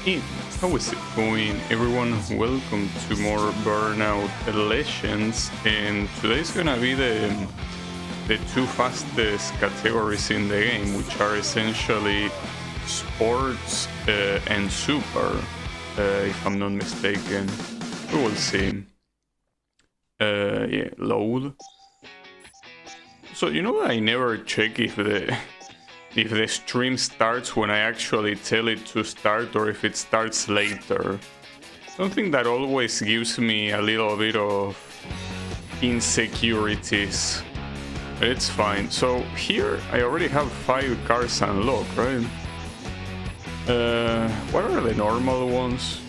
Hey, how is it going, everyone? Welcome to more Burnout Legends, and today's gonna be the two fastest categories in the game, which are essentially sports and super, if I'm not mistaken. We will see. Yeah, load. So you know I never check if the stream starts when I actually tell it to start or if it starts later. Something that always gives me a little bit of insecurities. But it's fine. So here I already have 5 cars unlocked, right? What are the normal ones?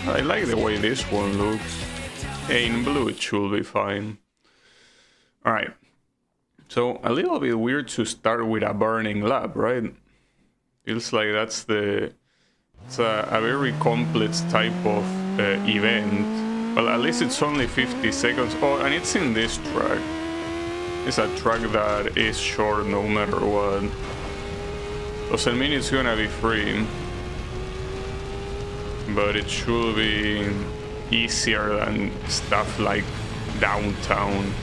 I like the way this one looks. In blue it should be fine. Alright. So a little bit weird to start with a burning lap, right? Feels like it's a very complex type of event. Well, at least it's only 50 seconds. Oh, and it's in this track. It's a track that is short no matter what. Doesn't mean it's gonna be free, but it should be easier than stuff like downtown.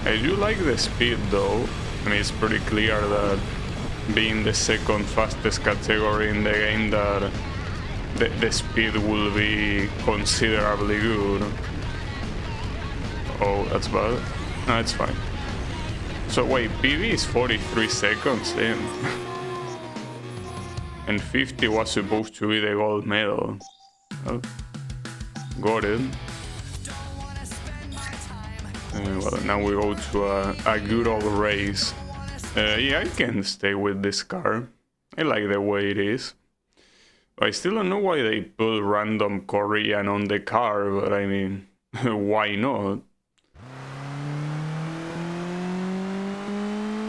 I do like the speed though. I mean, it's pretty clear that being the second fastest category in the game that the speed will be considerably good. Oh, that's bad. No, it's fine. So wait, PB is 43 seconds in. And 50 was supposed to be the gold medal. Oh, got it. Well, now we go to a good old race. Yeah, I can stay with this car. I like the way it is. I still don't know why they put random Korean on the car, but I mean, why not?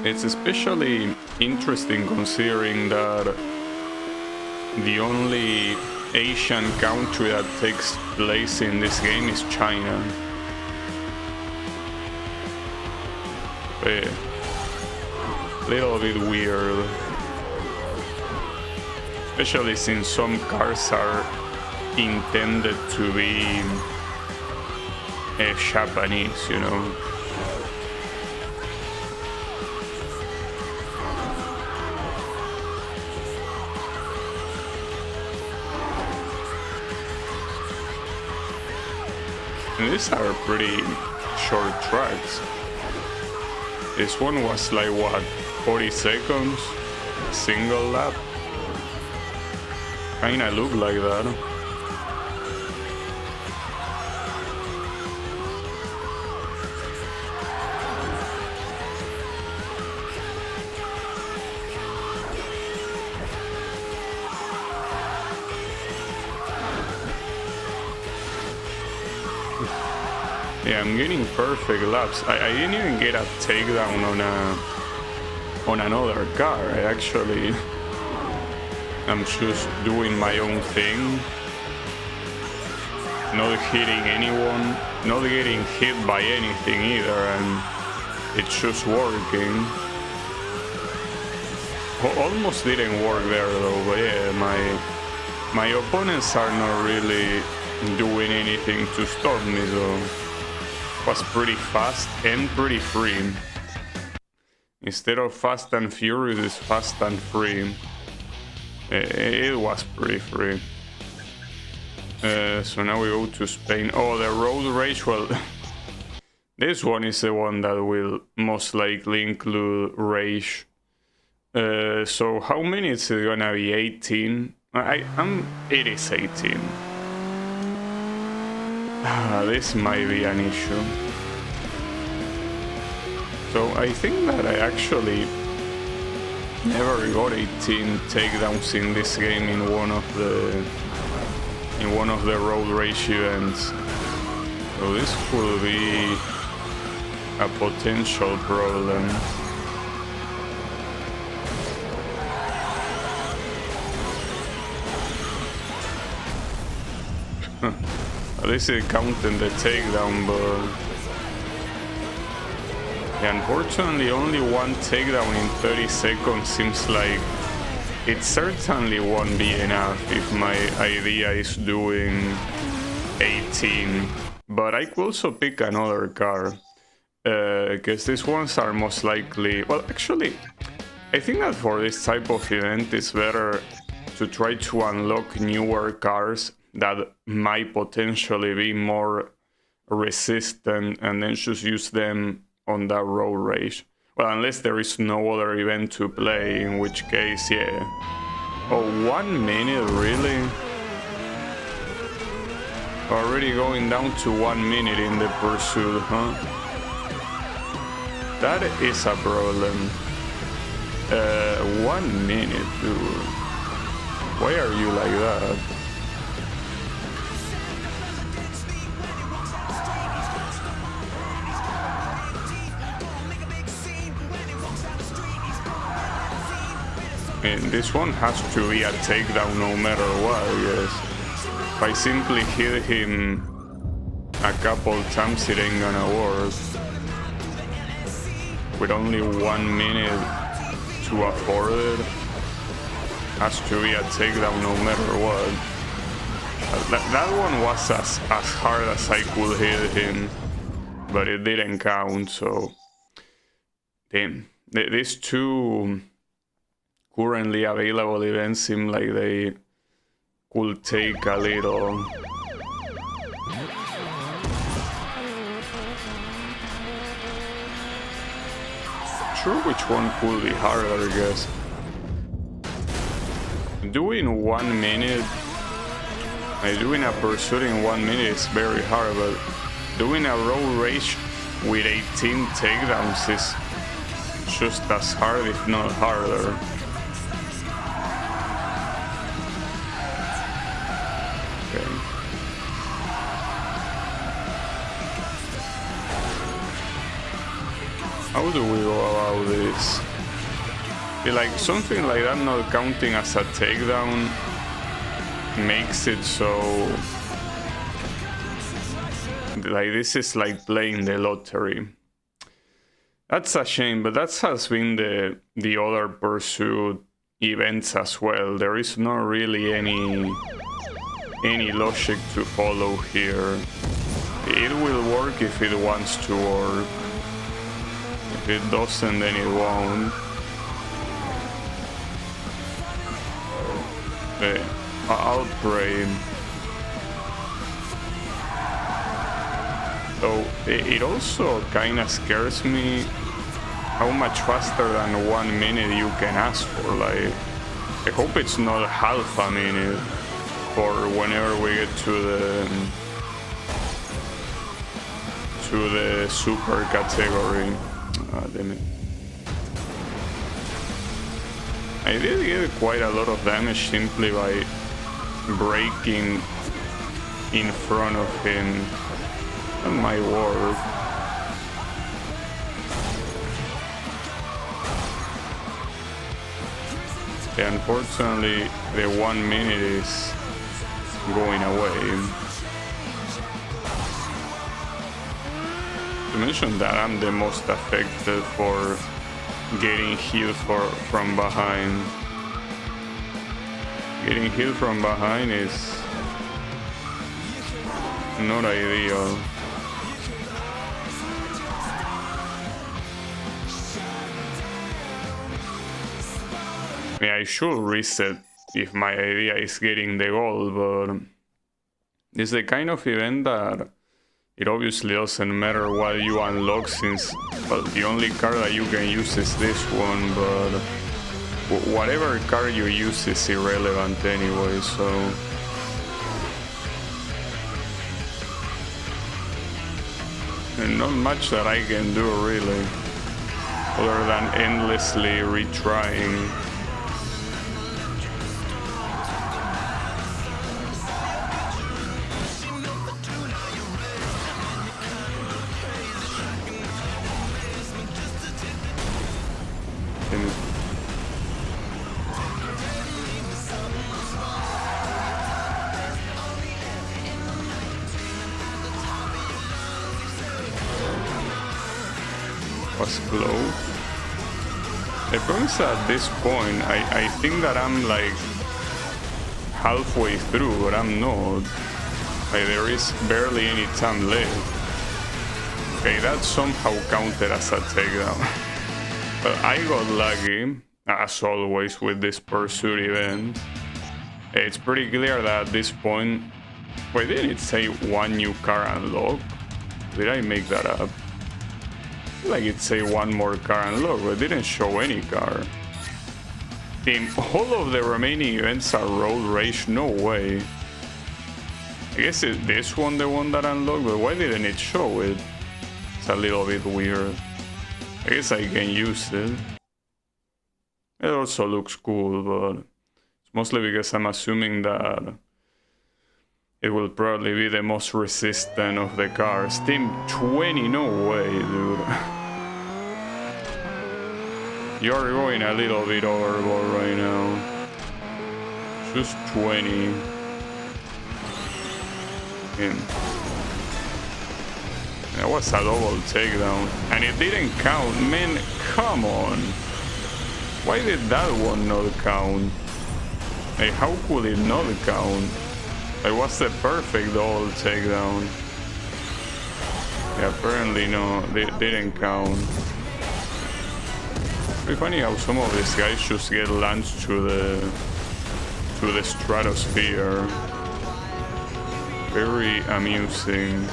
It's especially interesting considering that the only Asian country that takes place in this game is China. Yeah. Little bit weird, especially since some cars are intended to be Japanese, you know. And these are pretty short tracks. This one was like, what, 40 seconds? Single lap? Kinda look like that. Yeah, I'm getting perfect laps. I didn't even get a takedown on another car. I'm just doing my own thing, not hitting anyone, not getting hit by anything either, and it's just working. Almost didn't work there though, but yeah, my opponents are not really doing anything to stop me, so was pretty fast and pretty free. Instead of fast and furious, it's fast and free. It was pretty free. So now we go to Spain. Oh, the road race. Well, this one is the one that will most likely include race. So how many is it gonna be? 18? It is 18. This might be an issue. So I think that I actually never got 18 takedowns in this game in one of the road race events. So this will be a potential problem. At least it counted the takedown, but Unfortunately, only one takedown in 30 seconds seems like it certainly won't be enough if my idea is doing 18. But I could also pick another card, because these ones are most likely... Well, actually, I think that for this type of event it's better to try to unlock newer cards that might potentially be more resistant and then just use them on that road rage. Well, unless there is no other event to play, in which case, yeah. Oh, 1 minute, really? Already going down to 1 minute in the pursuit, huh? That is a problem. 1 minute, dude. Why are you like that? And this one has to be a takedown no matter what, yes. If I simply hit him a couple times, it ain't gonna work. With only 1 minute to afford it, has to be a takedown no matter what. That one was as hard as I could hit him, but it didn't count, so... Damn. These two currently available events seem like they could take a little. Sure, which one could be harder, I guess. Doing 1 minute, doing a pursuit in 1 minute is very hard, but doing a road rage with 18 takedowns is just as hard, if not harder. How do we go about this? Like something like that not counting as a takedown makes it so like this is like playing the lottery. That's a shame, but that has been the other pursuit events as well. There is not really any logic to follow here. It will work if it wants to work. If it doesn't, then it won't. I'll pray. So it also kind of scares me how much faster than 1 minute you can ask for. Like, I hope it's not half a minute for whenever we get to the super category. Damn it. I did get quite a lot of damage simply by breaking in front of him. That might work. Yeah, unfortunately, the 1 minute is going away. To mention that I'm the most affected for getting healed from behind. Getting healed from behind is not ideal. Yeah, I should reset if my idea is getting the gold, but it's the kind of event that it obviously doesn't matter what you unlock, since, well, the only card that you can use is this one, but whatever card you use is irrelevant anyway, so... And not much that I can do, really, other than endlessly retrying. Was close. The problem is at this point, I think that I'm like halfway through, but I'm not. Like, there is barely any time left. Okay, that somehow counted as a takedown. But I got lucky, as always with this pursuit event. It's pretty clear that at this point... Wait, didn't it say one new car unlocked? Did I make that up? I feel like it say one more car unlocked, but it didn't show any car. Team, all of the remaining events are road rage? No way. I guess it's this one the one that unlocked, but why didn't it show it? It's a little bit weird. I guess I can use it. It also looks cool, but it's mostly because I'm assuming that it will probably be the most resistant of the cars. Team 20, no way, dude. You're going a little bit overboard right now. Just 20. In. That was a double takedown. And it didn't count. Man, come on. Why did that one not count? Like, how could it not count? It was the perfect double takedown. Yeah, apparently no, they didn't count. Pretty funny how some of these guys just get launched to the stratosphere. Very amusing.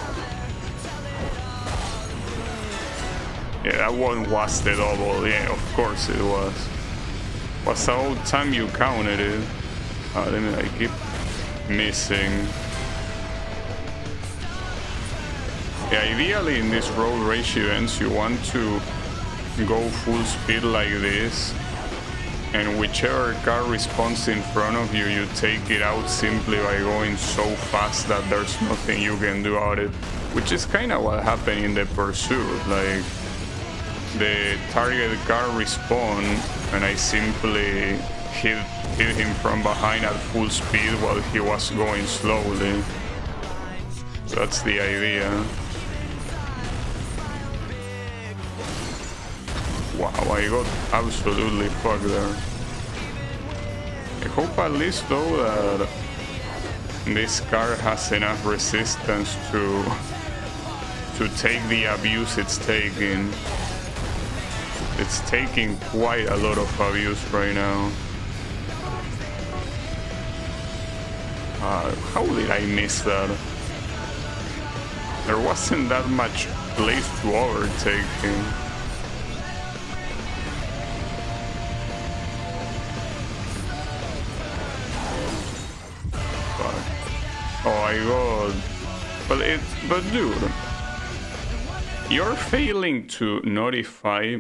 Yeah, that one was the double. Yeah, of course it was. What's the whole time you counted it? Then I keep missing. Yeah, ideally in these road race events you want to go full speed like this, and whichever car responds in front of you, you take it out simply by going so fast that there's nothing you can do about it, which is kind of what happened in the pursuit. Like, the target car respawned and I simply hit him from behind at full speed while he was going slowly. So that's the idea. Wow, I got absolutely fucked there. I hope at least though that this car has enough resistance to take the abuse it's taking. It's taking quite a lot of abuse right now. How did I miss that? There wasn't that much place to overtake him. Oh, I got... But dude, you're failing to notify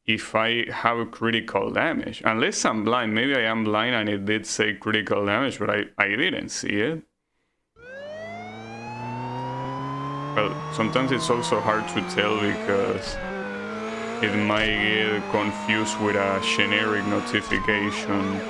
if I have critical damage. Unless I'm blind. Maybe I am blind and it did say critical damage, but I didn't see it. Well, sometimes it's also hard to tell because it might get confused with a generic notification.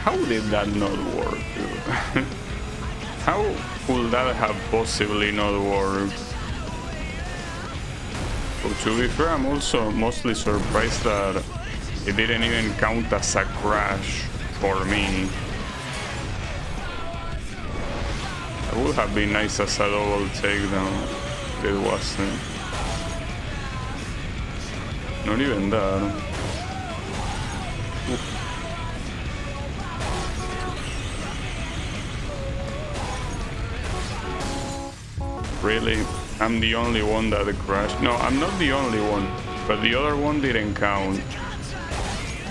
How did that not work, dude? How could that have possibly not worked? But to be fair, I'm also mostly surprised that it didn't even count as a crash for me. It would have been nice as a double takedown. It wasn't. Not even that. Oof. Really? I'm the only one that crashed? No, I'm not the only one, but the other one didn't count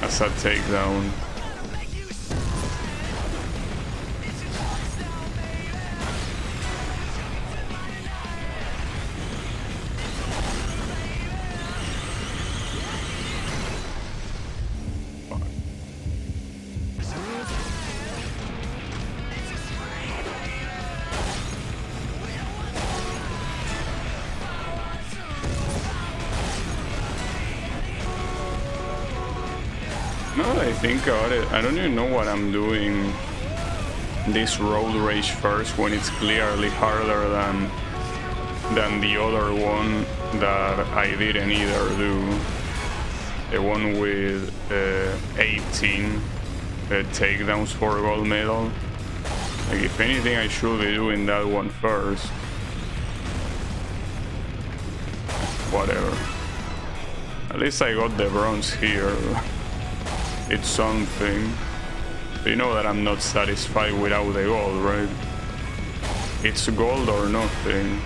as a takedown. now that I think about it, I don't even know what I'm doing this road rage first when it's clearly harder than the other one that I didn't either do. The one with 18 takedowns for gold medal. Like, if anything, I should be doing that one first. Whatever. At least I got the bronze here. It's something. You know that I'm not satisfied without the gold, right? It's gold or nothing.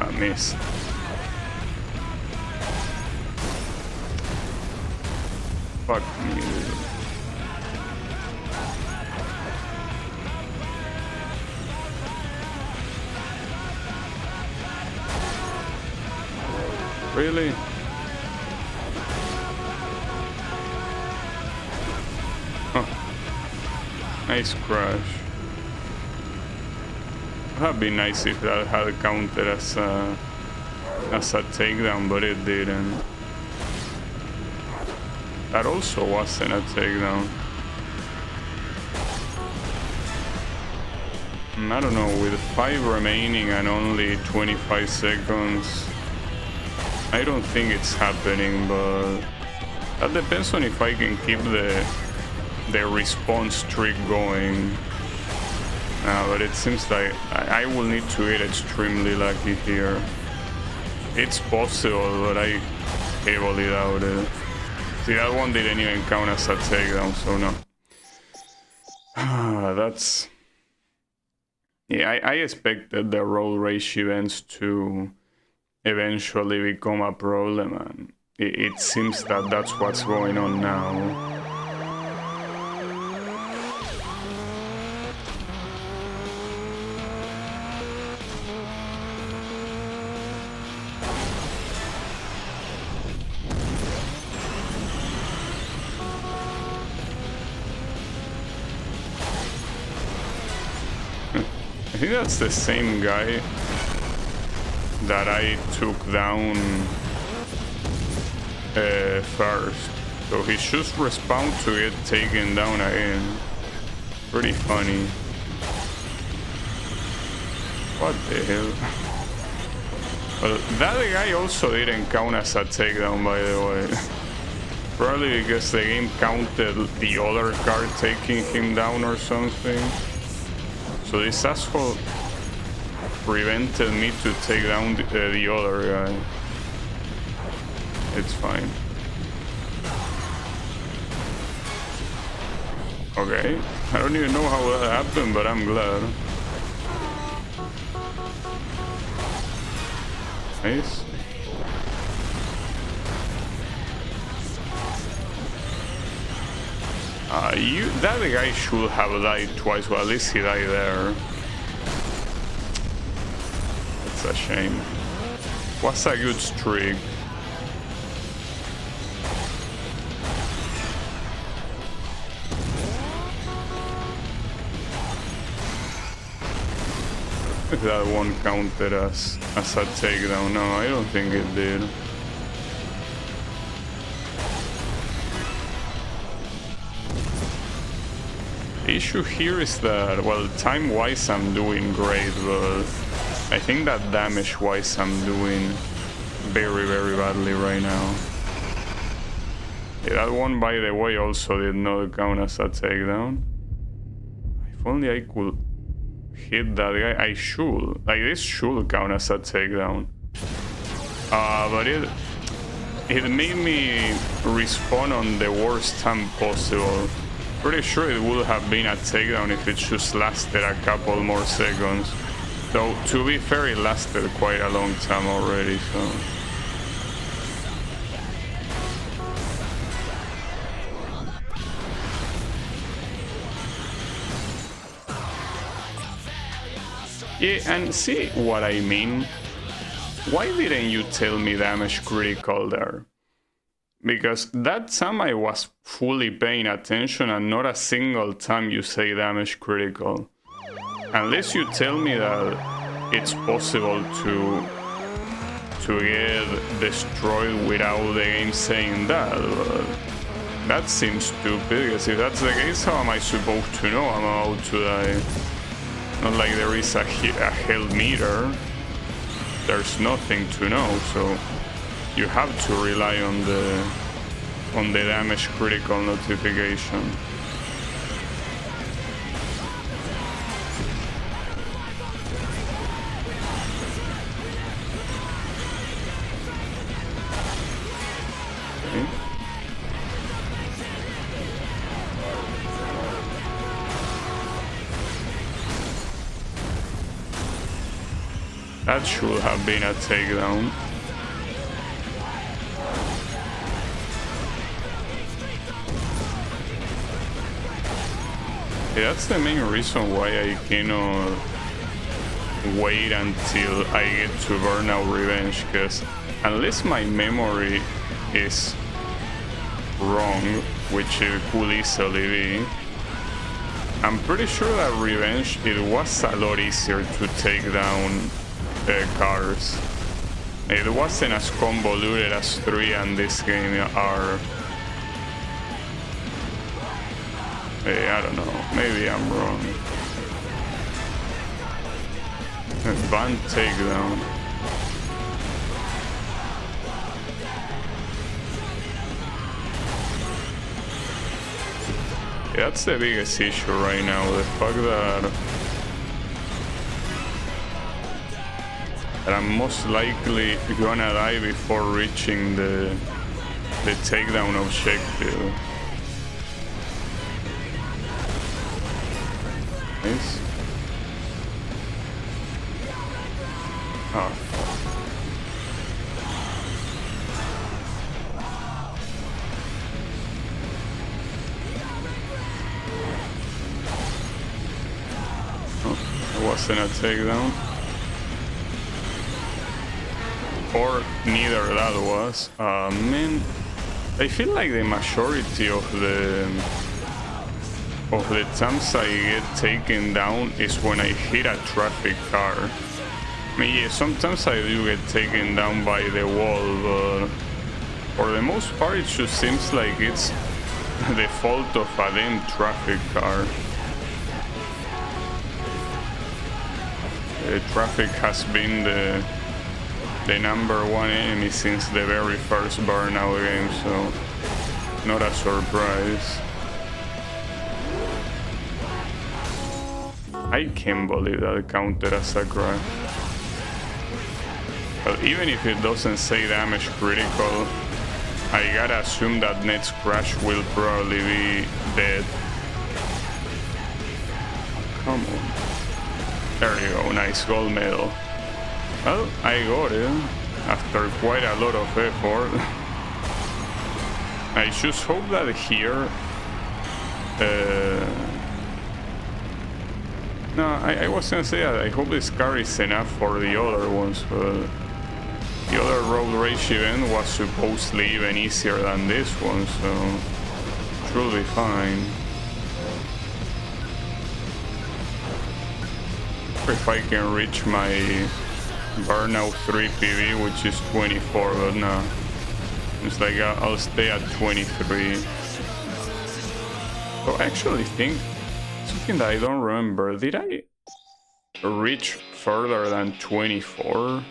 I missed. Fuck me, dude. Really? Huh. Nice crash. It would have been nice if that had counted as a takedown, but it didn't. That also wasn't a takedown. I don't know, with 5 remaining and only 25 seconds, I don't think it's happening, but that depends on if I can keep the response streak going. But it seems like I will need to get extremely lucky here. It's possible, but I heavily doubt it. See, that one didn't even count as a takedown, so no. That's... Yeah, I expected the roll rage events to eventually become a problem, and it seems that that's what's going on now. I think that's the same guy that I took down first. So he should respawn to get taken down again. Pretty funny. What the hell? Well, that guy also didn't count as a takedown, by the way. Probably because the game counted the other card taking him down or something. So this asshole prevented me to take down the other guy. It's fine. Okay, I don't even know how that happened, but I'm glad. Nice. That guy should have died twice, well, at least he died there. That's a shame. What's a good streak? If that one counted as a takedown, no, I don't think it did. The issue here is that, well, time-wise I'm doing great, but I think that damage-wise I'm doing very, very badly right now. Yeah, that one, by the way, also did not count as a takedown. If only I could hit that guy. I should. Like, this should count as a takedown. But it made me respawn on the worst time possible. Pretty sure it would have been a takedown if it just lasted a couple more seconds. Though, to be fair, it lasted quite a long time already, so... Yeah, and see what I mean? Why didn't you tell me damage critical there? Because that time I was fully paying attention and not a single time you say damage critical. Unless you tell me that it's possible to get destroyed without the game saying that. But that seems stupid, because if that's the case, how am I supposed to know I'm about to die? Not like there is a health meter. There's nothing to know, so you have to rely on the damage critical notification. That should have been a takedown. Yeah, that's the main reason why I cannot wait until I get to Burnout Revenge, because unless my memory is wrong, which it could easily be, I'm pretty sure that Revenge, it was a lot easier to take down cars. It wasn't as convoluted as 3 and this game are. I don't know, maybe I'm wrong. Van takedown. Yeah, that's the biggest issue right now, the fact that I'm most likely gonna die before reaching the takedown objective. Nice. Oh. Oh, it wasn't a takedown. Or neither that was. Man, I feel like the majority of the times I get taken down is when I hit a traffic car. I mean, yeah, sometimes I do get taken down by the wall, but for the most part it just seems like it's the fault of a damn traffic car. The traffic has been the #1 enemy since the very first Burnout game, so not a surprise. I can't believe that counted as a crash. But even if it doesn't say damage critical, I gotta assume that next crash will probably be dead. Come on. There you go, nice gold medal. Well, I got it after quite a lot of effort. I just hope that here... no, I was gonna say that I hope this car is enough for the other ones, but the other road rage event was supposedly even easier than this one, so it should be fine. If I can reach my Burnout 3 PV, which is 24, but no. It's like I'll stay at 23. So I actually think something that I don't remember. Did I reach further than 24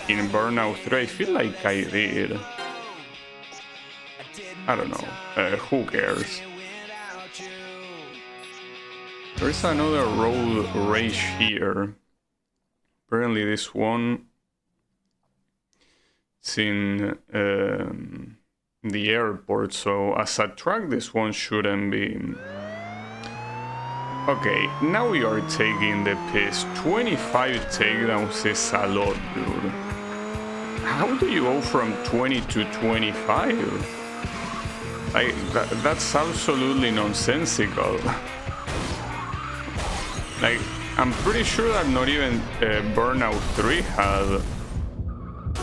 in Burnout 3? I feel like I did. I don't know. Who cares? There's another road rage here. Apparently this one is in the airport, so as a track this one shouldn't be. Okay, now we are taking the piss. 25 takedowns is a lot, dude. How do you go from 20 to 25? Like, that's absolutely nonsensical. Like, I'm pretty sure that not even Burnout 3 had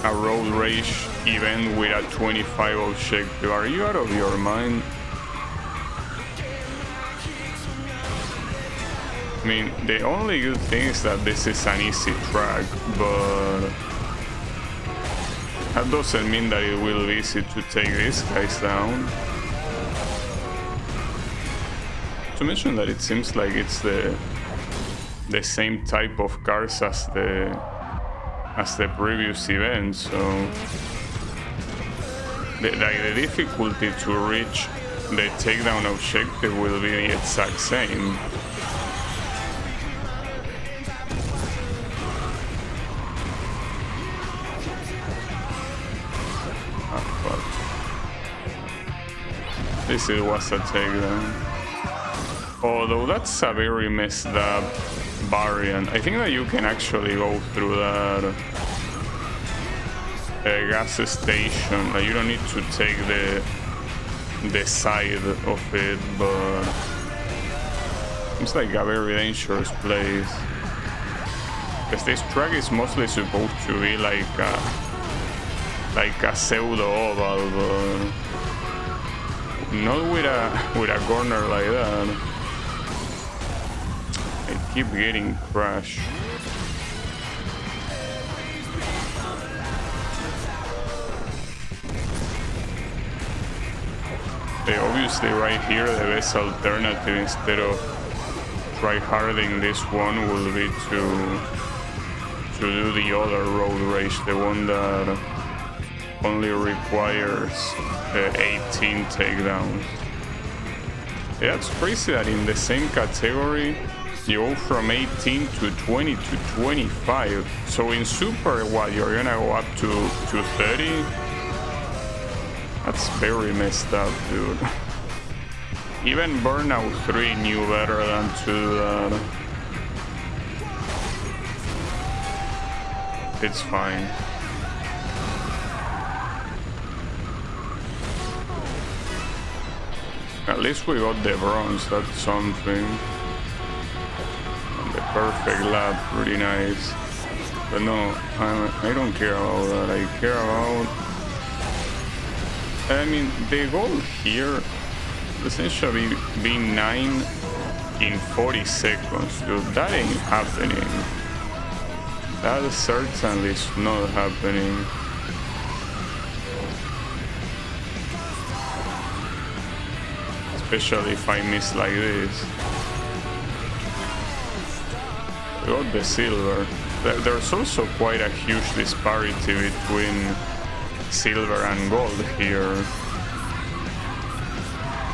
a road rage event with a 25 objective. Are you out of your mind? I mean, the only good thing is that this is an easy track, but That doesn't mean that it will be easy to take these guys down. To mention that it seems like it's the same type of cars as the previous event, so the difficulty to reach the takedown objective will be the exact same. This was a takedown. Although that's a very messed up variant. I think that you can actually go through that gas station. Like, you don't need to take the side of it, but it's like a very dangerous place. Because this track is mostly supposed to be like a pseudo oval, but not with a corner like that. I keep getting crashed. Obviously right here the best alternative instead of try-harding this one will be to do the other road race, the one that only requires 18 takedowns. Yeah, it's crazy that in the same category you go from 18 to 20 to 25. So in Super, what, you're gonna go up to 30? That's very messed up, dude. Even Burnout 3 knew better than to do that. It's fine. At least we got the bronze, that's something. And the perfect lap, pretty nice. But no, I don't care about that. I care about... I mean, the goal here essentially be 9 in 40 seconds, dude. That ain't happening. That certainly is not happening. Especially if I miss like this. We got the silver. There's also quite a huge disparity between silver and gold here.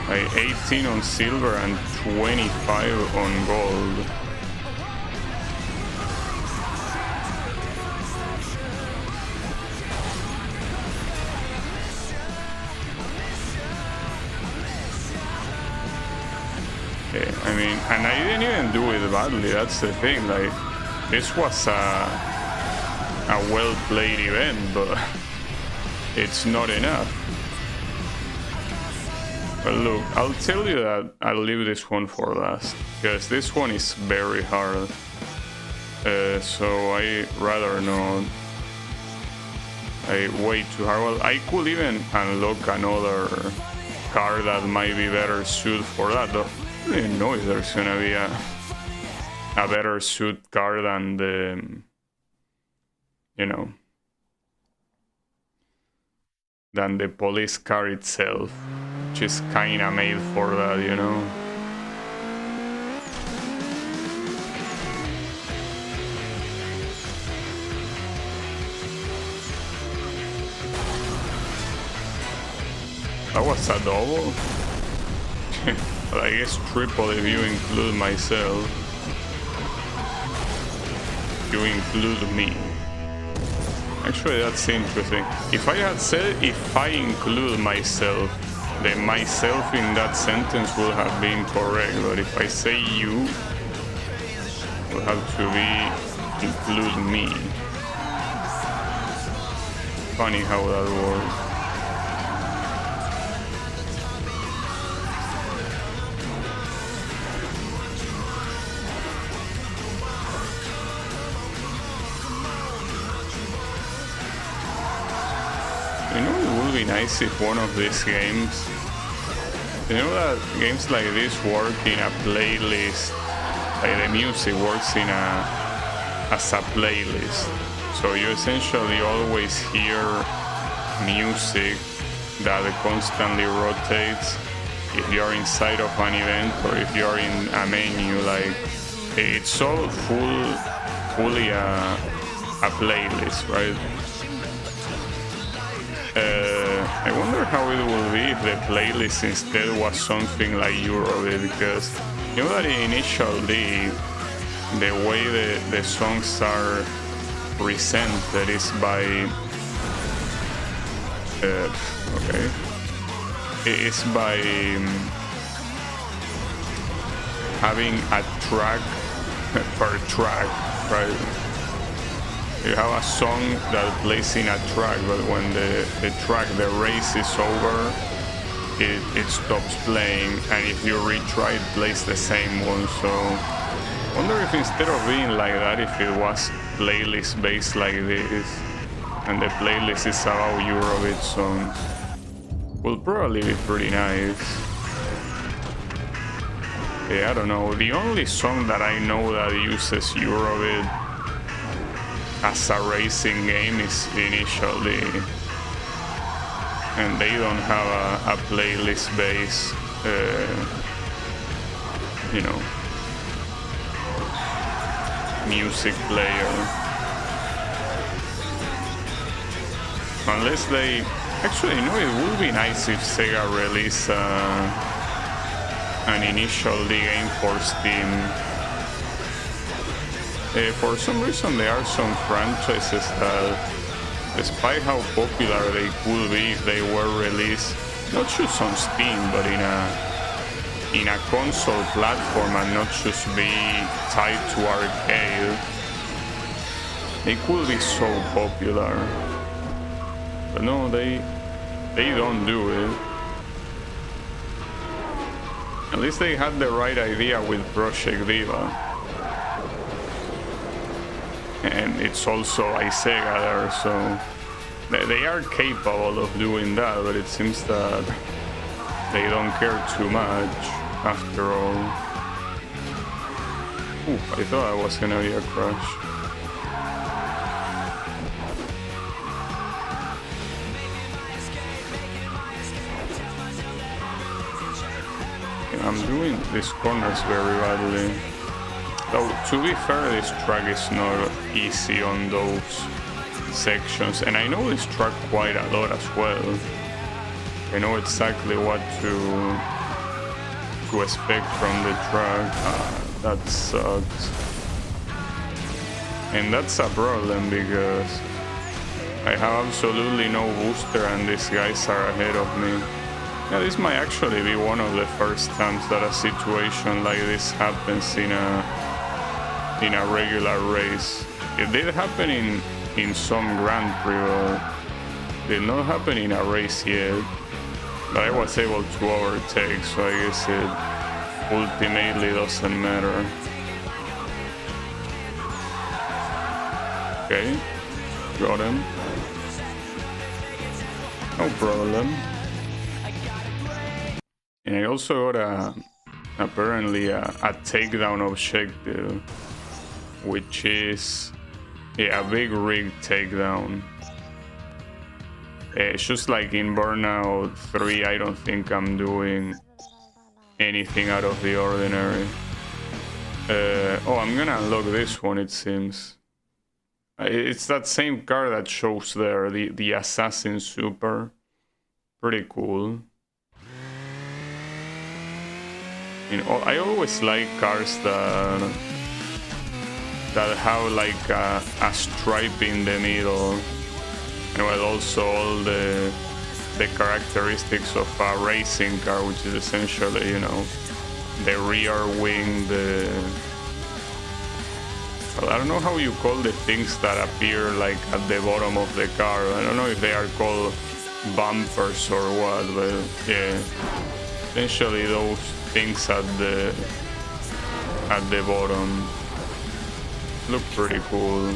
Like 18 on silver and 25 on gold. Okay, I mean, and I didn't even do it badly, that's the thing. Like, this was a well-played event, but it's not enough. But look, I'll tell you that I'll leave this one for last, because this one is very hard. So I rather not. Way too hard. Well, I could even unlock another car that might be better suited for that. Though I don't even know if there's gonna be a better suit car than the, you know, than the police car itself, which is kinda made for that, you know. That was a double? Well, I guess triple if you include myself. You include me. Actually, that's interesting. If I had said if I include myself, then myself in that sentence would have been correct. But if I say you, it would have to be include me. Funny how that works. You know, it would be nice if one of these games, you know that games like this work in a playlist, like the music works in as a playlist. So you essentially always hear music that constantly rotates if you're inside of an event or if you're in a menu. Like, it's all fully a playlist, right? I wonder how it will be if the playlist instead was something like Eurobeat, because you know that initially the way the songs are presented is by it's by having a track per track, right? You have a song that plays in a track, but when the race is over, it stops playing, and if you retry, it plays the same one. So I wonder if instead of being like that, if it was playlist based like this, and the playlist is about Eurobeat songs, will probably be pretty nice. Yeah, I don't know. The only song that I know that uses Eurobeat as a racing game is Initial D, and they don't have a playlist based you know, music player, unless they actually, you know, it would be nice if Sega released an Initial D game for Steam. For some reason, there are some franchises that, despite how popular they could be if they were released, not just on Steam, but in a console platform and not just be tied to arcade, they could be so popular. But no, they don't do it. At least they had the right idea with Project Diva. And it's also like Sega there, so they are capable of doing that, but it seems that they don't care too much after all. Ooh, I thought I was gonna be a crash. I'm doing these corners very badly. Though, to be fair, this track is not easy on those sections, and I know this track quite a lot as well. I know exactly what to expect from the track. That sucks. And that's a problem because I have absolutely no booster and these guys are ahead of me. Yeah, this might actually be one of the first times that a situation like this happens in a regular race. It did happen in some Grand Prix, but did not happen in a race yet. But I was able to overtake, so I guess it ultimately doesn't matter. Okay, got him. No problem. And I also got apparently a takedown objective, which is a big rig takedown. It's just like in Burnout 3, I don't think I'm doing anything out of the ordinary. Oh, I'm gonna unlock this one, it seems. It's that same car that shows there, the Assassin Super. Pretty cool. You know, I always like cars that have like a stripe in the middle, and well, also all the characteristics of a racing car, which is essentially, you know, the rear wing, well, I don't know how you call the things that appear like at the bottom of the car. I don't know if they are called bumpers or what, but yeah, essentially those things at the bottom look pretty cool.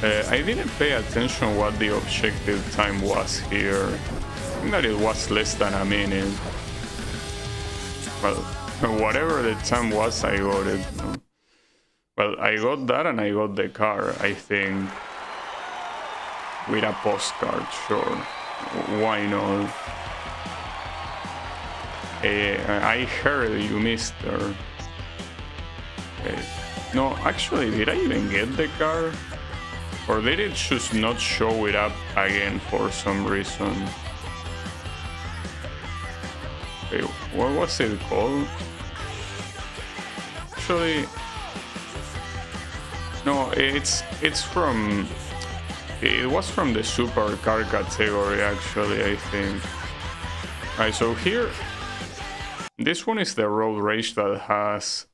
I didn't pay attention what the objective time was here. I think that it was less than a minute. Well, Whatever the time was, I got it. Well, I got that and I got the car, I think. With a postcard, sure. Why not? I heard you, mister. Okay. No, actually, did I even get the car? Or did it just not show it up again for some reason? Okay, what was it called? Actually, no, it was from the supercar category, actually, I think. Alright, so here, this one is the road rage that has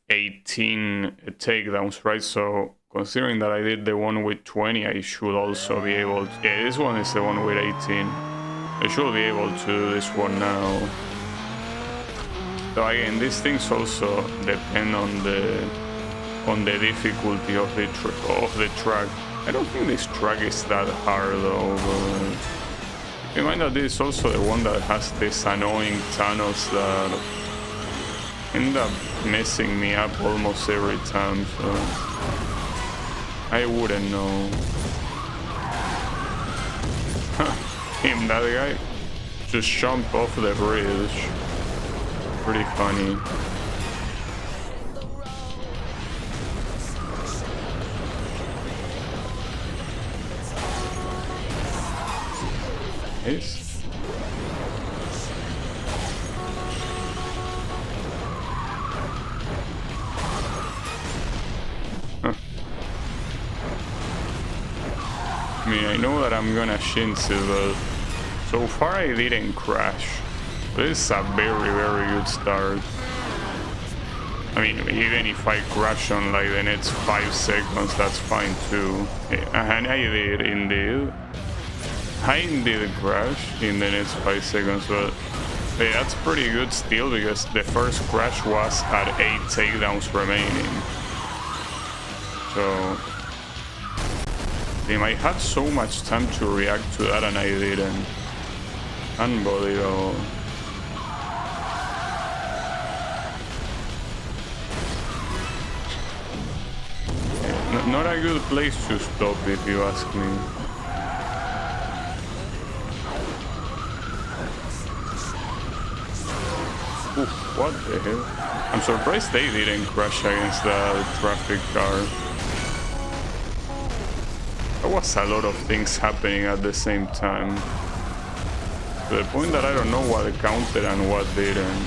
18 takedowns, right? So considering that I did the one with 20, I should also be able to... Yeah, this one is the one with 18. I should be able to do this one now. So again, these things also depend on the difficulty of the track. I don't think this track is that hard though, but keep in mind that this is also the one that has these annoying tunnels that end up messing me up almost every time, so I wouldn't know. Him, that guy, just jumped off the bridge. Pretty funny. Nice. Huh. I mean, I know that I'm gonna shinse it, but so far I didn't crash. This is a very, very good start. I mean, even if I crash on like the next 5 seconds, that's fine too. And I did indeed. I did crash in the next 5 seconds, but hey, that's pretty good still because the first crash was at 8 takedowns remaining. So, damn, I had so much time to react to that and I didn't. Unbelievable. Not a good place to stop if you ask me. Oof, what the hell? I'm surprised they didn't crash against the traffic car. There was a lot of things happening at the same time. To the point that I don't know what counted and what didn't.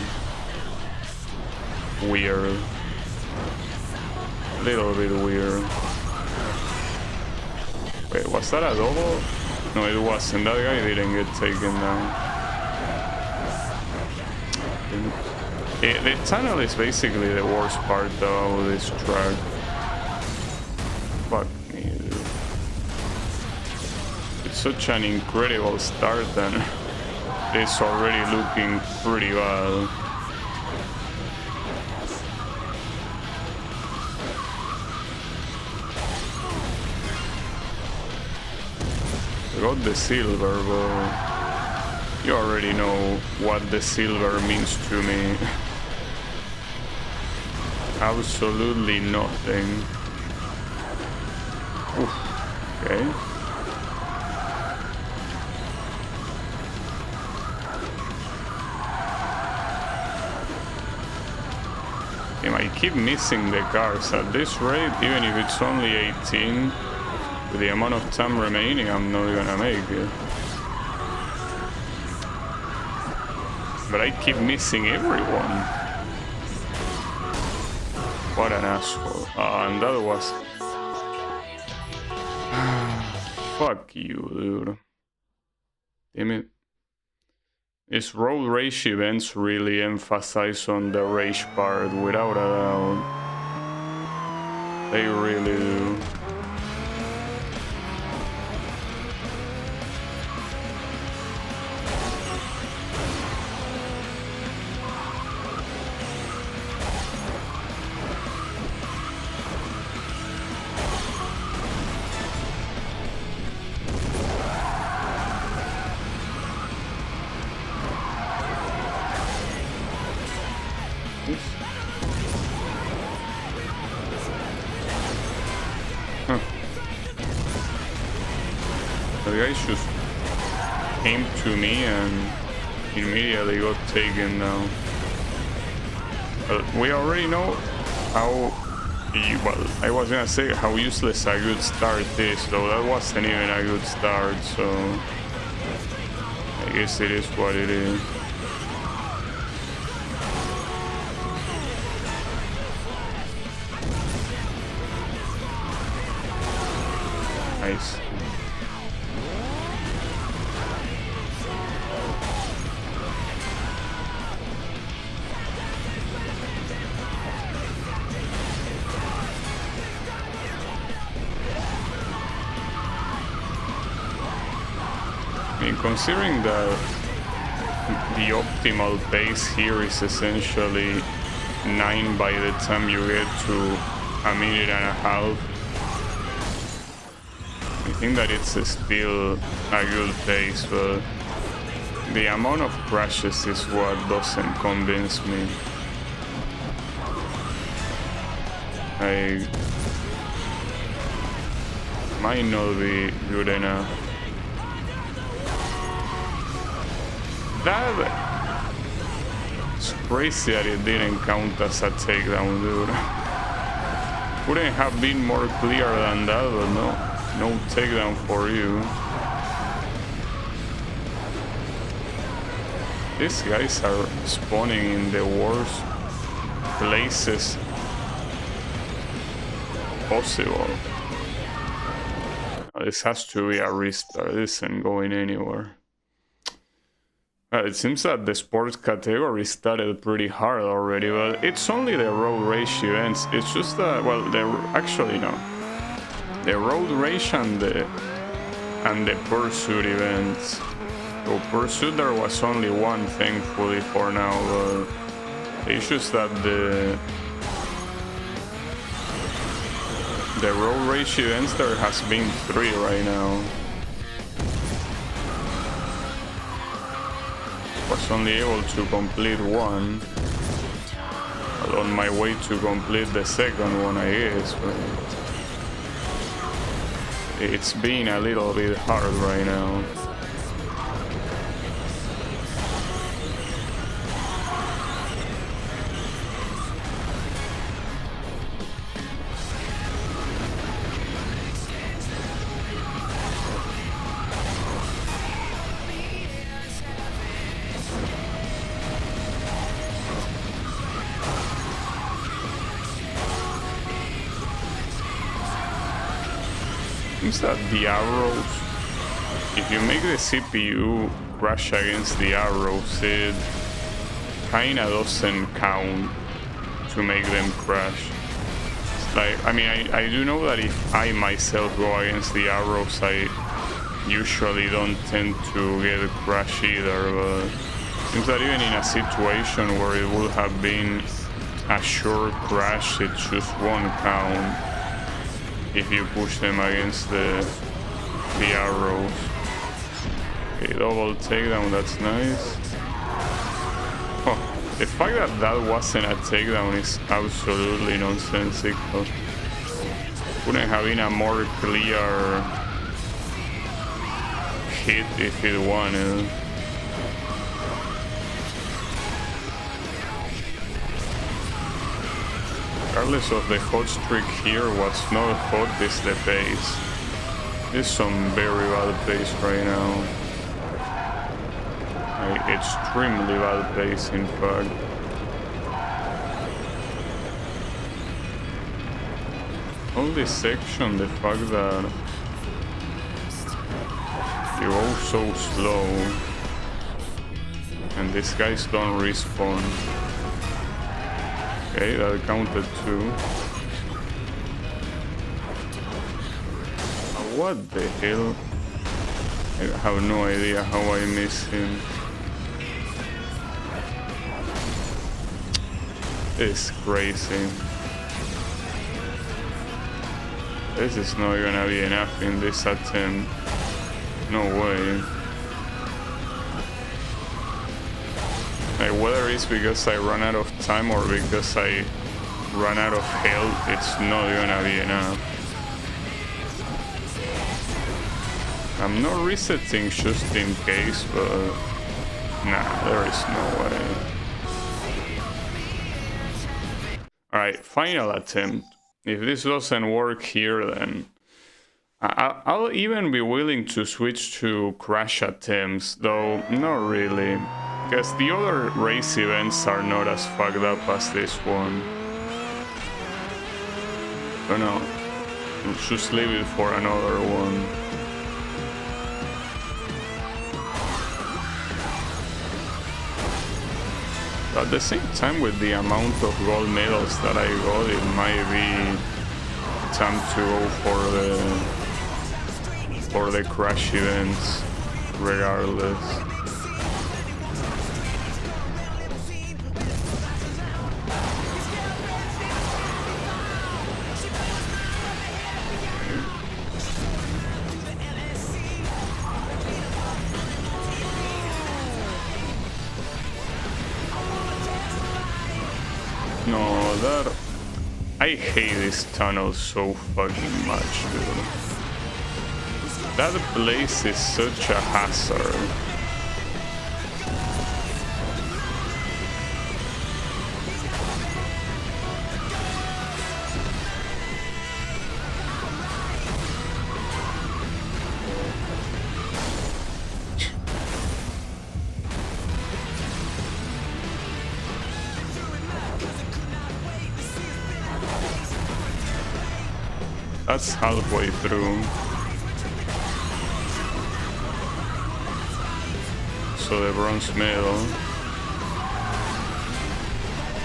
Weird. A little bit weird. Wait, was that a double? No, it wasn't. That guy didn't get taken down. The tunnel is basically the worst part though of this track. Fuck me, dude. It's such an incredible start and it's already looking pretty bad. I got the silver, but you already know what the silver means to me. Absolutely nothing. Oof. Okay. I keep missing the cars at this rate, even if it's only 18. With the amount of time remaining, I'm not gonna make it. But I keep missing everyone. What an asshole. And that was... Fuck you, dude. Damn it. These road rage events really emphasize on the rage part, without a doubt. They really do. The guy just came to me and immediately got taken down. But we already know how, well, I was gonna say how useless a good start is, though that wasn't even a good start, so I guess it is what it is. Nice. I mean, considering that the optimal pace here is essentially 9 by the time you get to a minute and a half, I think that it's still a good pace, but the amount of crashes is what doesn't convince me. I might not be good enough. It's crazy that it didn't count as a takedown, dude. Wouldn't have been more clear than that, but no takedown for you. These guys are spawning in the worst places possible. This has to be a restart. This isn't going anywhere. It seems that the sports category started pretty hard already, but it's only the road race events. It's just that, well, actually no. The road race and the pursuit events. So pursuit there was only one, thankfully, for now, but it's just that the road race events there has been 3 right now. Was only able to complete one. Well, on my way to complete the second one, I guess, but it's been a little bit hard right now. Seems that the arrows, if you make the CPU crash against the arrows, it kinda doesn't count to make them crash. It's like, I mean, I do know that if I myself go against the arrows, I usually don't tend to get a crash either, but it seems that even in a situation where it would have been a sure crash, it just won't count if you push them against the arrows. Okay, double takedown, that's nice. Oh, the fact that that wasn't a takedown is absolutely nonsensical. Couldn't have been a more clear hit if it wanted. Regardless of the hot streak here, what's not hot is the pace. It's some very bad pace right now. Extremely bad pace, in fact. On this section, the fact that you go so slow and these guys don't respawn. Okay, that counted too. What the hell? I have no idea how I missed him. It's crazy. This is not gonna be enough in this attempt. No way. Like, whether it's because I run out of time or because I run out of health, it's not gonna be enough. I'm not resetting just in case, but nah, there is no way. Alright, final attempt. If this doesn't work here, then I'll even be willing to switch to crash attempts, though not really, because the other race events are not as fucked up as this one. So no, let's just leave it for another one. At the same time, with the amount of gold medals that I got, it might be time to go for the crash events, regardless. No, that... I hate this tunnel so fucking much, dude. That place is such a hazard. That's halfway through. So the bronze medal.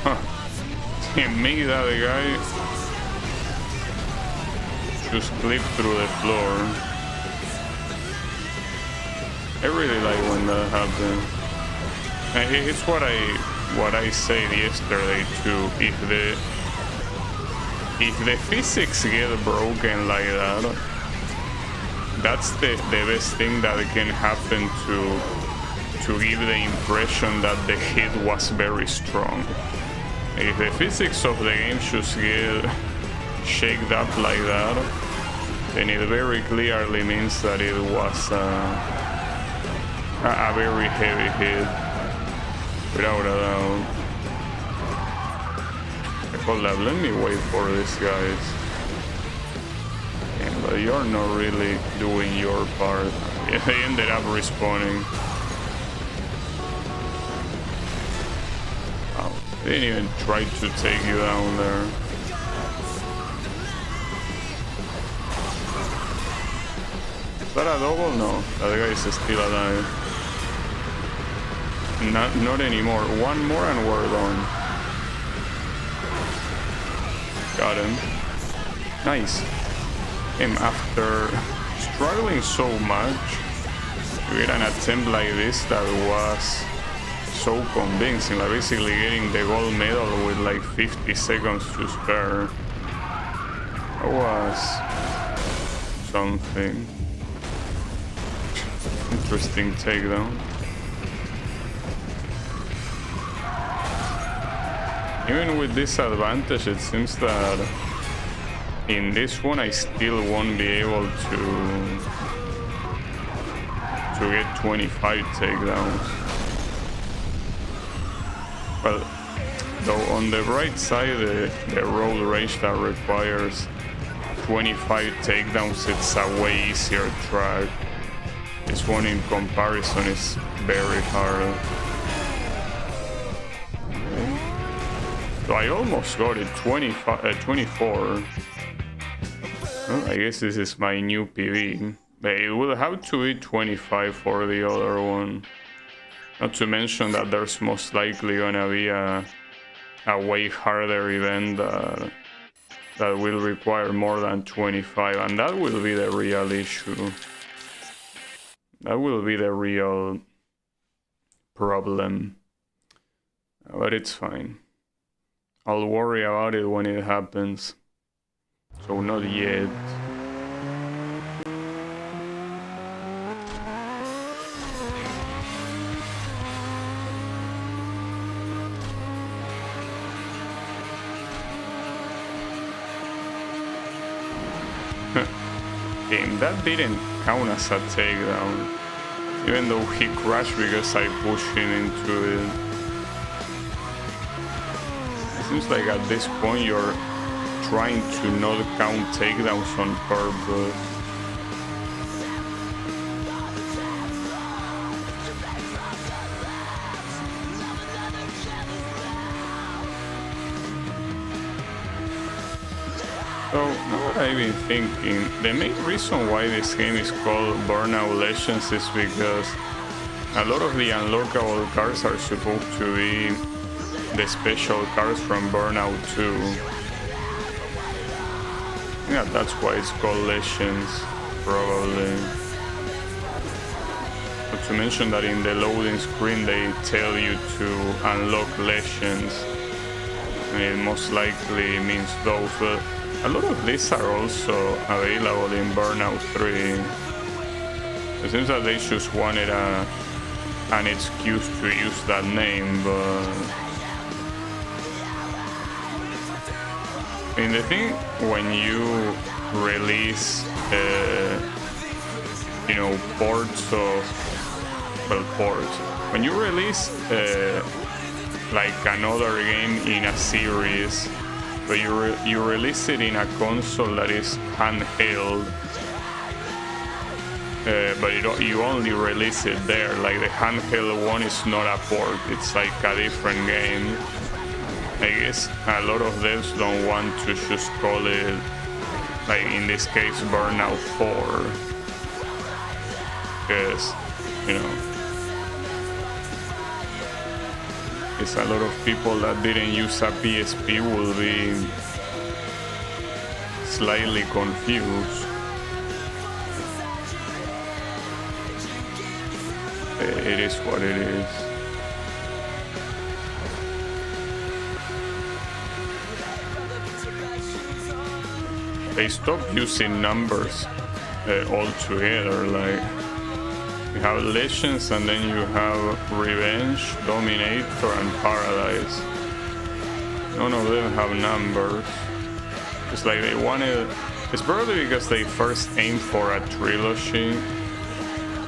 Huh. Can't make that guy just clip through the floor. I really like when that happens. And it's what I said yesterday too. If the physics get broken like that, that's the best thing that can happen to give the impression that the hit was very strong. If the physics of the game just get shaked up like that, then it very clearly means that it was a very heavy hit, without a doubt. Hold up, let me wait for this, guys. Yeah, but you're not really doing your part. Yeah, they ended up respawning. Oh, they didn't even try to take you down there. Is that a double? No, that guy is still alive. Not anymore. One more and we're done. Got him. Nice. And after struggling so much, to get an attempt like this that was so convincing, like basically getting the gold medal with like 50 seconds to spare. That was something. Interesting takedown. Even with this advantage, it seems that in this one I still won't be able to get 25 takedowns. Well, though on the right side, the road rage that requires 25 takedowns, it's a way easier track. This one in comparison is very hard. So I almost got it, 24. Well, I guess this is my new PB. But it will have to be 25 for the other one. Not to mention that there's most likely gonna be a way harder event that will require more than 25, and that will be the real issue. That will be the real problem. But it's fine. I'll worry about it when it happens. So not yet. Damn, that didn't count as a takedown. Even though he crashed because I pushed him into it. It seems like at this point you're trying to not count takedowns on purpose. So now what I've been thinking, the main reason why this game is called Burnout Legends is because a lot of the unlockable cars are supposed to be the special cars from Burnout 2. Yeah, that's why it's called Legends, probably. Not to mention that in the loading screen they tell you to unlock Legends. And it most likely means those, but a lot of these are also available in Burnout 3. It seems that they just wanted an excuse to use that name, but I mean, the thing when you release, you know, ports of, well, ports, when you release like another game in a series, but you release it in a console that is handheld, but you only release it there. Like the handheld one is not a port; it's like a different game. I guess a lot of devs don't want to just call it, like in this case, Burnout 4, because you know. It's a lot of people that didn't use a PSP will be slightly confused. It is what it is. They stopped using numbers altogether, like you have Legends and then you have Revenge, Dominator and Paradise. None of them have numbers. It's like they wanted... It's probably because they first aimed for a trilogy.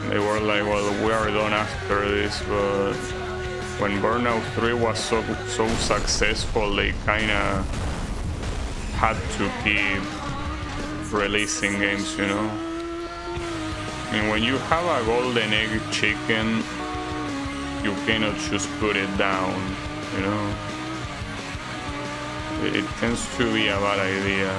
They were like, well, we are done after this, but when Burnout 3 was so successful, they kinda had to keep releasing games, you know? I mean, when you have a golden egg chicken, you cannot just put it down, you know? It tends to be a bad idea.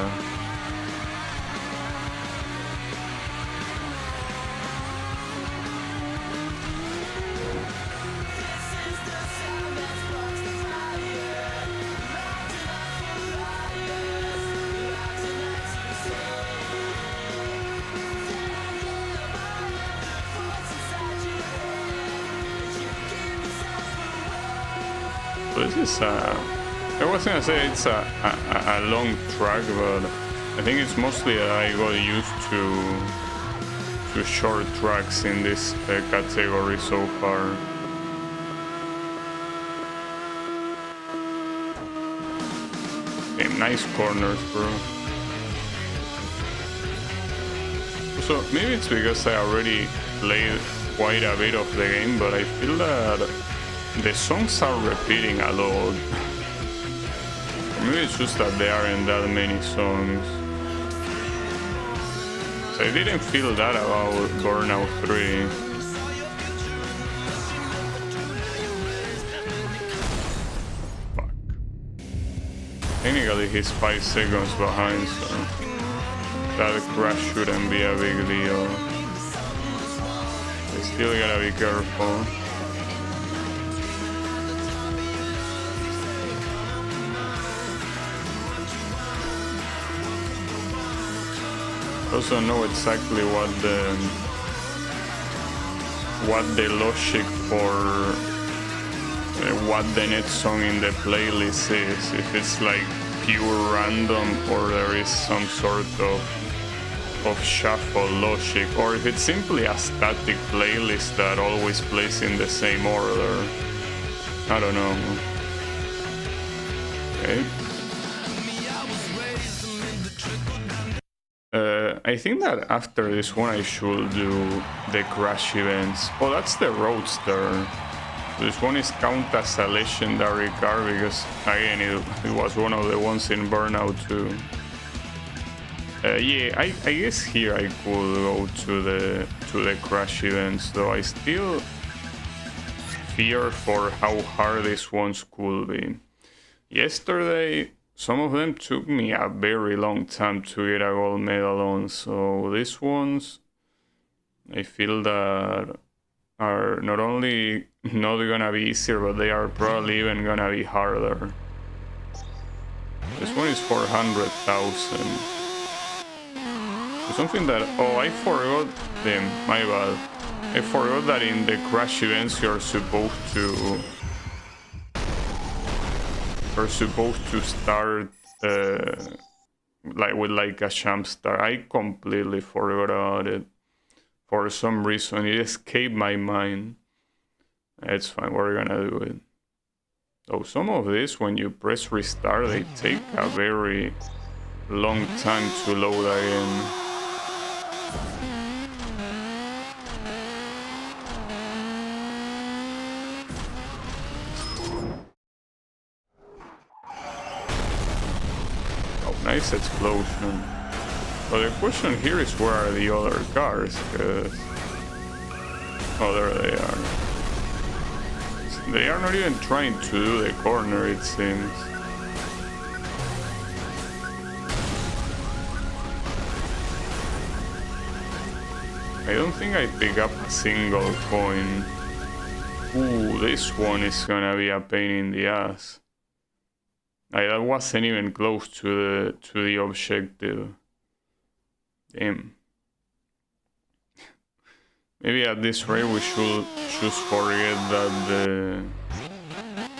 This is I was gonna say it's a long track, but I think it's mostly that I got used to short tracks in this category so far. Okay, nice corners, bro. So maybe it's because I already played quite a bit of the game, but I feel that the songs are repeating a lot. Maybe it's just that there aren't that many songs. So I didn't feel that about Burnout 3. Fuck. Technically he's 5 seconds behind, so that crash shouldn't be a big deal. I still gotta be careful. I also know exactly what the logic for what the next song in the playlist is. If it's like pure random or there is some sort of shuffle logic, or if it's simply a static playlist that always plays in the same order. I don't know. Okay. I think that after this one I should do the crash events. Oh, that's the Roadster. This one is count as a legendary car because again it was one of the ones in Burnout too. Yeah, I guess here I could go to the crash events, though I still fear for how hard these ones could be. Yesterday, some of them took me a very long time to get a gold medal on, so these ones I feel that are not only not gonna be easier, but they are probably even gonna be harder. This one is 400,000. Something that, oh, I forgot them, my bad. I forgot that in the crash events you're supposed to start like with like a champ star. I completely forgot about it. For some reason it escaped my mind. It's fine, we're gonna do it. Oh, some of this when you press restart they take a very long time to load again. Nice explosion. But the question here is where are the other cars? Cause... oh, there they are. They are not even trying to do the corner, it seems. I don't think I pick up a single coin. Ooh, this one is gonna be a pain in the ass. That wasn't even close to the objective. Damn. Maybe at this rate we should just forget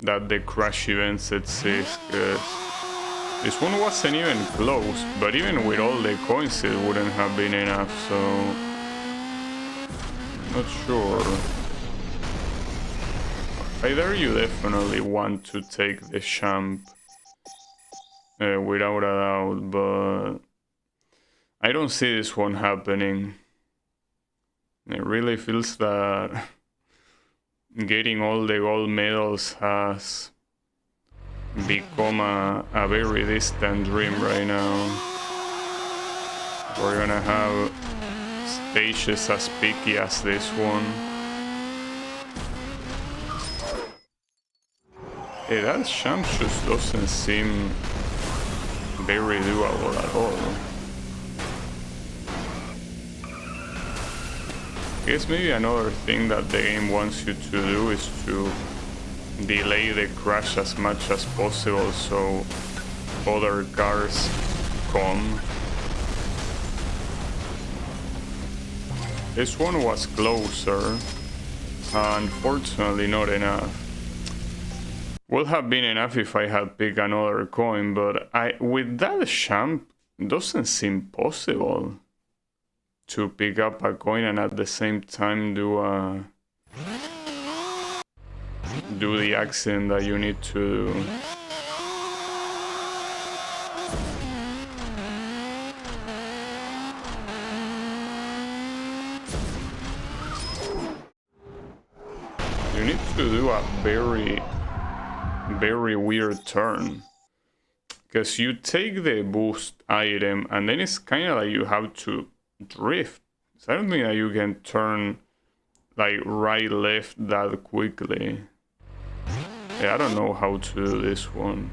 that the crash events exist, cause this one wasn't even close, but even with all the coins it wouldn't have been enough, so not sure. Either you definitely want to take the champ. Without a doubt, but I don't see this one happening. It really feels that getting all the gold medals has become a very distant dream right now. We're gonna have stages as picky as this one. Hey, that champ just doesn't seem very doable at all. I guess maybe another thing that the game wants you to do is to delay the crash as much as possible so other cars come. This one was closer, unfortunately not enough. Would have been enough if I had picked another coin, but with that champ, it doesn't seem possible to pick up a coin and at the same time do the accident that you need to do. You need to do a very weird turn, because you take the boost item and then it's kind of like you have to drift. So I don't think that you can turn like right left that quickly. Yeah, I don't know how to do this one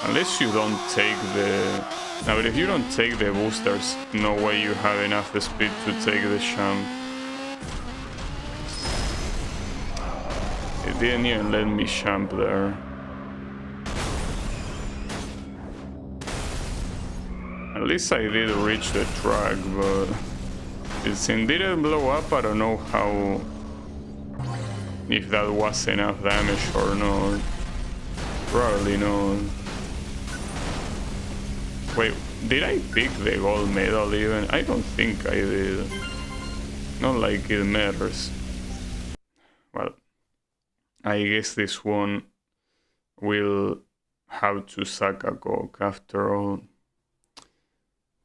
unless you don't take the... Now, but if you don't take the boost, there's no way you have enough speed to take the champ. It didn't even let me champ there. At least I did reach the track, but since it didn't blow up, I don't know how... if that was enough damage or not. Probably not. Wait, did I pick the gold medal even? I don't think I did. Not like it matters. Well, I guess this one will have to suck a cock after all.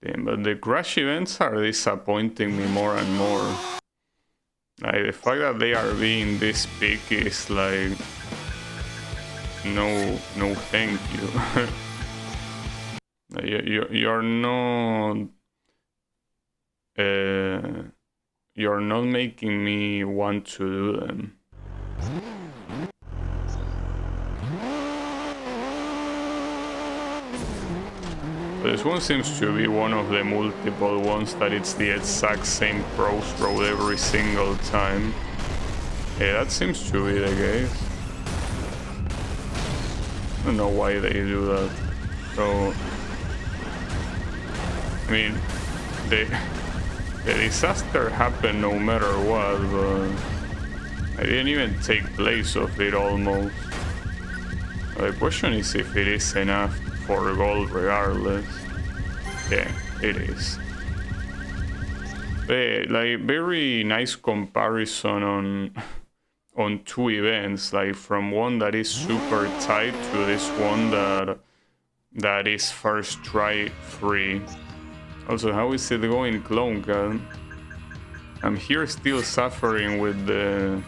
Damn, but the crash events are disappointing me more and more. Like, the fact that they are being this big is like... No thank you. You're not... you're not making me want to do them. This one seems to be one of the multiple ones that it's the exact same crossroad every single time. Yeah, that seems to be the case. I don't know why they do that. So, I mean, the disaster happened no matter what, but I didn't even take place of it almost. The question is if it is enough for gold regardless. Yeah, it is. Like, very nice comparison on two events, like from one that is super tight to this one that is first try free. Also, how is it going, Clone Cat? I'm here still suffering with the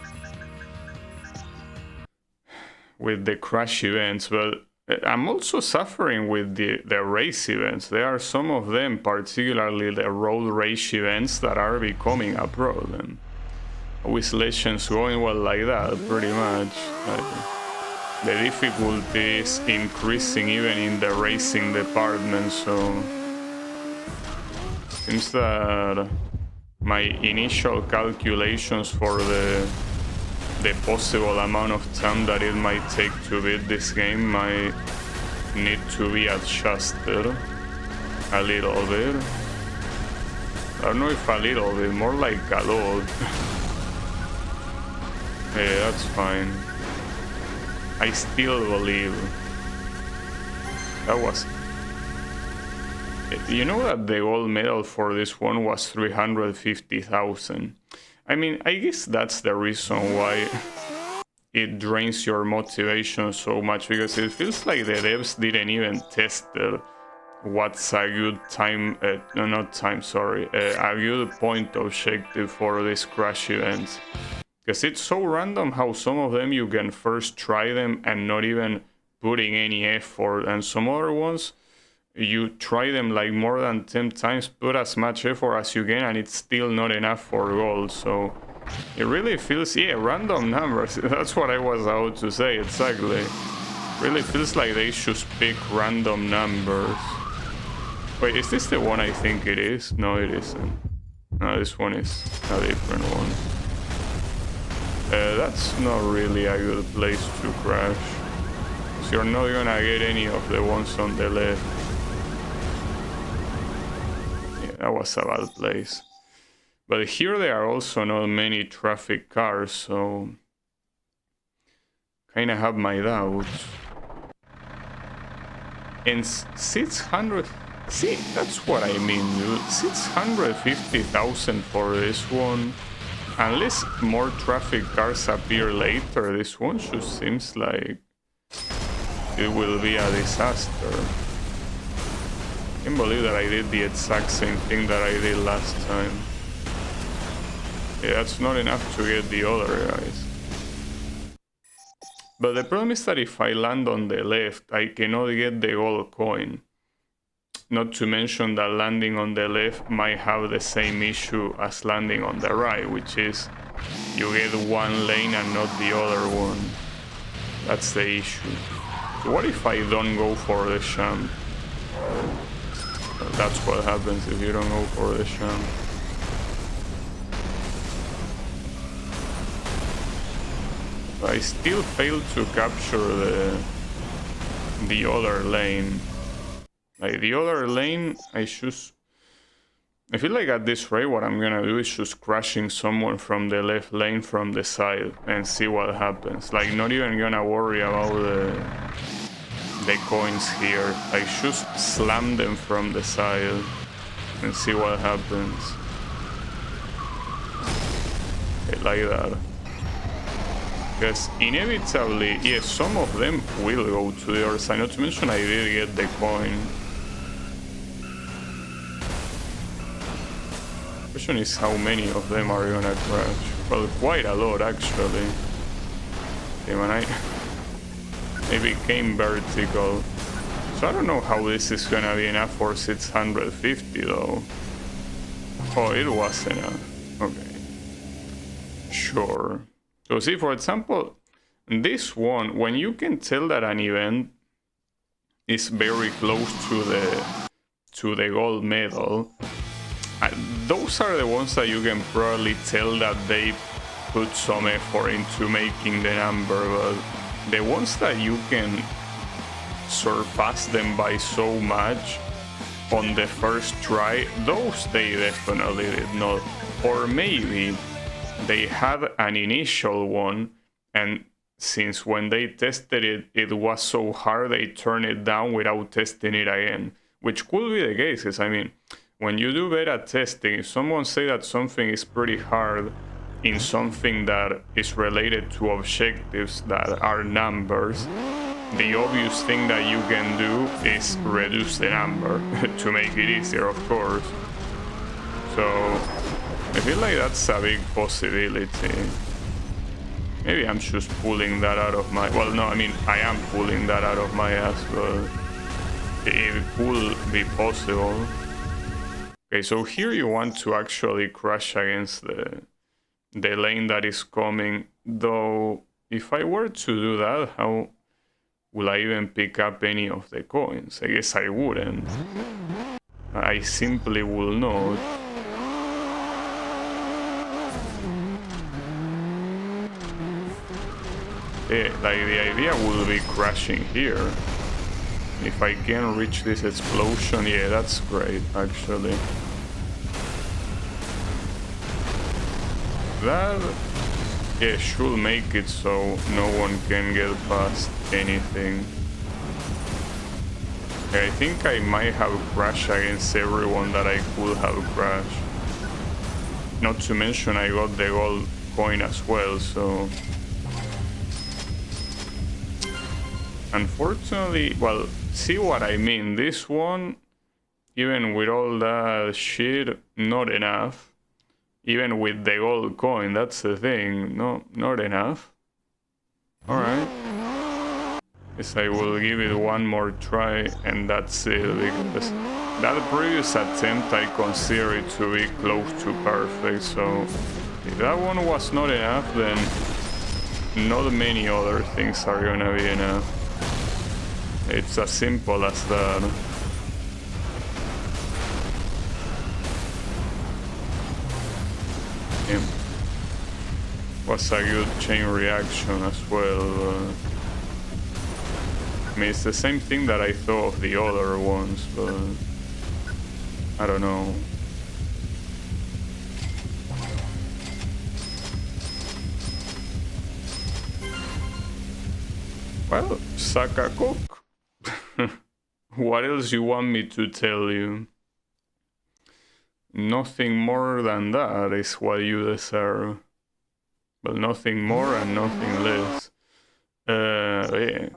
crash events, but I'm also suffering with the race events. There are some of them, particularly the road race events, that are becoming a problem. With Legends going well like that, pretty much. The difficulty is increasing even in the racing department, so... Seems that my initial calculations for the possible amount of time that it might take to beat this game might need to be adjusted a little bit. I don't know if a little bit, more like a lot. Yeah, that's fine. I still believe that was... You know that the gold medal for this one was 350,000. I mean, I guess that's the reason why it drains your motivation so much, because it feels like the devs didn't even test what's a good time, a good point objective for these crash events. Because it's so random how some of them you can first try them and not even putting any effort, and some other ones you try them like more than 10 times, put as much effort as you can, and it's still not enough for gold. So it really feels, yeah, random numbers. That's what I was about to say, exactly. Really feels like they should pick random numbers. Wait, is this the one I think it is? No, it isn't. No, this one is a different one. That's not really a good place to crash. So you're not gonna get any of the ones on the left. That was a bad place. But here there are also not many traffic cars, so kinda have my doubts. And 600... See, that's what I mean, dude. 650,000 for this one. Unless more traffic cars appear later, this one just seems like it will be a disaster. I can't believe that I did the exact same thing that I did last time. Yeah, that's not enough to get the other guys. But the problem is that if I land on the left, I cannot get the gold coin. Not to mention that landing on the left might have the same issue as landing on the right, which is you get one lane and not the other one. That's the issue. So what if I don't go for the sham? That's what happens if you don't go for the sham. I still failed to capture the other lane. Like the other lane, I feel like at this rate what I'm gonna do is just crashing someone from the left lane from the side and see what happens. Like not even gonna worry about the coins here. I just slam them from the side and see what happens. Okay, like that. Because inevitably, yes, some of them will go to the other side. Not to mention I did get the coin. Question is how many of them are gonna crash. Well, quite a lot actually. Okay, when I became vertical. So I don't know how this is gonna be enough for 650 though. Oh, it was enough. Okay. Sure. So see, for example, this one, when you can tell that an event is very close to the gold medal, those are the ones that you can probably tell that they put some effort into making the number, but the ones that you can surpass them by so much on the first try, those they definitely did not. Or maybe they had an initial one, and since when they tested it, it was so hard, they turned it down without testing it again, which could be the case. I mean, when you do beta testing, if someone say that something is pretty hard in something that is related to objectives that are numbers, the obvious thing that you can do is reduce the number to make it easier, of course. So I feel like that's a big possibility. Maybe I'm just pulling that out of my... Well, no, I mean, I am pulling that out of my ass, but it could be possible. Okay, so here you want to actually crash against the lane that is coming. Though, if I were to do that, how will I even pick up any of the coins? I guess I wouldn't. I simply will not. Like, the idea will be crashing here. If I can reach this explosion, yeah, that's great, actually. That, yeah, should make it so no one can get past anything. Yeah, I think I might have crashed against everyone that I could have crashed. Not to mention I got the gold coin as well, so... Unfortunately, well, see what I mean, this one, even with all that shit, not enough. Even with the gold coin, that's the thing, no, not enough. Alright. Guess I will give it one more try and that's it, because that previous attempt I consider it to be close to perfect, so if that one was not enough, then not many other things are gonna be enough. It's as simple as that. Yeah. Was a good chain reaction as well. I mean, it's the same thing that I thought of the other ones, but I don't know. Well, suck a cock. What else you want me to tell you? Nothing more than that is what you deserve. But nothing more and nothing less. Yeah.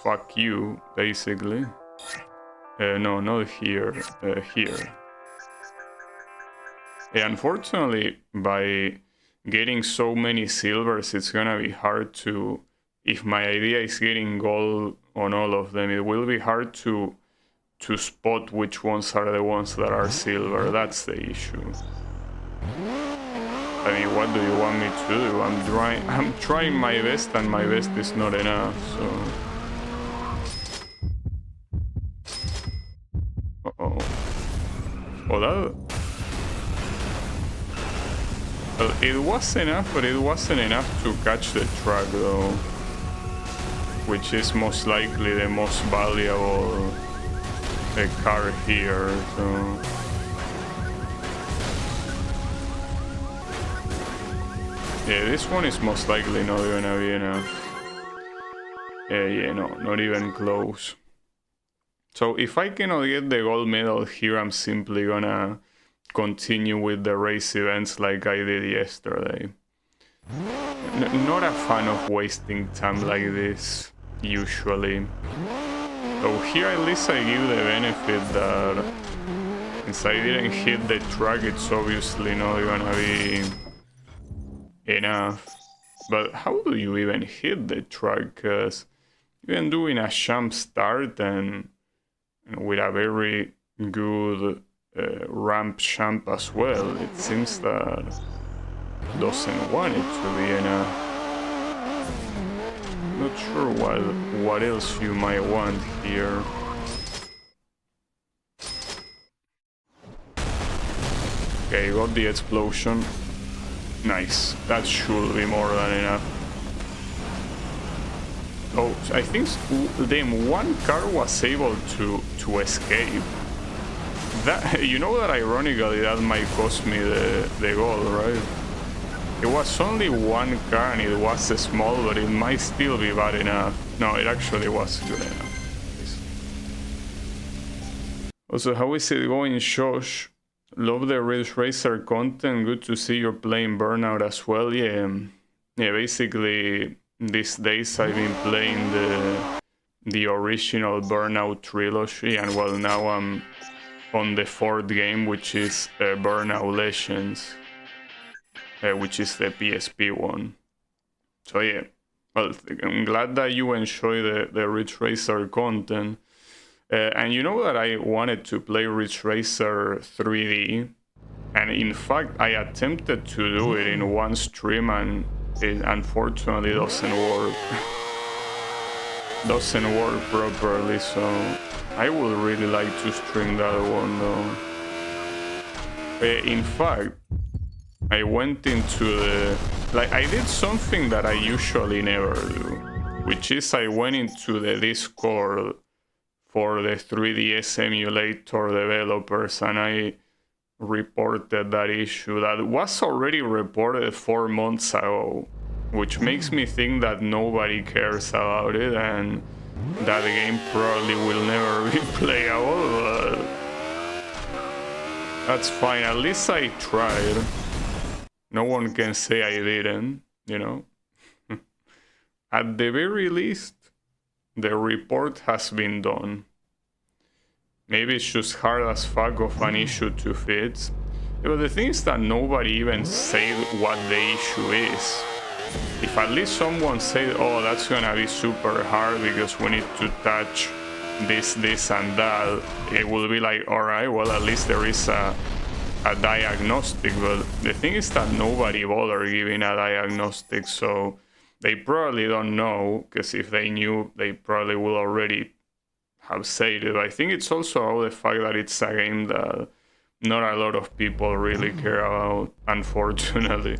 Fuck you, basically. No, not here. Here. Yeah, unfortunately, by getting so many silvers, it's gonna be hard to... If my idea is getting gold on all of them, it will be hard to spot which ones are the ones that are silver. That's the issue. I mean, what do you want me to do? I'm trying my best, and my best is not enough, so... Uh-oh. Oh, that... Well, it was enough, but it wasn't enough to catch the truck, though. Which is most likely the most valuable car here, so... Yeah, this one is most likely not gonna be enough. Yeah, no, not even close. So if I cannot get the gold medal here, I'm simply gonna continue with the race events like I did yesterday. Not a fan of wasting time like this, usually. So here at least I give the benefit that Since I didn't hit the track, it's obviously not gonna be enough. But how do you even hit the track? Because even doing a jump start and with a very good ramp jump as well, it seems that doesn't want it to be enough. Not sure what else you might want here. Okay, got the explosion. Nice. That should be more than enough. Oh, I think then one car was able to escape. That, you know that ironically that might cost me the goal, right? It was only one car and it was small, but it might still be bad enough. No, it actually was good enough. Also, how is it going, Josh? Love the Ridge Racer content. Good to see you're playing Burnout as well. Yeah, basically these days I've been playing the original Burnout trilogy, and well, now I'm on the 4th game, which is Burnout Legends. Which is the PSP one. So yeah, well, I'm glad that you enjoy the Ridge Racer content. And you know that I wanted to play Ridge Racer 3D, and in fact I attempted to do it in one stream and it unfortunately doesn't work. Doesn't work properly, so I would really like to stream that one though. In fact, I went into I did something that I usually never do, which is I went into the Discord for the 3DS emulator developers and I reported that issue that was already reported 4 months ago, which makes me think that nobody cares about it and that game probably will never be playable, but that's fine, at least I tried. No one can say I didn't, you know. At the very least, the report has been done. Maybe it's just hard as fuck of an issue to fix. But the thing is that nobody even said what the issue is. If at least someone said, oh, that's gonna be super hard because we need to touch this, and that, it will be like, alright, well, at least there is a diagnostic, but the thing is that nobody bothered giving a diagnostic, so they probably don't know, because if they knew, they probably would already have said it. I think it's also the fact that it's a game that not a lot of people really care about, unfortunately.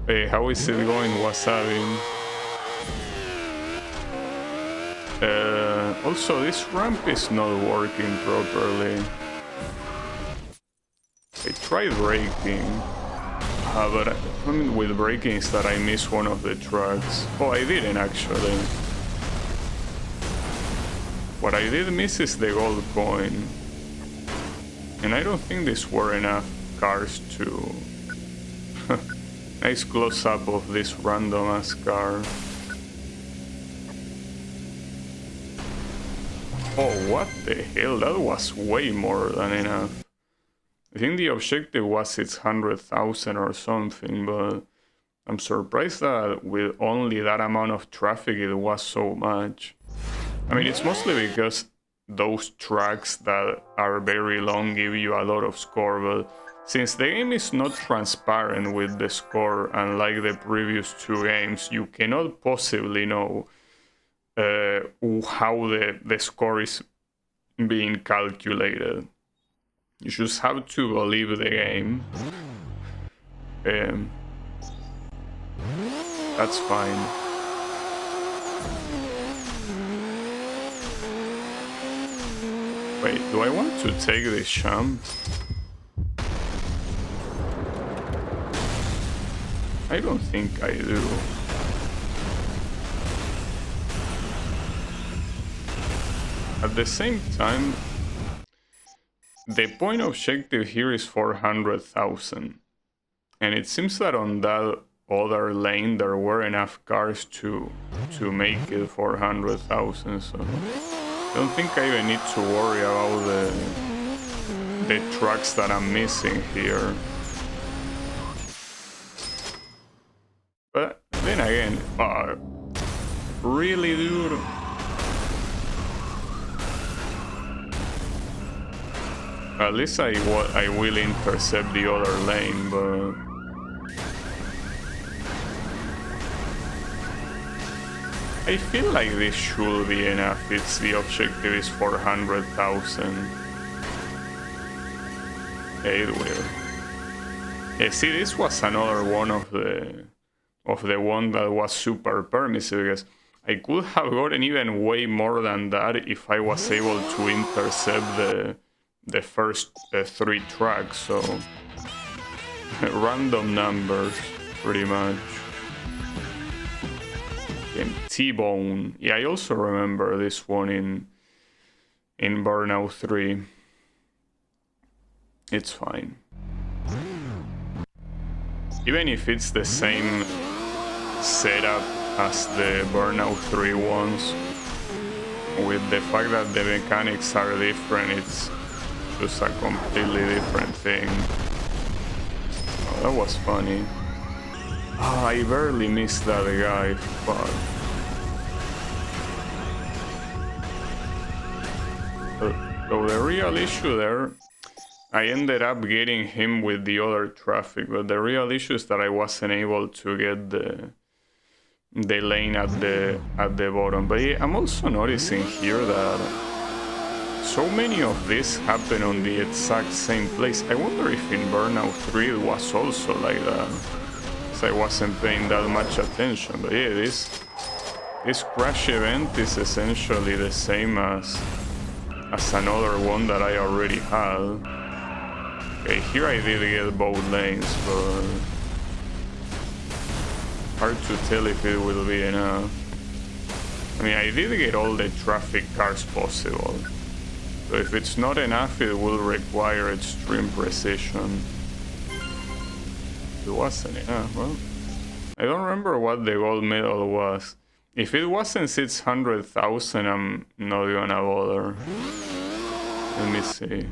Hey, how is it going, Wasabi? Also, this ramp is not working properly. I tried braking, but I mean with braking is that I missed one of the tracks. Oh, I didn't actually. What I did miss is the gold coin. And I don't think these were enough cars to... Nice close-up of this random-ass car. Oh, what the hell? That was way more than enough. I think the objective was it's 100,000 or something, but I'm surprised that with only that amount of traffic it was so much. I mean, it's mostly because those tracks that are very long give you a lot of score, but since the game is not transparent with the score, unlike the previous 2 games, you cannot possibly know how the score is being calculated. You just have to believe the game. That's fine. Wait, do I want to take this jump? I don't think I do. At the same time, the point objective here is 400,000. And it seems that on that other lane there were enough cars to make it 400,000, so I don't think I even need to worry about the tracks that I'm missing here. But then again, really, dude? At least I will intercept the other lane, but I feel like this should be enough. It's the objective is 400,000. It will. See, this was another one of the one that was super permissive, because I could have gotten even way more than that if I was able to intercept the first 3 tracks. So random numbers, pretty much. And T-Bone. Yeah, I also remember this one in Burnout 3. It's fine. Even if it's the same setup as the Burnout 3 ones, with the fact that the mechanics are different, it's just a completely different thing. Oh, that was funny. Oh, I barely missed that guy, fuck. So the real issue there, I ended up getting him with the other traffic, but the real issue is that I wasn't able to get the lane at the bottom. But yeah, I'm also noticing here that so many of these happen on the exact same place. I wonder if in Burnout 3 it was also like that. I wasn't paying that much attention, but yeah, this crash event is essentially the same as another one that I already had. Okay, here I did get both lanes, but hard to tell if it will be enough. I mean, I did get all the traffic cars possible, so if it's not enough, it will require extreme precision. It wasn't enough. Well, I don't remember what the gold medal was. If it wasn't 600,000, I'm not gonna bother. Let me see.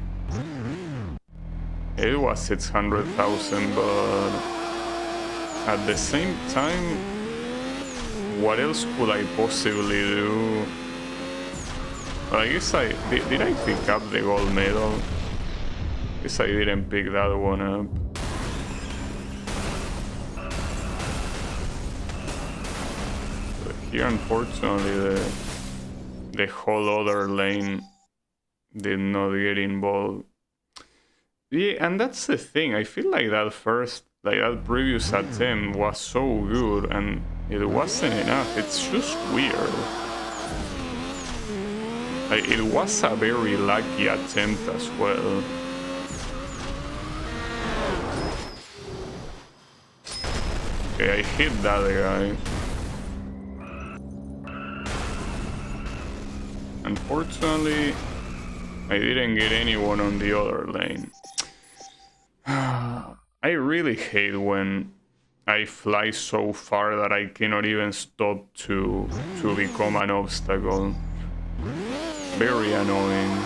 It was 600,000, but at the same time, what else could I possibly do? Well, I guess did I pick up the gold medal? I guess I didn't pick that one up. Here, unfortunately, the whole other lane did not get involved. Yeah, and that's the thing. I feel like that previous attempt was so good, and it wasn't enough. It's just weird. Like, it was a very lucky attempt as well. Okay, I hit that guy. Unfortunately, I didn't get anyone on the other lane. I really hate when I fly so far that I cannot even stop to become an obstacle. Very annoying.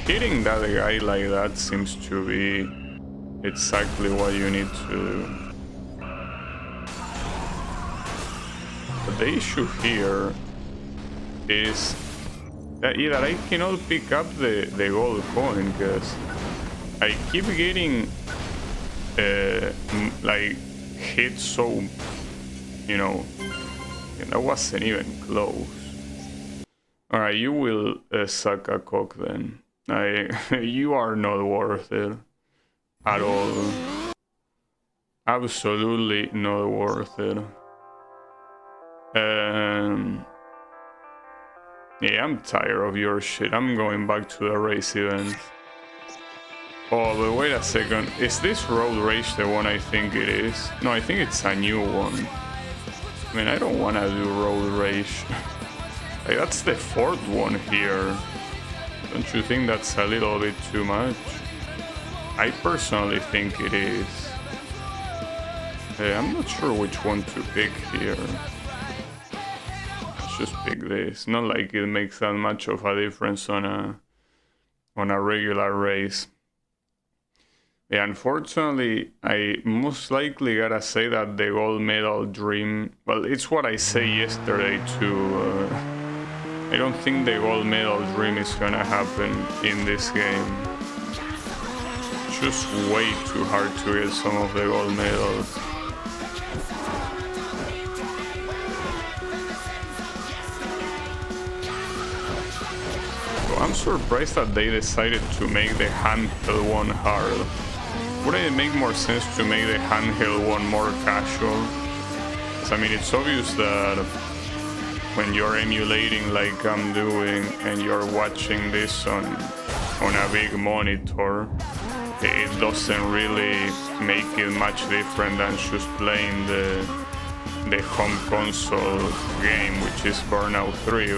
Hitting that guy like that seems to be exactly what you need to do. But the issue here is that either I cannot pick up the gold coin, because I keep getting like hit so, you know, and that wasn't even close. Alright, you will suck a cock then. You are not worth it at all. Absolutely not worth it. Yeah, I'm tired of your shit. I'm going back to the race event. Oh, but wait a second. Is this road race the one I think it is? No, I think it's a new one. I mean, I don't want to do road race. Like, that's the 4th one here. Don't you think that's a little bit too much? I personally think it is. I'm not sure which one to pick here. Let's just pick this. Not like it makes that much of a difference on a regular race. Yeah, unfortunately, I most likely gotta say that the gold medal dream, well, it's what I said yesterday too. I don't think the gold medal dream is gonna happen in this game. It's just way too hard to get some of the gold medals. So I'm surprised that they decided to make the handheld one hard. Wouldn't it make more sense to make the handheld one more casual? I mean, it's obvious that when you're emulating like I'm doing and you're watching this on a big monitor, it doesn't really make it much different than just playing the home console game, which is Burnout 3.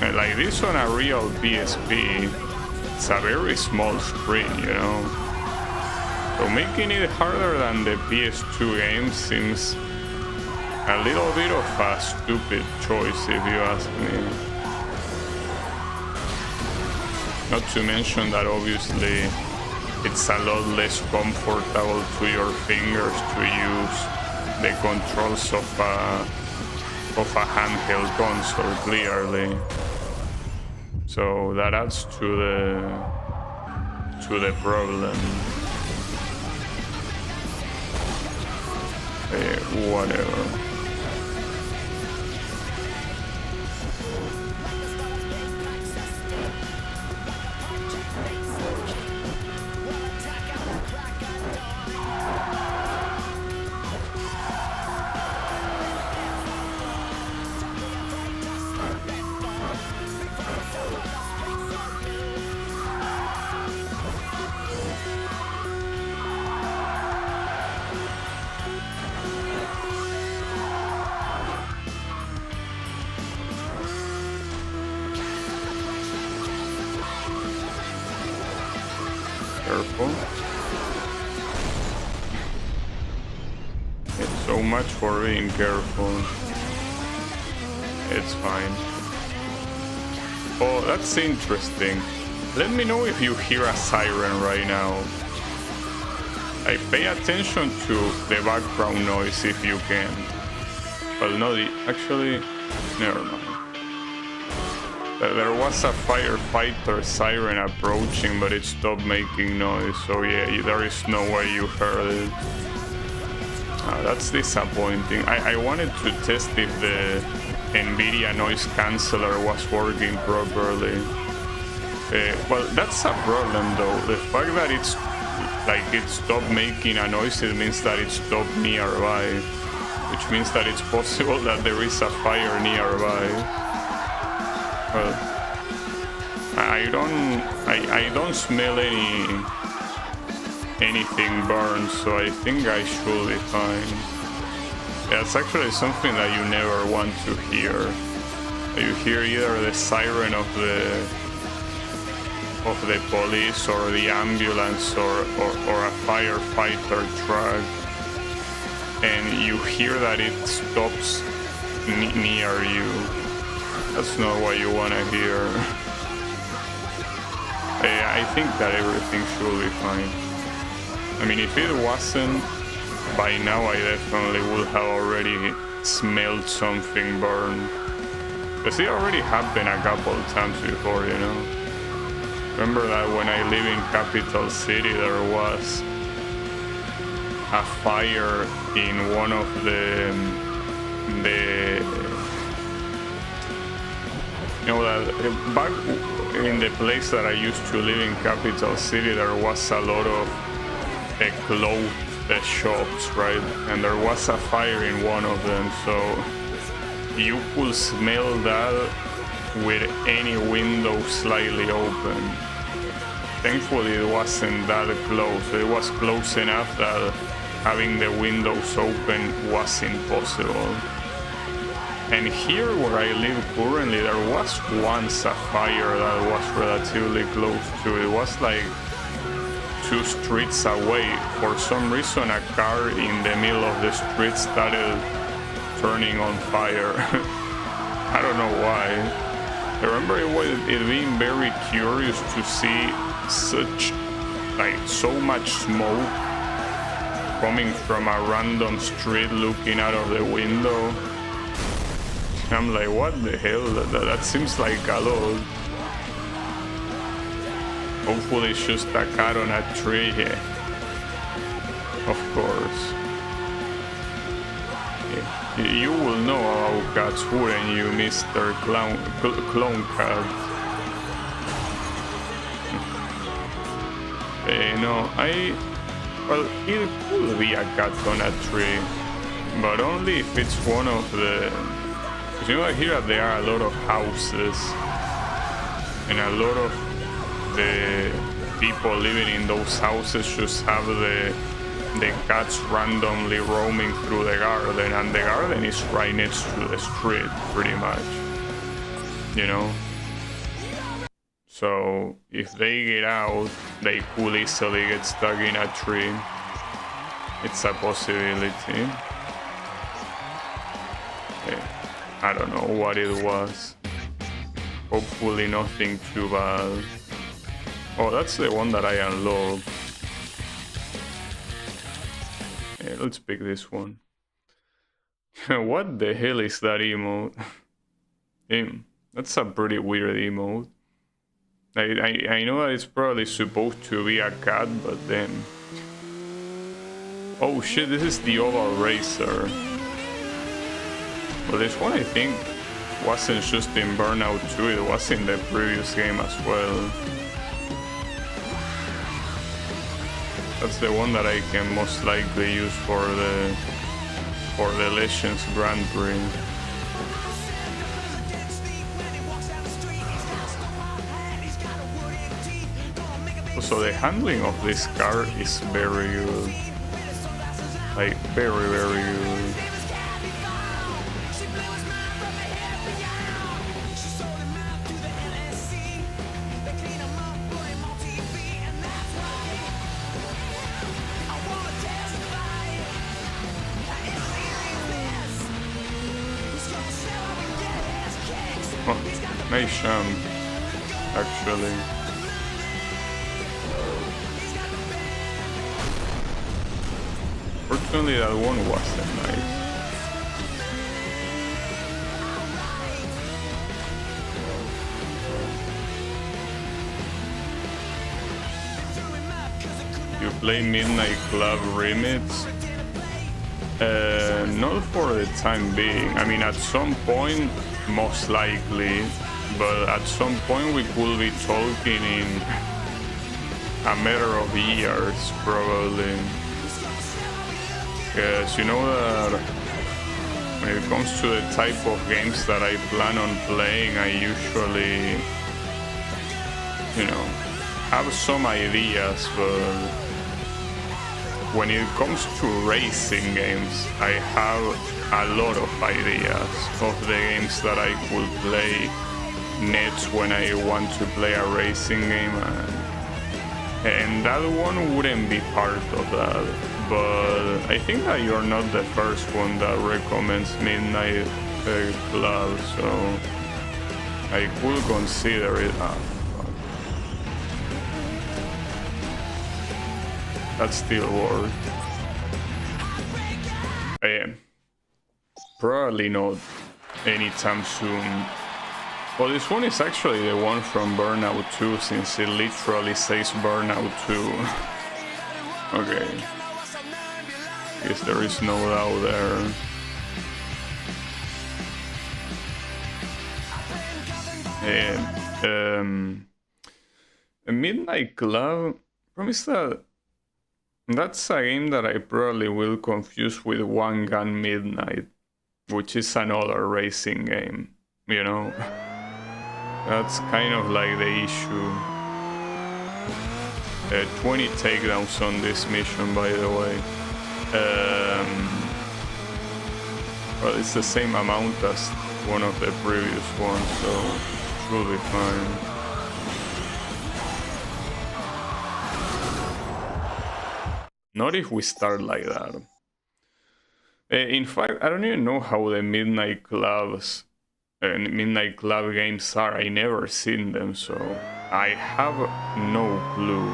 But like this on a real PSP, it's a very small screen, you know? So making it harder than the PS2 game seems a little bit of a stupid choice, if you ask me. Not to mention that obviously it's a lot less comfortable to your fingers to use the controls of a handheld console, clearly. So that adds to the problem. Whatever. Careful. It's so much for being careful. It's fine. Oh, that's interesting. Let me know if you hear a siren right now. I pay attention to the background noise if you can. Well, no, actually, never mind. There was a firefighter siren approaching, but it stopped making noise, so yeah, there is no way you heard it. That's disappointing. I wanted to test if the NVIDIA noise canceller was working properly. Well, that's a problem though. The fact that it stopped making a noise, it means that it stopped nearby, which means that it's possible that there is a fire nearby. Well, I don't smell anything burned, so I think I should be fine. Yeah, it's actually something that you never want to hear. You hear either the siren of the police or the ambulance or a firefighter truck, and you hear that it stops near you. That's not what you want to hear. I think that everything should be fine. I mean, if it wasn't, by now I definitely would have already smelled something burn. Because it already happened a couple of times before, you know? Remember that when I live in Capital City, there was a fire in one of the you know, that back in the place that I used to live in Capital City, there was a lot of clothes shops, right? And there was a fire in one of them, so you could smell that with any window slightly open. Thankfully, it wasn't that close. It was close enough that having the windows open was impossible. And here where I live currently, there was once a fire that was relatively close to it. It was like 2 streets away, for some reason a car in the middle of the street started turning on fire. I don't know why. I remember it being very curious to see such, like, so much smoke coming from a random street looking out of the window. I'm like, what the hell? That seems like a lot. Hopefully it's just a cat on a tree here. Of course. Yeah. You will know about cats, wouldn't you, Mr. Clone Cat? No, well, it could be a cat on a tree, but only if it's one of the... You know, here there are a lot of houses, and a lot of the people living in those houses just have the cats randomly roaming through the garden, and the garden is right next to the street, pretty much, you know? So if they get out, they could easily get stuck in a tree. It's a possibility. Okay. I don't know what it was. Hopefully nothing too bad. Oh, that's the one that I unlocked. Okay, let's pick this one. What the hell is that emote? Damn, that's a pretty weird emote. I know that it's probably supposed to be a cat, but then... Oh shit, this is the oval racer. Well, this one I think wasn't just in Burnout 2, it was in the previous game as well. That's the one that I can most likely use for the Legends Grand Prix. So the handling of this car is very good. Like, very, very good. Oh, nice jump, actually. Fortunately, that one wasn't nice. You play Midnight Club Remix? Not for the time being. I mean, at some point, most likely, but at some point we could be talking in a matter of years, probably. Because you know that when it comes to the type of games that I plan on playing, I usually, you know, have some ideas, but when it comes to racing games, I have a lot of ideas of the games that I could play next when I want to play a racing game, and that one wouldn't be part of that. But I think that you're not the first one that recommends Midnight Club, so I could consider it. That still works. Probably not anytime soon. Well, this one is actually the one from Burnout 2, since it literally says Burnout 2. Okay. Guess there is no doubt there. A Midnight Club, promise that that's a game that I probably will confuse with One Gun Midnight, which is another racing game, you know? That's kind of like the issue. 20 takedowns on this mission, by the way. Well, it's the same amount as one of the previous ones, so it should be fine. Not if we start like that. In fact, I don't even know how the Midnight Clubs and Midnight Club games are. I never seen them, so I have no clue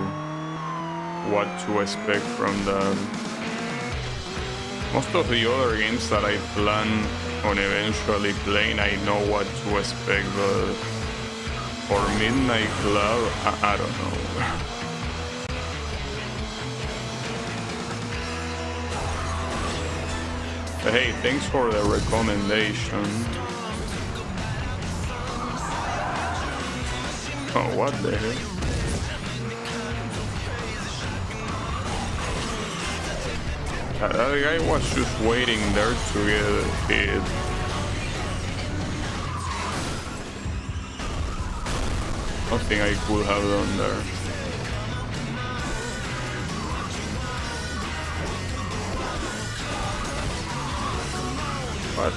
what to expect from them. Most of the other games that I plan on eventually playing, I know what to expect, but for Midnight Club, I don't know. Hey, thanks for the recommendation. Oh, what the heck? That guy was just waiting there to get hit. Nothing I could have done there. What?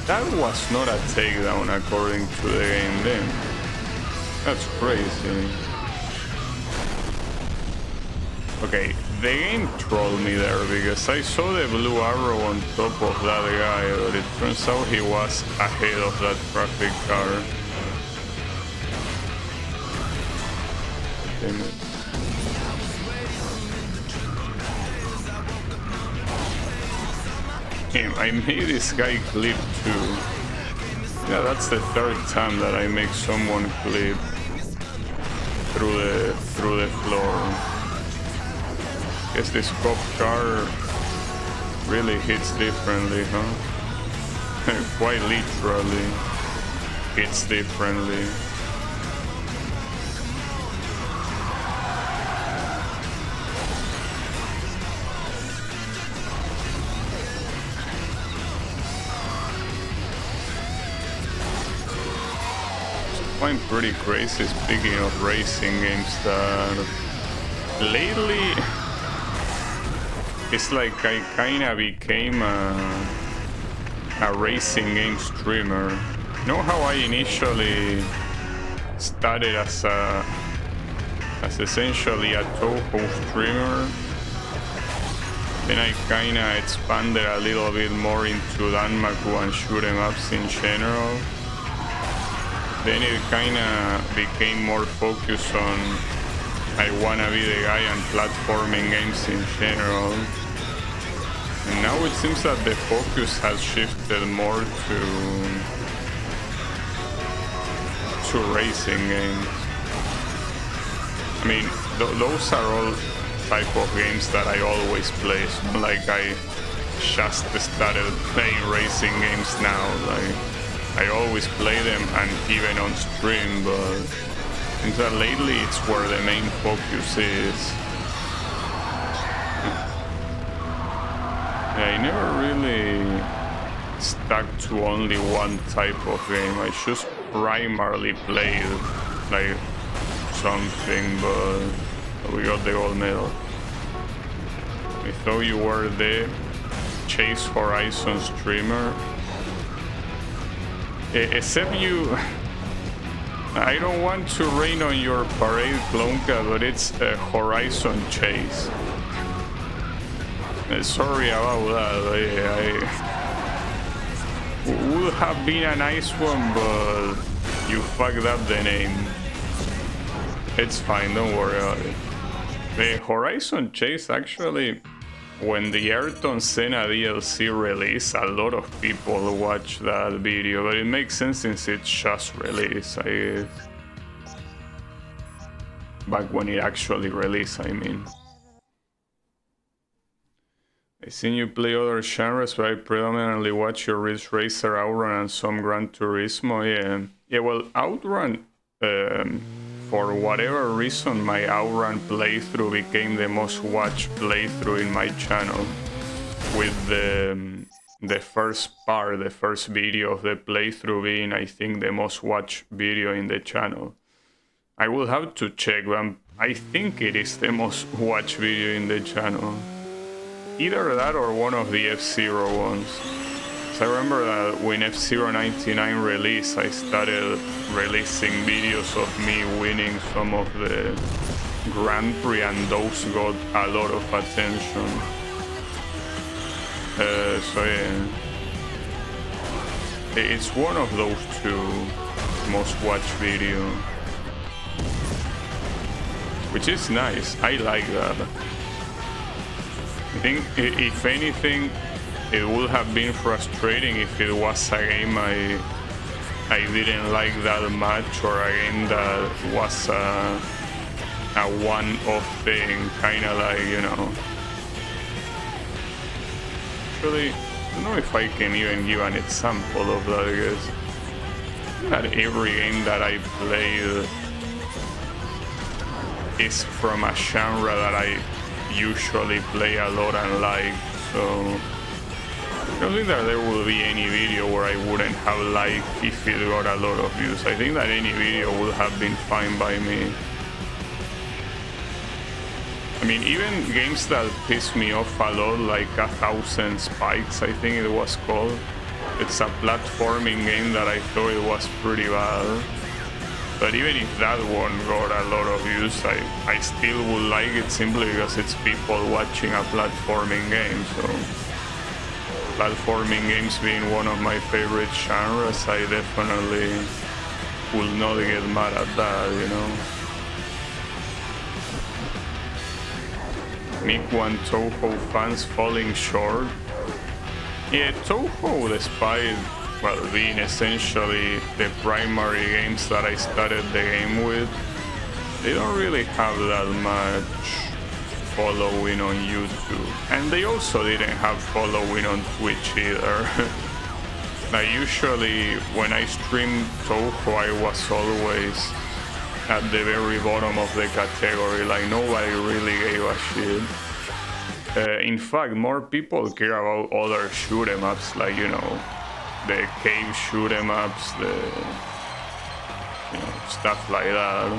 That was not a takedown according to the game then. That's crazy. Okay, the game trolled me there because I saw the blue arrow on top of that guy, but it turns out he was ahead of that traffic car. Damn it. I made this guy clip too. Yeah, that's the third time that I make someone clip through the floor. Guess this cop car really hits differently, huh? Quite literally hits differently. I'm pretty crazy, speaking of racing games, that lately it's like I kinda became a racing game streamer. You know how I initially started as essentially a Toho streamer? Then I kinda expanded a little bit more into Danmaku and shoot 'em ups in general. Then it kinda became more focused on I wanna be the guy and platforming games in general. And now it seems that the focus has shifted more to racing games. I mean, those are all type of games that I always play. It's not like I just started playing racing games now. Like, I always play them and even on stream, but seems that lately it's where the main focus is. Yeah, I never really stuck to only one type of game. I just primarily played like something, but we got the gold medal. I thought you were the Chase Horizon streamer. Except you... I don't want to rain on your parade, Klonka, but it's a Horizon Chase. Sorry about that. I would have been a nice one, but you fucked up the name. It's fine, don't worry about it. The Horizon Chase, actually, when the Ayrton Senna DLC released, a lot of people watched that video, but it makes sense since it's just released, I guess. Back when it actually released, I mean. I seen you play other genres, but I predominantly watch your Ridge Racer, Outrun, and some Gran Turismo. Yeah, well, Outrun, for whatever reason, my Outrun playthrough became the most watched playthrough in my channel, with the first part, the first video of the playthrough being, I think, the most watched video in the channel. I will have to check, but I think it is the most watched video in the channel. Either that or one of the F-Zero ones. So I remember that when F-Zero 99 released, I started releasing videos of me winning some of the Grand Prix, and those got a lot of attention. So yeah, it's one of those two most watched videos, which is nice. I like that. I think if anything, it would have been frustrating if it was a game I didn't like that much, or a game that was a one-off thing, kind of like, you know. Actually, I don't know if I can even give an example of that, because not every game that I played is from a genre that I usually play a lot and like, so I don't think that there will be any video where I wouldn't have liked if it got a lot of views. I think that any video would have been fine by me. I mean, even games that piss me off a lot, like 1000 Spikes, I think it was called. It's a platforming game that I thought it was pretty bad. But even if that one got a lot of views, I still would like it simply because it's people watching a platforming game. So, platforming games being one of my favorite genres, I definitely will not get mad at that, you know. Mick Toho fans falling short. Yeah, Toho, despite, well, being essentially the primary games that I started the game with, they don't really have that much following on YouTube. And they also didn't have following on Twitch either. Like, usually when I streamed Toho, I was always at the very bottom of the category, like nobody really gave a shit. In fact, more people care about other shoot 'em ups, like, you know, the cave shoot 'em ups, the, you know, stuff like that.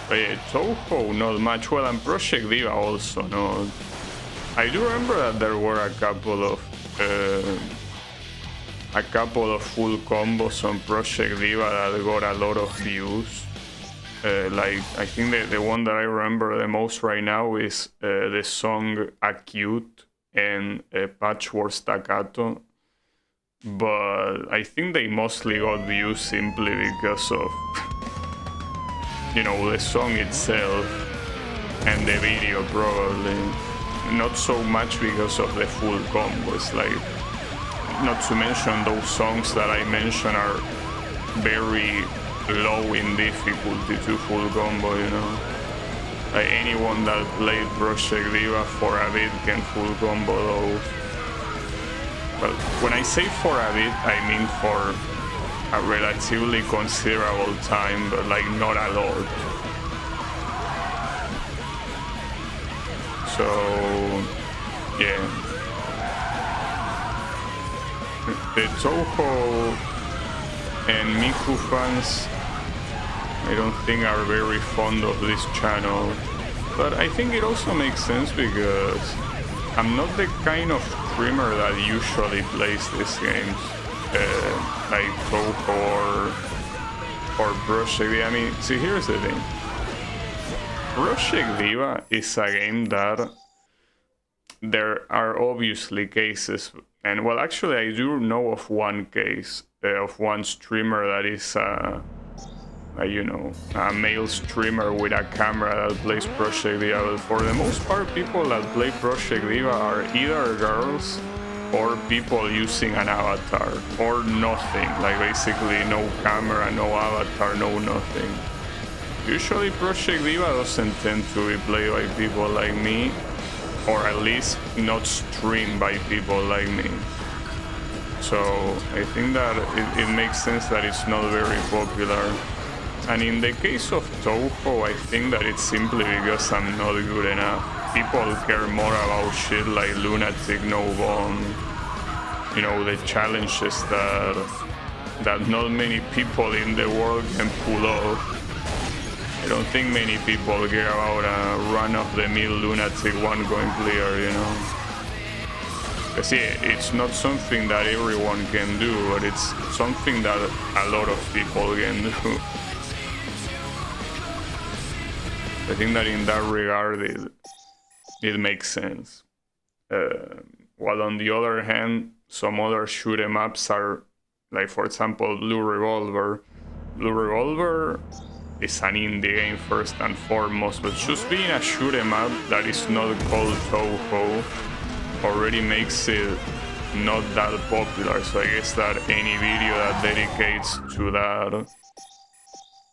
But yeah, Toho not much. Well, and Project Diva also not. I do remember that there were a couple of full combos on Project Diva that got a lot of views. Like, I think the one that I remember the most right now is the song Acute and Patchwork Staccato. But I think they mostly got views simply because of, you know, the song itself and the video, probably. Not so much because of the full combos. Like, not to mention those songs that I mentioned are very low in difficulty to full combo, you know. Like, anyone that played Project Diva for a bit can full combo those. Well, when I say for a bit, I mean for a relatively considerable time, but like not a lot. So, yeah. The Toho and Miku fans, I don't think are very fond of this channel, but I think it also makes sense because I'm not the kind of streamer that usually plays these games, like Toho or Project Diva. I mean, see, here's the thing. Project Diva is a game that there are obviously cases, and well, actually I do know of one case, of one streamer that is you know, a male streamer with a camera that plays Project Diva. But for the most part, people that play Project Diva are either girls or people using an avatar or nothing, like basically no camera, no avatar, no nothing. Usually Project Diva doesn't tend to be played by people like me, or at least not streamed by people like me. So I think that it makes sense that it's not very popular. And in the case of Toho, I think that it's simply because I'm not good enough. People care more about shit like Lunatic No Bone, you know, the challenges that not many people in the world can pull off. I don't think many people care about a run-of-the-mill Lunatic one going clear, you know. See, it's not something that everyone can do, but it's something that a lot of people can do. I think that in that regard, it makes sense. While on the other hand, some other shoot 'em ups are, like for example, Blue Revolver. Blue Revolver is an indie game first and foremost, but just being a shoot 'em up that is not called Toho already makes it not that popular. So I guess that any video that dedicates to that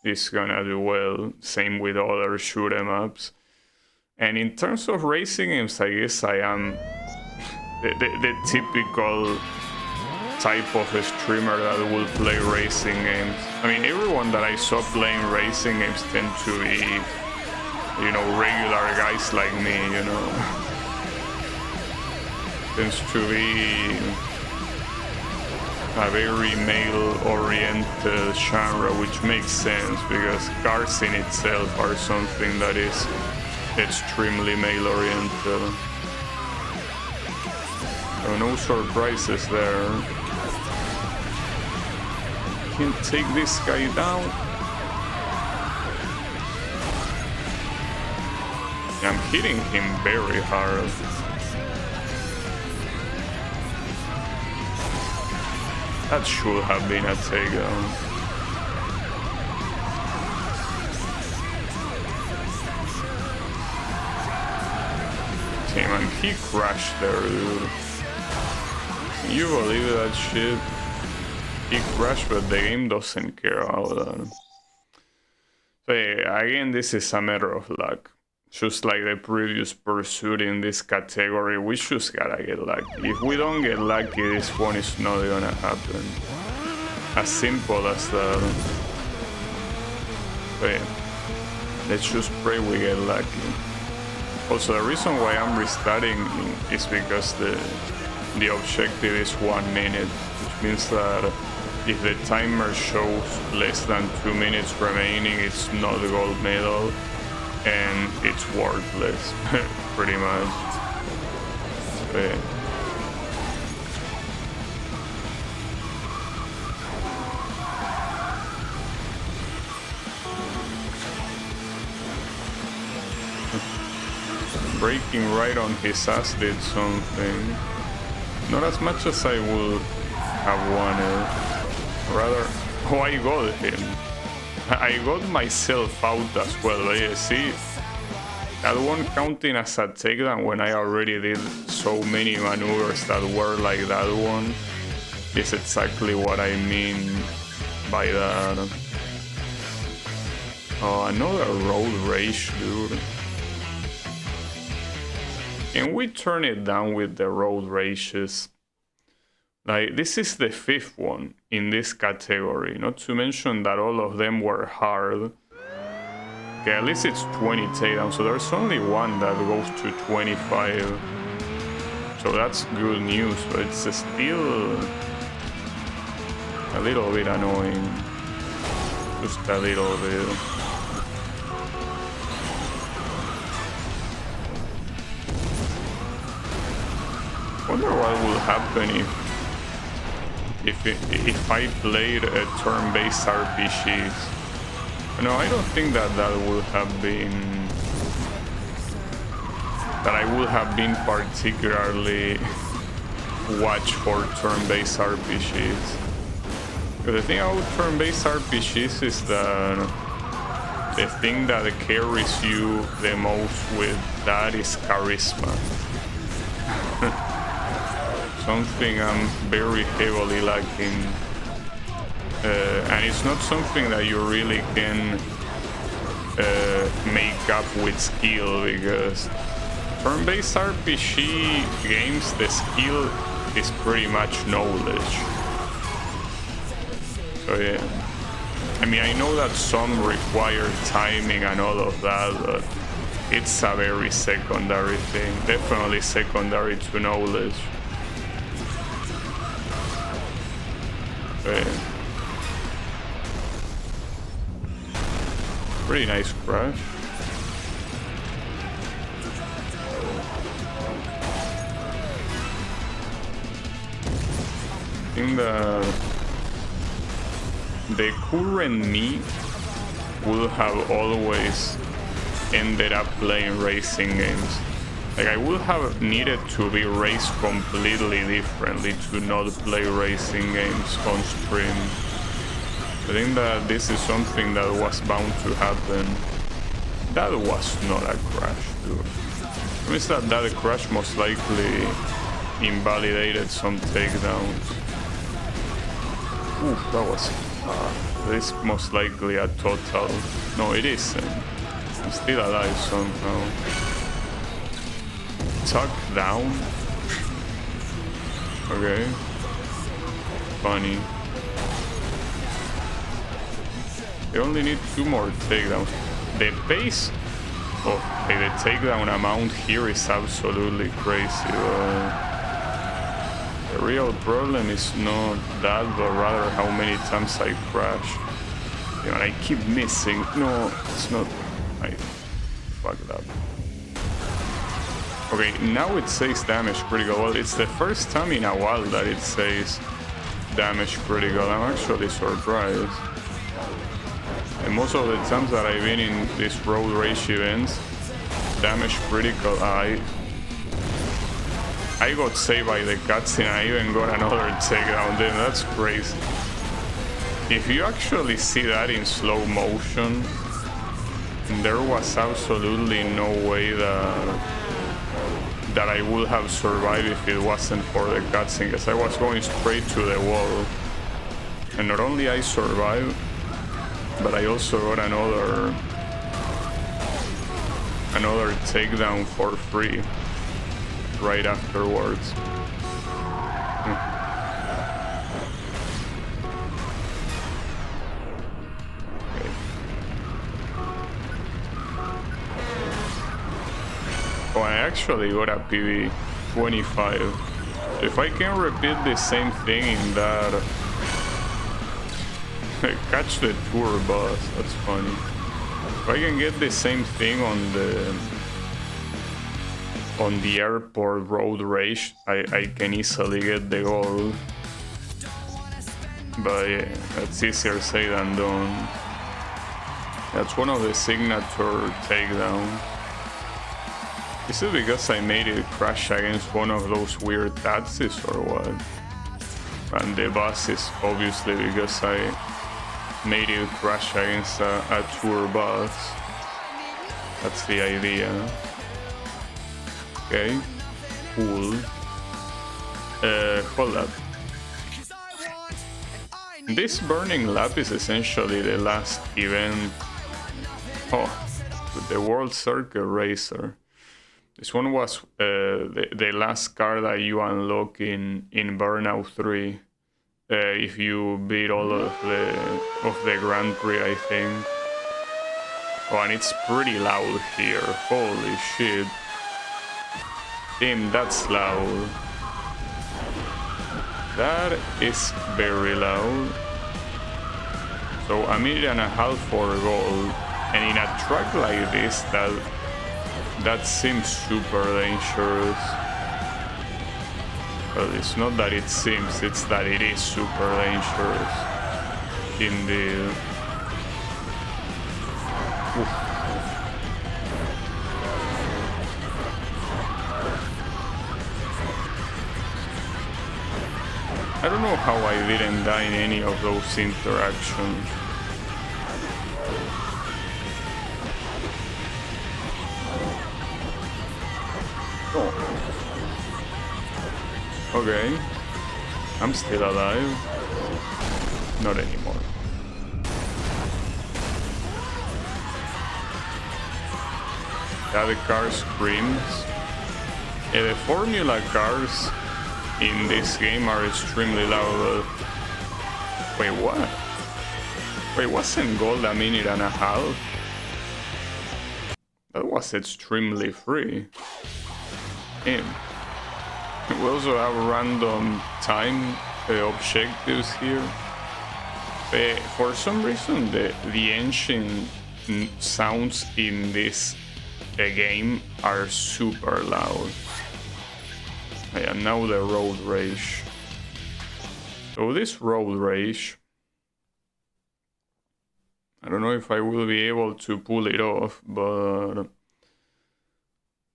is gonna do well. Same with other shoot 'em ups. And in terms of racing games, I guess I am the typical type of a streamer that will play racing games. I mean, everyone that I saw playing racing games tend to be, you know, regular guys like me, you know. Tends to be a very male-oriented genre, which makes sense because cars in itself are something that is extremely male-oriented. So no surprises there. Can take this guy down. I'm hitting him very hard. That should have been a takedown. Damn, and he crashed there, dude. Can you believe that shit? He crashed, but the game doesn't care about that. So yeah, again, this is a matter of luck. Just like the previous pursuit in this category, we just gotta get lucky. If we don't get lucky, this one is not gonna happen. As simple as that. So yeah, let's just pray we get lucky. Also, the reason why I'm restarting is because the objective is 1 minute, which means that if the timer shows less than 2 minutes remaining, it's not a gold medal. And it's worthless, pretty much. Yeah. Breaking right on his ass did something. Not as much as I would have wanted. Rather, oh, I got him. I got myself out as well, but yeah, see, that one counting as a takedown when I already did so many maneuvers that were like that one is exactly what I mean by that. Oh, another road rage, dude. Can we turn it down with the road rages? Like, this is the 5th one in this category, not to mention that all of them were hard. Okay, at least it's 20 takedowns, so there's only one that goes to 25. So that's good news, but it's still a little bit annoying. Just a little bit. Wonder what will happen if I played a turn-based RPGs. No, I don't think that would have been I would have been particularly watched for turn-based RPGs. Because the thing about turn-based RPGs is that the thing that carries you the most with that is charisma. Something I'm very heavily lacking, and it's not something that you really can make up with skill, because turn-based RPG games, the skill is pretty much knowledge. So yeah, I mean, I know that some require timing and all of that, but it's a very secondary thing, definitely secondary to knowledge. Pretty nice crash. think the current me would have always ended up playing racing games. Like, I would have needed to be raced completely differently to not play racing games on stream. I think that this is something that was bound to happen. That was not a crash, dude. It means that crash most likely invalidated some takedowns. Oof, that was... this most likely a total... No, it isn't. I'm still alive somehow. Tuck down? Okay. Funny. They only need 2 more takedowns. The pace of the takedown amount here is absolutely crazy. The real problem is not that, but rather how many times I crash. You know, and I keep missing. No, it's not. I fucked up. Okay, now it says damage critical. Well, it's the first time in a while that it says damage critical. I'm actually surprised. And most of the times that I've been in these road race events, damage critical, I got saved by the cutscene. I even got another takedown. Then that's crazy. If you actually see that in slow motion, there was absolutely no way that I would have survived if it wasn't for the cutscene, because I was going straight to the wall. And not only I survived, but I also got another takedown for free right afterwards. Okay. Oh, I actually got a PB 25. If I can repeat the same thing in that catch the tour bus, that's funny. If I can get the same thing on the airport road race, I can easily get the goal. But yeah, that's easier said than done. That's one of the signature takedowns. Is it because I made it crash against one of those weird taxis or what? And the bus is obviously because I made it crash against a tour bus. That's the idea. Okay, cool. Hold up. This burning lap is essentially the last event. Oh, with the World Circuit Racer. This one was the last car that you unlock in Burnout 3. If you beat all of the Grand Prix, I think. Oh, and it's pretty loud here. Holy shit. Damn, that's loud. That is very loud. So 1.5 minutes for gold. And in a track like this, that seems super dangerous. Well, it's not that it seems, it's that it is super dangerous. Indeed. Oof. I don't know how I didn't die in any of those interactions. Oh. Okay, I'm still alive. Not anymore. Yeah, the car screams. Yeah, the Formula cars in this game are extremely loud. Wait, what? Wait, wasn't gold 1.5 minutes? That was extremely free. Damn. We also have random time objectives here. For some reason, the engine sounds in this game are super loud. And now the road race. So this road rage, I don't know if I will be able to pull it off, but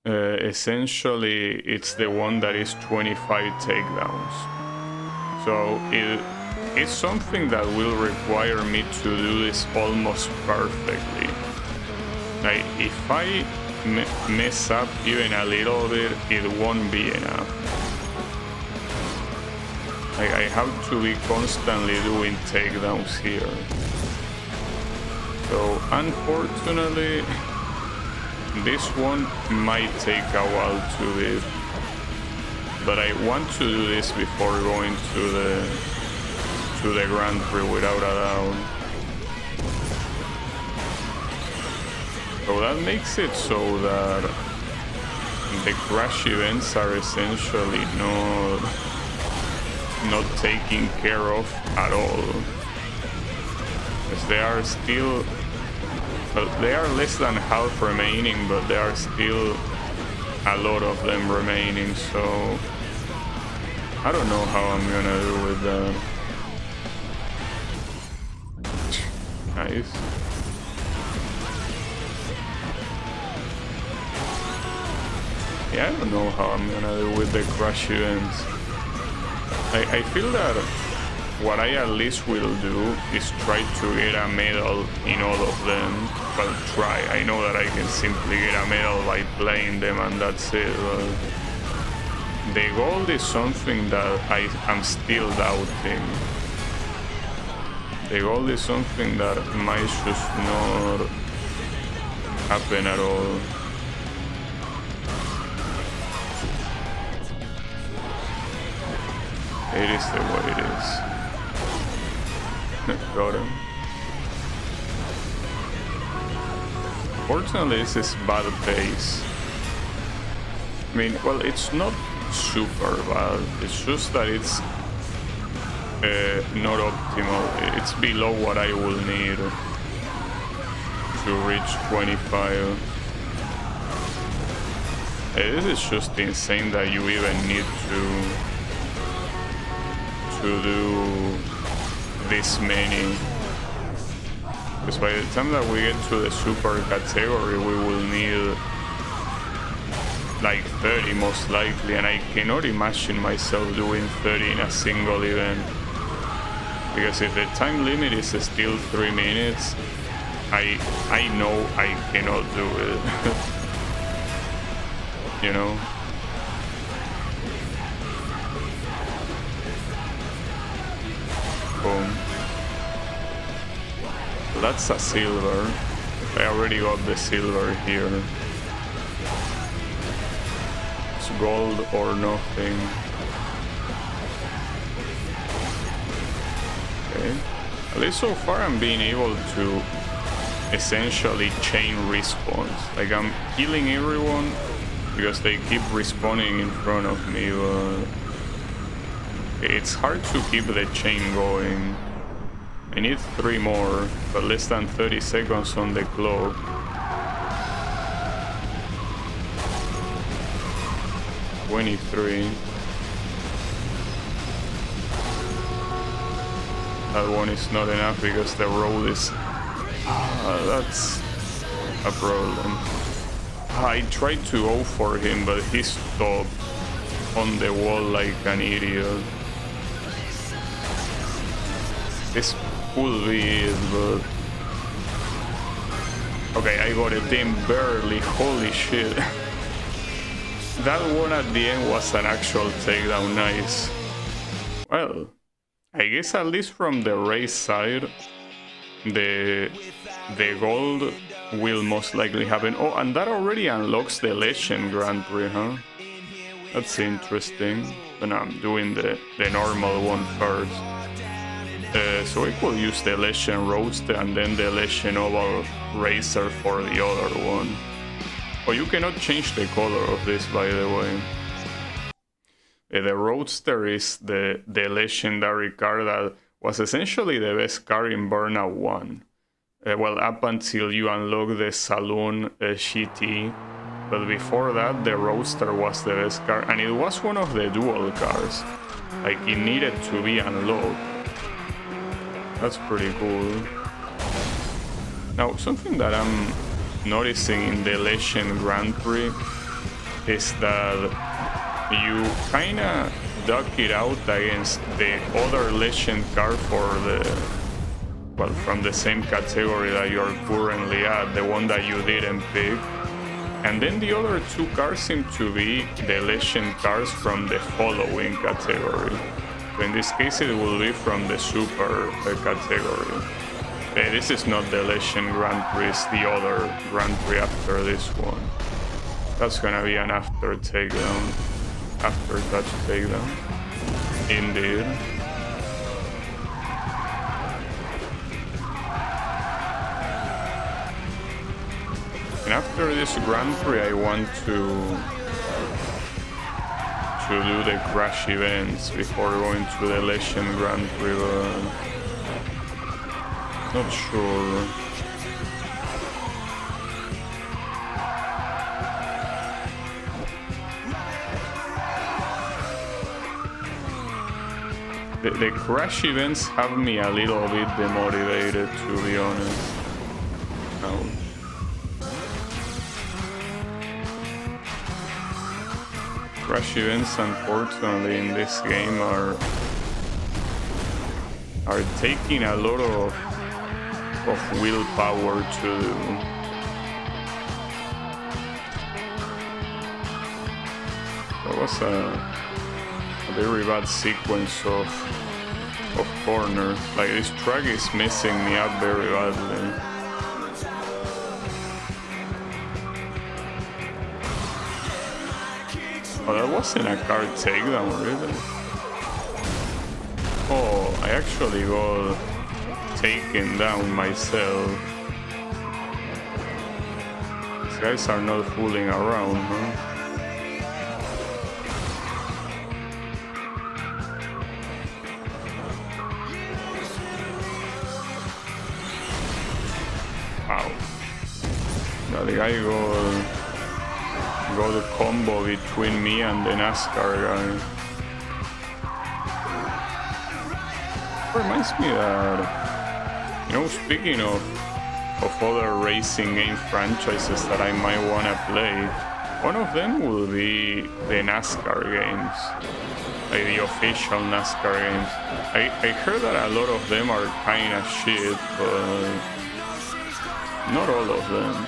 essentially it's the one that is 25 takedowns. So it's something that will require me to do this almost perfectly. Like if I mess up even a little bit, it won't be enough. Like I have to be constantly doing takedowns here. So unfortunately, this one might take a while to beat, but I want to do this before going to the Grand Prix without a doubt. So that makes it so that the crash events are essentially not taken care of at all. Because they are still, well, they are less than half remaining, but there are still a lot of them remaining, so I don't know how I'm gonna do with that. Nice. Yeah, I don't know how I'm gonna do with the crash events. I feel that what I at least will do is try to get a medal in all of them. Well, try. I know that I can simply get a medal by playing them and that's it. But the gold is something that I'm still doubting. The gold is something that might just not happen at all. It is the way it is. Got him. Fortunately, this is bad pace. I mean, well, it's not super bad. It's just that it's not optimal. It's below what I will need to reach 25. This is just insane that you even need to do this many, because by the time that we get to the super category we will need like 30 most likely, and I cannot imagine myself doing 30 in a single event, because if the time limit is still 3 minutes, I know I cannot do it. You know. Boom. That's a silver. I already got the silver here. It's gold or nothing. Okay. At least so far I'm being able to essentially chain respawns. Like I'm killing everyone because they keep respawning in front of me, but it's hard to keep the chain going. I need 3 more, but less than 30 seconds on the clock. $23. That one is not enough because the road is... that's a problem. I tried to go for him, but he stopped on the wall like an idiot. This could be it, but... Okay, I got it in barely, holy shit. That one at the end was an actual takedown, nice. Well, I guess at least from the race side, the gold will most likely happen. Oh, and that already unlocks the Legend Grand Prix, huh? That's interesting. But now I'm doing the normal one first. So I could use the Legend Roadster and then the Legend Oval Racer for the other one. Oh, you cannot change the color of this, by the way. The Roadster is the legendary car that was essentially the best car in Burnout 1. Well, up until you unlock the Saloon GT, But before that, the Roadster was the best car, and it was one of the dual cars. Like, it needed to be unlocked. That's pretty cool. Now, something that I'm noticing in the Legend Grand Prix is that you kinda duck it out against the other Legend car for the, well, from the same category that you're currently at, the one that you didn't pick. And then the other two cars seem to be the Legend cars from the following category. So in this case, it will be from the Super category. This is not the Legend Grand Prix, it's the other Grand Prix after this one. That's gonna be an after takedown. After touch takedown. Indeed. And after this Grand Prix, I want to do the crash events before going to the Legend Grand Prix, but not sure. The crash events have me a little bit demotivated, to be honest. No. Crash events, unfortunately, in this game are taking a lot of willpower to do. That was a very bad sequence of corners. Like, this track is messing me up very badly. Oh, that wasn't a car takedown, really? Oh, I actually got taken down myself. These guys are not fooling around, huh? Wow. That guy got a combo between me and the NASCAR guy. Reminds me that, you know, speaking of other racing game franchises that I might want to play, one of them will be the NASCAR games, like the official NASCAR games. I heard that a lot of them are kind of shit, but not all of them.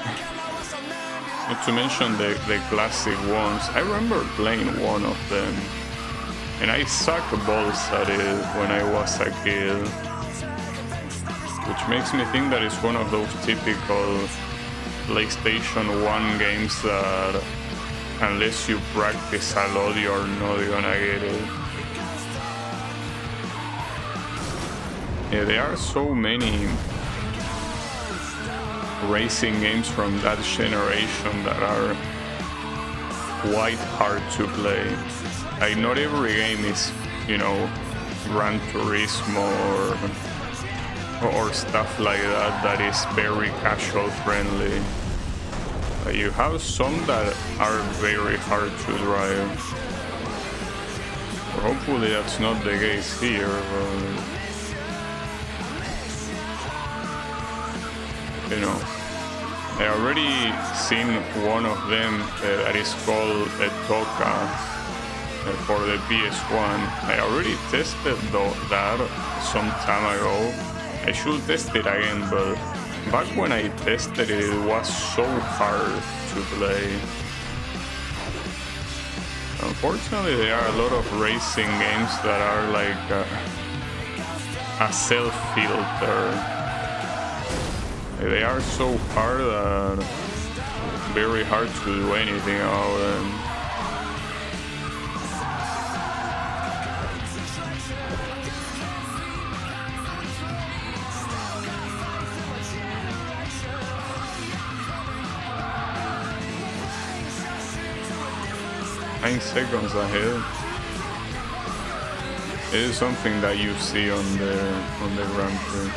Not to mention the classic ones. I remember playing one of them, and I sucked balls at it when I was a kid, which makes me think that it's one of those typical PlayStation 1 games that, unless you practice a lot, you're not gonna get it. Yeah, there are so many racing games from that generation that are quite hard to play. Like, not every game is, you know, Gran Turismo or stuff like that is very casual friendly. You have some that are very hard to drive. Well, hopefully that's not the case here, but, you know, I already seen one of them that is called a Toka for the PS1. I already tested that some time ago. I should test it again, but back when I tested it, it was so hard to play. Unfortunately, there are a lot of racing games that are like a self-filter. They are so hard that very hard to do anything about them. Nine seconds ahead. It is something that you see on the Grand Prix.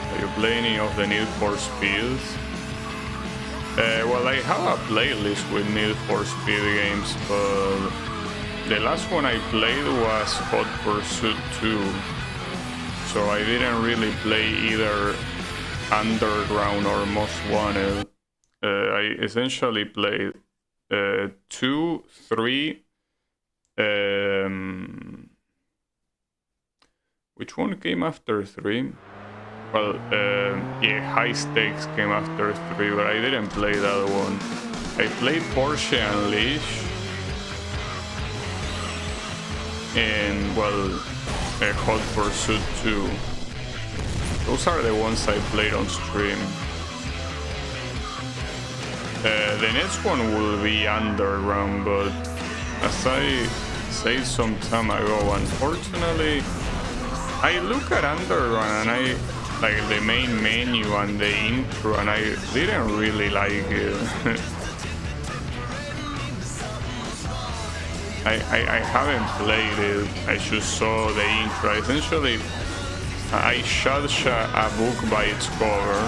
Are you playing any of the Need for Speeds? Well, I have a playlist with Need for Speed games, but the last one I played was Hot Pursuit 2, so I didn't really play either Underground or Most Wanted. I essentially played 2, 3. Which one came after 3? Well, yeah, High Stakes came after 3, but I didn't play that one. I played Porsche Unleashed, and, well, Hot Pursuit 2. Those are the ones I played on stream. The next one will be Underground, but as I said some time ago, unfortunately, I look at Underground and I like the main menu and the intro, and I didn't really like it. I haven't played it. I just saw the intro. Essentially, I judge a book by its cover,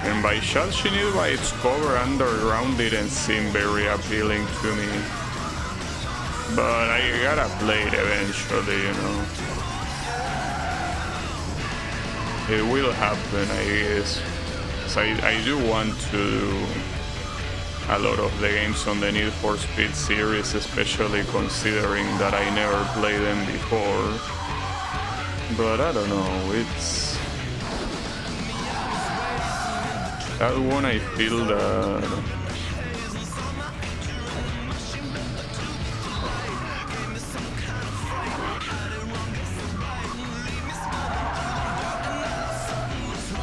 and by judging it by its cover, Underground didn't seem very appealing to me. But I gotta play it eventually, you know. It will happen, I guess. So I do want to do a lot of the games on the Need for Speed series, especially considering that I never played them before. But I don't know, it's... that one I feel that...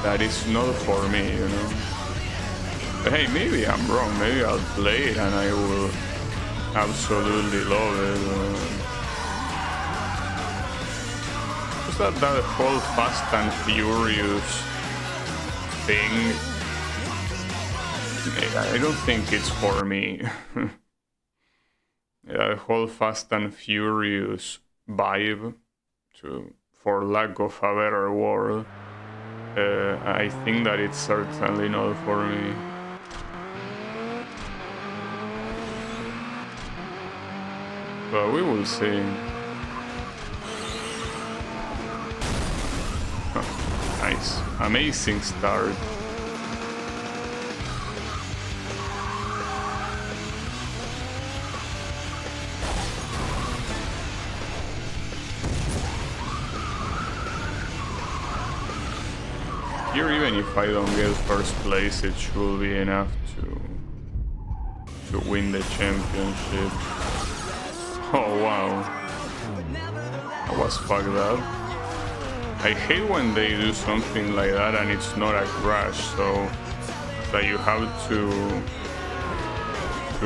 that is not for me, you know. But hey, maybe I'm wrong. Maybe I'll play it and I will absolutely love it. Just that whole Fast and Furious thing, I don't think it's for me. That whole Fast and Furious vibe, for lack of a better word. I think that it's certainly not for me. But we will see. Oh, nice. Amazing start. Here, even if I don't get first place, it should be enough to win the championship. Oh wow, I was fucked up. I hate when they do something like that and it's not a crash, so that you have to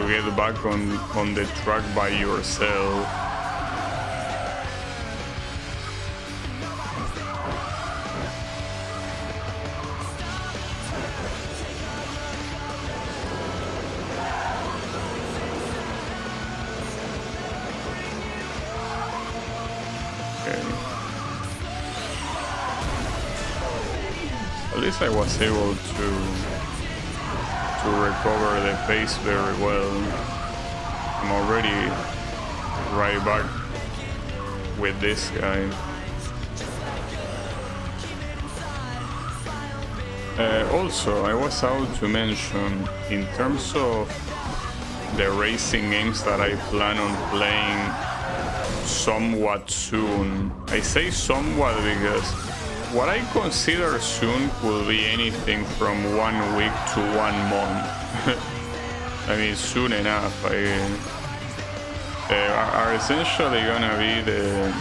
get back on the track by yourself. At least I was able to recover the pace very well. I'm already right back with this guy. Also, I was out to mention, in terms of the racing games that I plan on playing somewhat soon. I say somewhat because what I consider soon will be anything from 1 week to 1 month. I mean, soon enough. Are essentially gonna be the,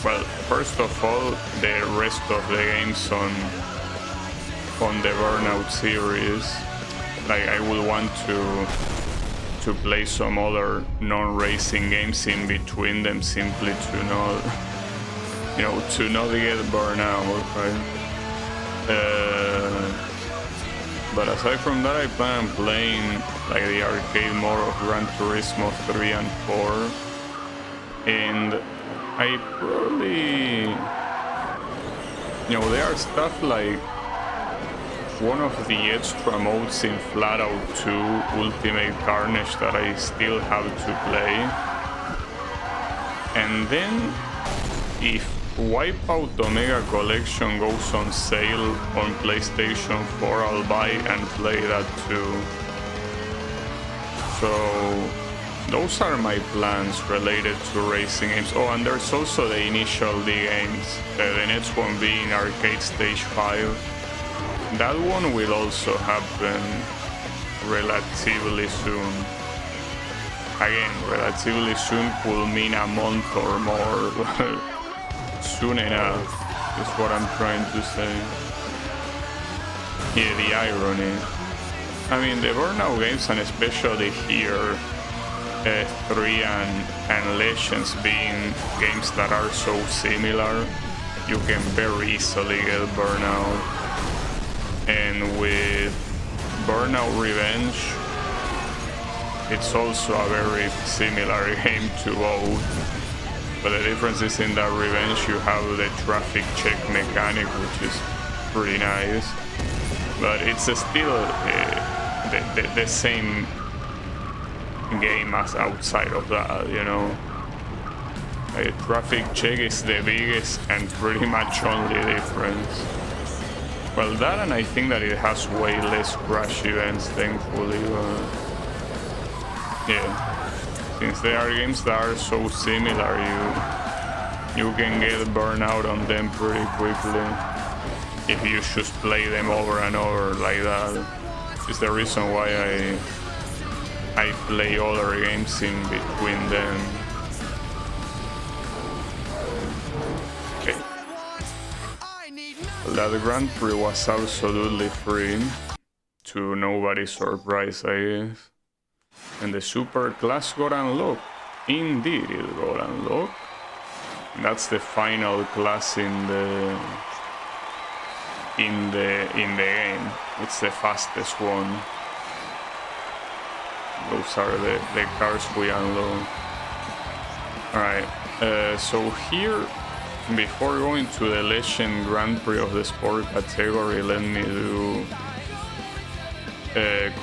well, first of all, the rest of the games on the Burnout series. Like, I will want to play some other non-racing games in between them, simply to not, you know, to not get burnout, right? But aside from that, I plan on playing like the arcade mode of Gran Turismo 3 and 4, and I probably, you know, there are stuff like one of the extra modes in Flatout 2 Ultimate Carnage that I still have to play. And then if Wipeout Omega Collection goes on sale on PlayStation 4, I'll buy and play that too. So those are my plans related to racing games. Oh, and there's also the initial D games, the next one being Arcade Stage 5. That one will also happen relatively soon. Again, relatively soon could mean a month or more. Soon enough is what I'm trying to say. Yeah, the irony. I mean, the Burnout games, and especially here, 3 and Legends being games that are so similar, you can very easily get Burnout. And with Burnout Revenge, it's also a very similar game to both. But the difference is in that Revenge you have the traffic check mechanic, which is pretty nice. But it's still the same game as outside of that, you know. A traffic check is the biggest and pretty much only difference. Well, that, and I think that it has way less crash events, thankfully. Yeah, since they are games that are so similar, you can get burnout on them pretty quickly if you just play them over and over like that. It's the reason why I play other games in between them. Okay. That Grand Prix was absolutely free, to nobody's surprise, I guess. And the super class got unlocked. Indeed, it got unlocked. That's the final class in the game. It's the fastest one. Those are the cars we unlock. Alright, so here, before going to the Legend Grand Prix of the Sport category, let me do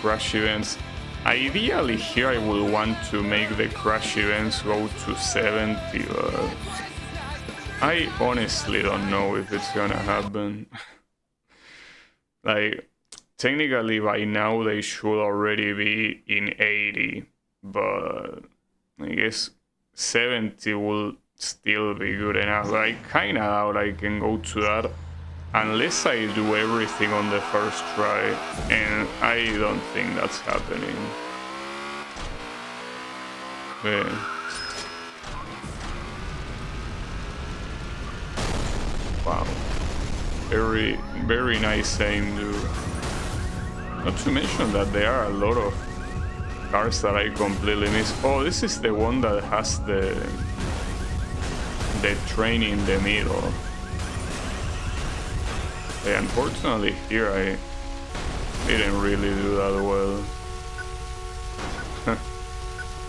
crash events. Ideally here I will want to make the crash events go to 70, but I honestly don't know if it's gonna happen. Like, technically by now they should already be in 80, but I guess 70 will still be good enough. I kinda doubt I can go to that unless I do everything on the first try, and I don't think that's happening. Yeah. Wow. Very, very nice aim, dude. Not to mention that there are a lot of cars that I completely miss. Oh, this is the one that has the train in the middle. Yeah, unfortunately here I didn't really do that well.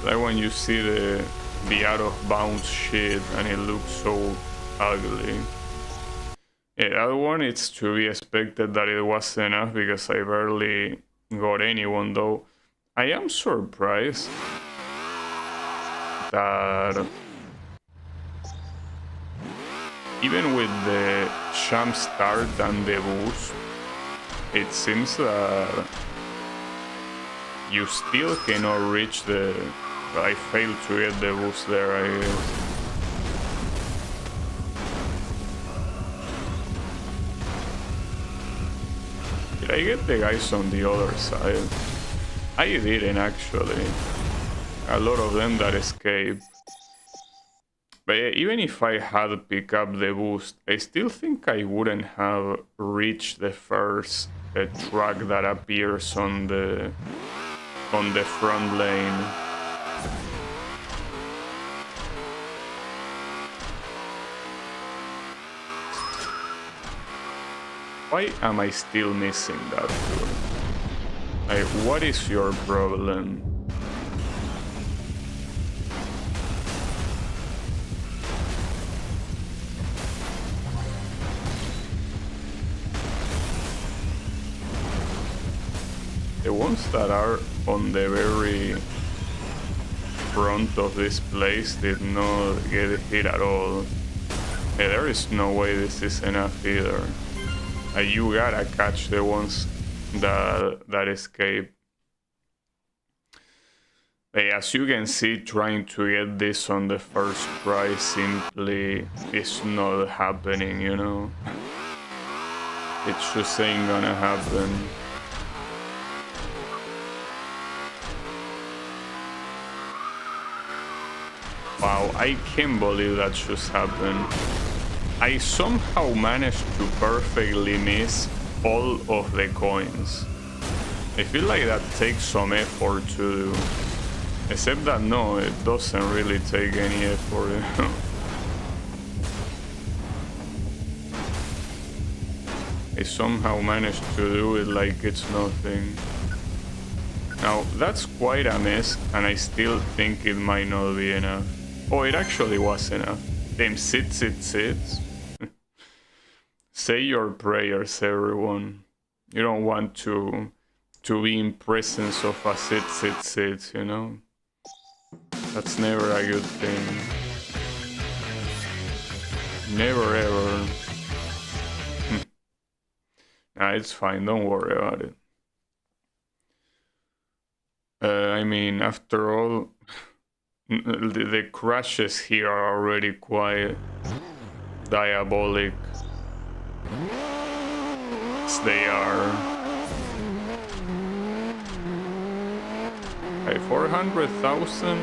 Like when you see the out of bounds shit and it looks so ugly. Yeah, that one, it's to be expected that it was enough because I barely got anyone, though. I am surprised that even with the jump start and the boost, it seems that you still cannot reach the... I failed to get the boost there, I guess. Did I get the guys on the other side? I didn't actually. A lot of them that escaped. But yeah, even if I had picked up the boost, I still think I wouldn't have reached the first track that appears on the front lane. Why am I still missing that tour? Like, what is your problem? ones that are on the very front of this place did not get hit at all. Hey, there is no way this is enough either. You gotta catch the ones that escape. Hey, as you can see, trying to get this on the first try simply is not happening, you know? It just ain't gonna happen. Wow, I can't believe that just happened. I somehow managed to perfectly miss all of the coins. I feel like that takes some effort to do. Except that no, it doesn't really take any effort. I somehow managed to do it like it's nothing. Now, that's quite a mess, and I still think it might not be enough. Oh, it actually was enough. Damn, sit. Say your prayers, everyone. You don't want to be in presence of a sit, you know? That's never a good thing. Never ever. Nah, it's fine, don't worry about it. I mean, after all, the crashes here are already quite diabolic. As they are. Hey, 400,000?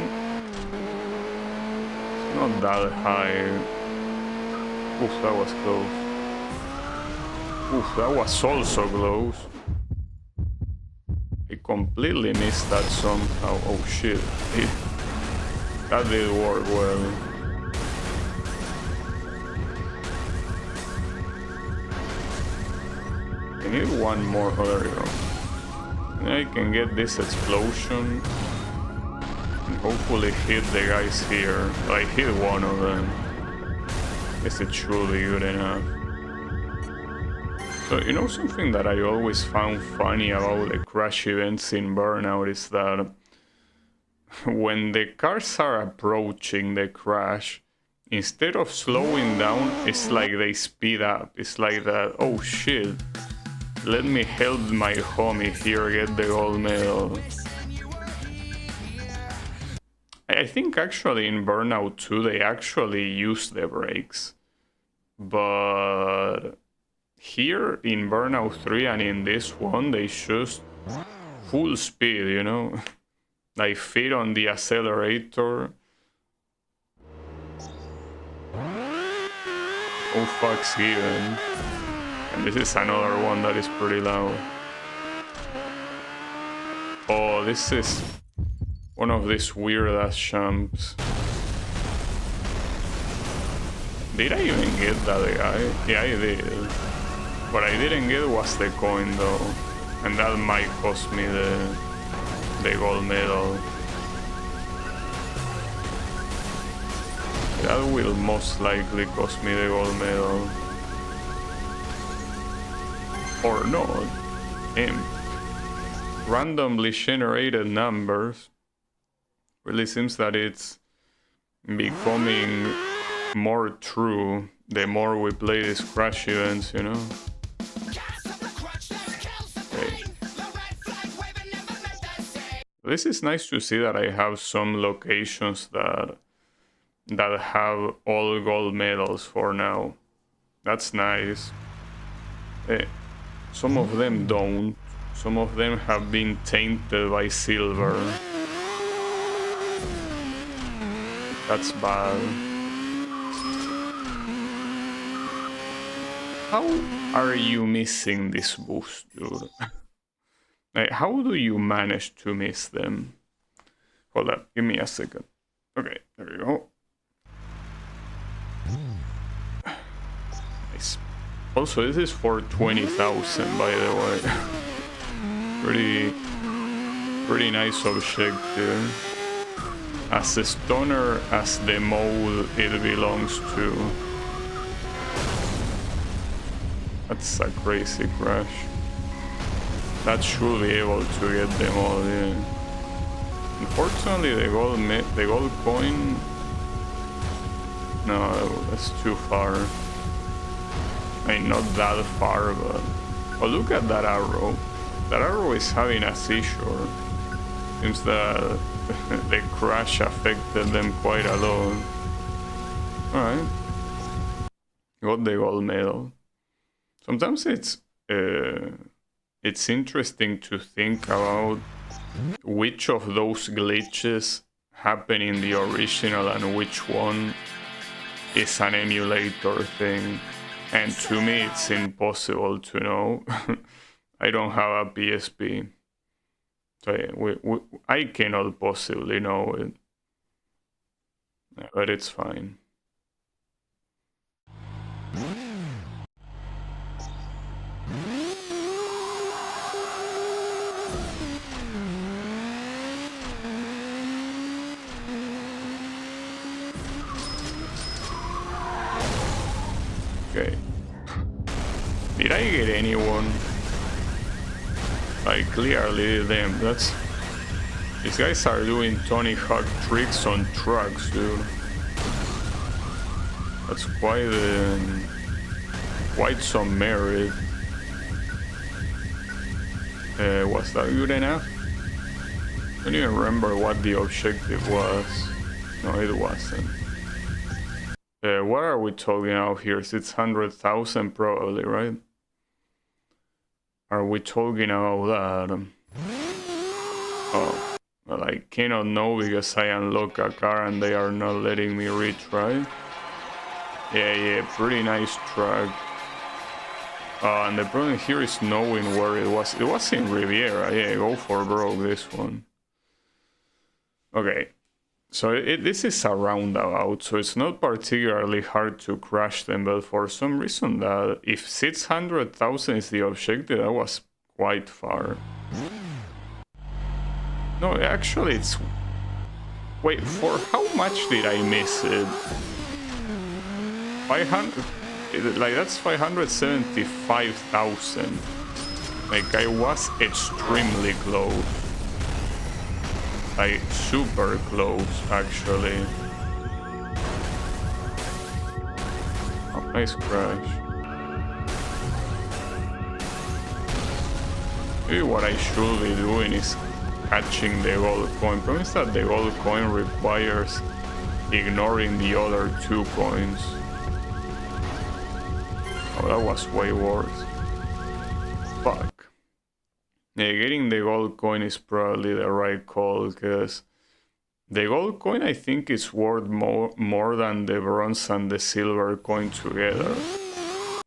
It's not that high. Oof, that was close. Oof, that was also close. I completely missed that somehow. Oh shit. That did work well. I need one more. Oh, there we go. And I can get this explosion and hopefully hit the guys here. I hit one of them. Guess it should be good enough. So, you know, something that I always found funny about the crash events in Burnout is that when the cars are approaching the crash, instead of slowing down, it's like they speed up. It's like that, oh shit, let me help my homie here get the gold medal. I think actually in Burnout 2 they actually use the brakes. But here in Burnout 3 and in this one, they just full speed, you know? They fit on the accelerator. Oh fuck's given. And this is another one that is pretty loud. Oh, this is one of these weird ass champs. Did I even get that guy? Yeah, I did. What I didn't get was the coin though. And that might cost me the gold medal. That will most likely cost me the gold medal. Or not. Randomly generated numbers. Really seems that it's becoming more true the more we play these crash events, you know? Okay. This is nice to see that I have some locations that have all gold medals for now. That's nice. Some of them don't. Some of them have been tainted by silver. That's bad. How are you missing this boost, dude? Like, how do you manage to miss them? Hold up, give me a second. Okay, there we go. Nice. Also, this is for 20,000, by the way. Pretty nice objective. As a stoner as the mode it belongs to. That's a crazy crash. That should be able to get them all in. Unfortunately, the gold coin. No, that's too far. I mean, not that far, but... Oh, look at that arrow. That arrow is having a seizure. Seems that the crash affected them quite a lot. Alright. Got the gold medal. Sometimes it's interesting to think about which of those glitches happen in the original and which one is an emulator thing. And to me, it's impossible to know. I don't have a PSP. So I cannot possibly know it. But it's fine. Okay. Did I get anyone? Like, clearly them. These guys are doing Tony Hawk tricks on trucks, dude. That's quite some merit. Was that good enough? I don't even remember what the objective was. No, it wasn't. What are we talking about here? 600,000 probably, right? Are we talking about that? Oh, well, I cannot know because I unlock a car and they are not letting me reach, right? Yeah, pretty nice track. And the problem here is knowing where it was. It was in Riviera. Yeah, go for broke this one. Okay. So this is a roundabout, so it's not particularly hard to crash them, but for some reason that if 600,000 is the objective, that was quite far. No, actually it's... Wait, for how much did I miss it? 500... Like, that's 575,000. Like, I was extremely close. Like, super close, actually. Oh, nice crash. Maybe what I should be doing is catching the gold coin. Problem is that the gold coin requires ignoring the other 2 coins. Oh, that was way worse. Fuck. Yeah, getting the gold coin is probably the right call, because the gold coin I think is worth more than the bronze and the silver coin together.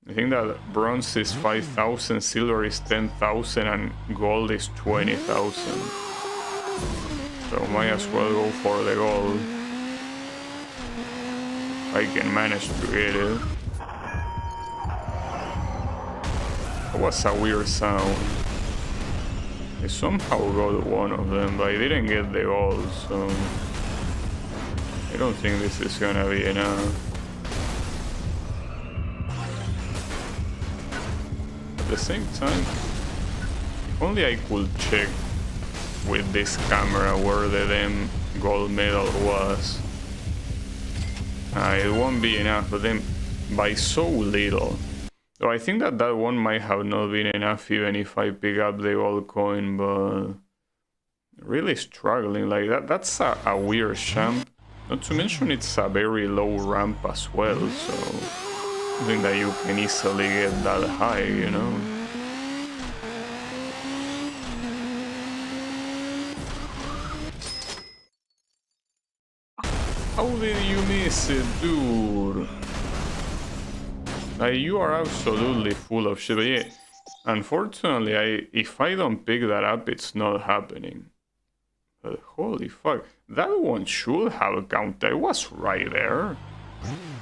I think that bronze is 5,000, silver is 10,000, and gold is 20,000. So might as well go for the gold. I can manage to get it. That was a weird sound. I somehow got one of them, but I didn't get the gold, so I don't think this is gonna be enough. At the same time, if only I could check with this camera where the damn gold medal was. It won't be enough, but then by so little. So I think that one might have not been enough even if I pick up the gold coin, but really struggling. Like that's a weird jump. Not to mention it's a very low ramp as well, so I think that you can easily get that high, you know. How did you miss it, dude? You are absolutely full of shit. But yeah, unfortunately, if I don't pick that up, it's not happening. But holy fuck, that one should have counted. It was right there.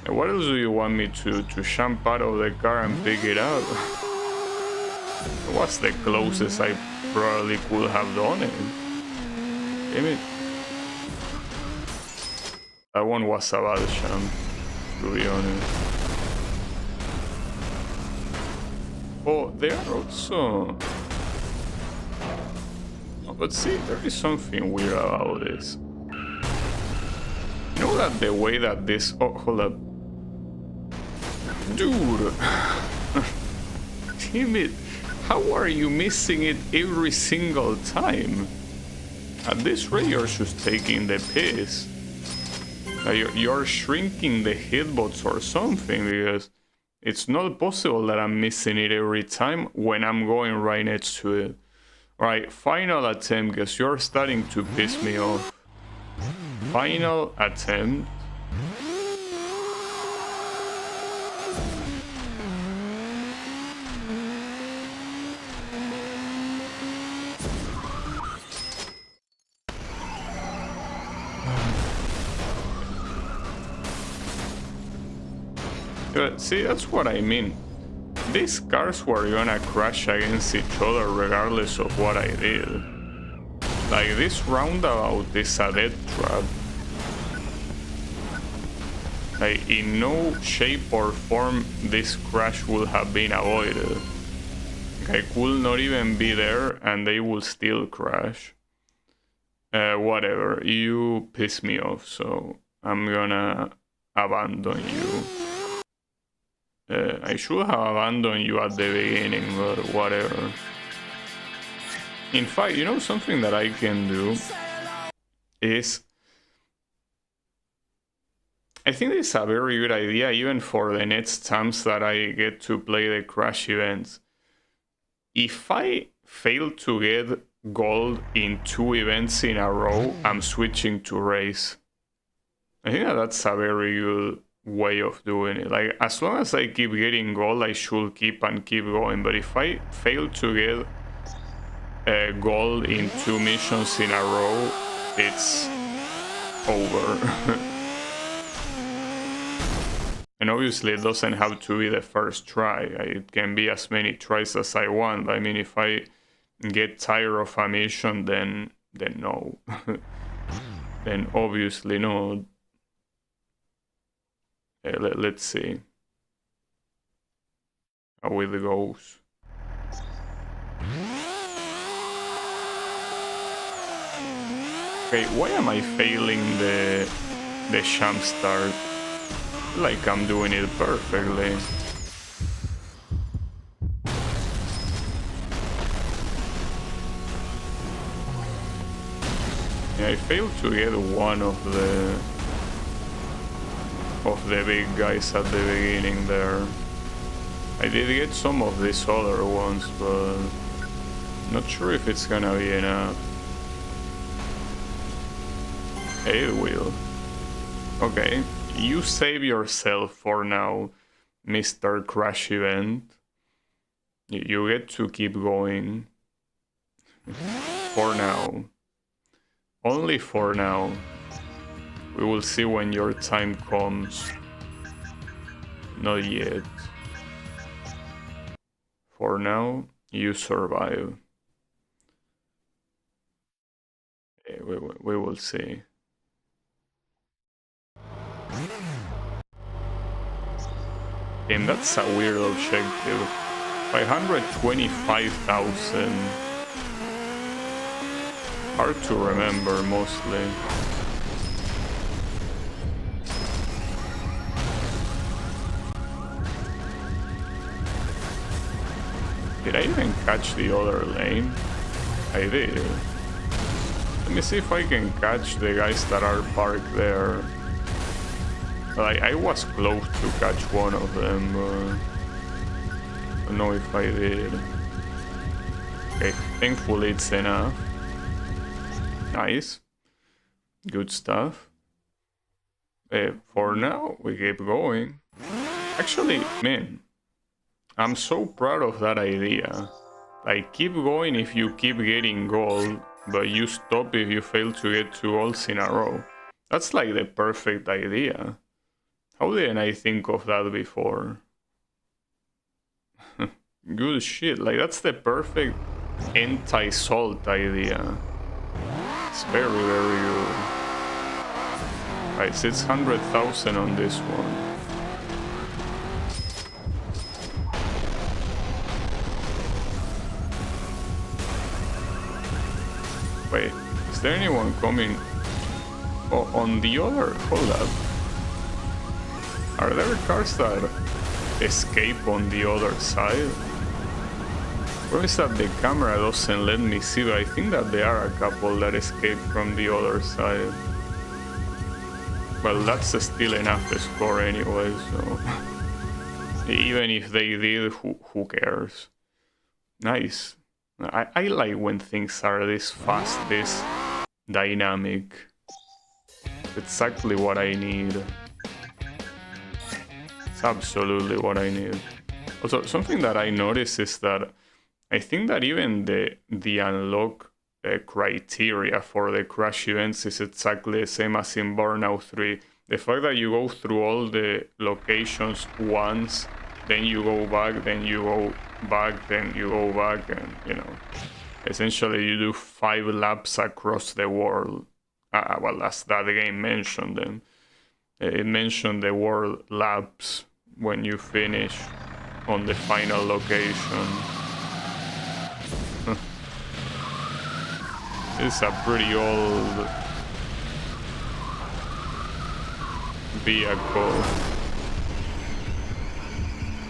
And what else do you want me to jump out of the car and pick it up? It was the closest I probably could have done it. Damn it. That one was a bad jump, to be honest. Oh, they are also... But see, there is something weird about this. You know that the way that this... Oh, hold up. Dude! Damn it! How are you missing it every single time? At this rate, you're just taking the piss. You're shrinking the hitbox or something, because it's not possible that I'm missing it every time when I'm going right next to it. Alright, final attempt, because you're starting to piss me off. Final attempt. See, that's what I mean. These cars were gonna crash against each other regardless of what I did. Like, this roundabout is a death trap. Like, in no shape or form this crash would have been avoided. Like, I could not even be there and they will still crash. Whatever, you piss me off, so I'm gonna abandon you. I should have abandoned you at the beginning, but whatever. In fact, you know, something that I can do is... I think it's a very good idea, even for the next times that I get to play the crash events. If I fail to get gold in 2 events in a row, I'm switching to race. I think that's a very good way of doing it. Like, as long as I keep getting gold, I should keep going. But if I fail to get gold in 2 missions in a row, it's over. And obviously it doesn't have to be the first try. It can be as many tries as I want. I mean, if I get tired of a mission, then no. Then obviously no. Let's see how it goes. Okay, why am I failing the jump start? Like I'm doing it perfectly. Yeah, I failed to get one of the big guys at the beginning there. I did get some of these other ones, but not sure if it's gonna be enough. It will. Okay, you save yourself for now, Mr. Crash Event. You get to keep going. For now. Only for now. We will see when your time comes. Not yet. For now, you survive. Okay, we will see. Damn, that's a weird objective. 525,000. Hard to remember, mostly. Did I even catch the other lane? I did. Let me see if I can catch the guys that are parked there. Like, I was close to catch one of them, but I don't know if I did. Okay, thankfully it's enough. Nice. Good stuff. For now, we keep going. Actually, man, I'm so proud of that idea. Like, keep going if you keep getting gold, but you stop if you fail to get 2 golds in a row. That's like the perfect idea. How didn't I think of that before? Good shit, like that's the perfect anti-salt idea. It's very, very good. Right, 600,000 on this one. Is there anyone coming? Oh, on the other... Hold up. Are there cars that escape on the other side? Or is that the camera doesn't let me see, but I think that there are a couple that escape from the other side. Well, that's still enough score anyway, so... Even if they did, who cares? Nice. I like when things are this fast, this dynamic. Exactly what I need. It's absolutely what I need. Also, something that I noticed is that I think that even the unlock criteria for the crash events is exactly the same as in Burnout 3. The fact that you go through all the locations once, then you go back, then you go back, then you go back, and, you know, essentially you do 5 laps across the world. Well, as that game mentioned them. It mentioned the world laps when you finish on the final location. It's a pretty old vehicle.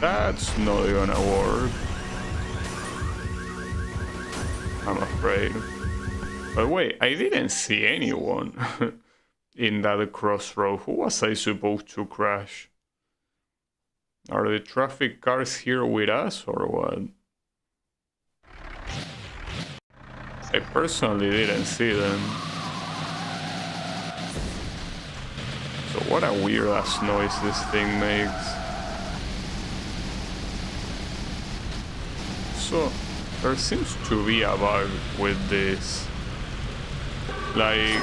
That's not gonna work, I'm afraid. But wait, I didn't see anyone in that crossroad. Who was I supposed to crash? Are the traffic cars here with us or what? I personally didn't see them. So what a weird ass noise this thing makes. So there seems to be a bug with this. Like,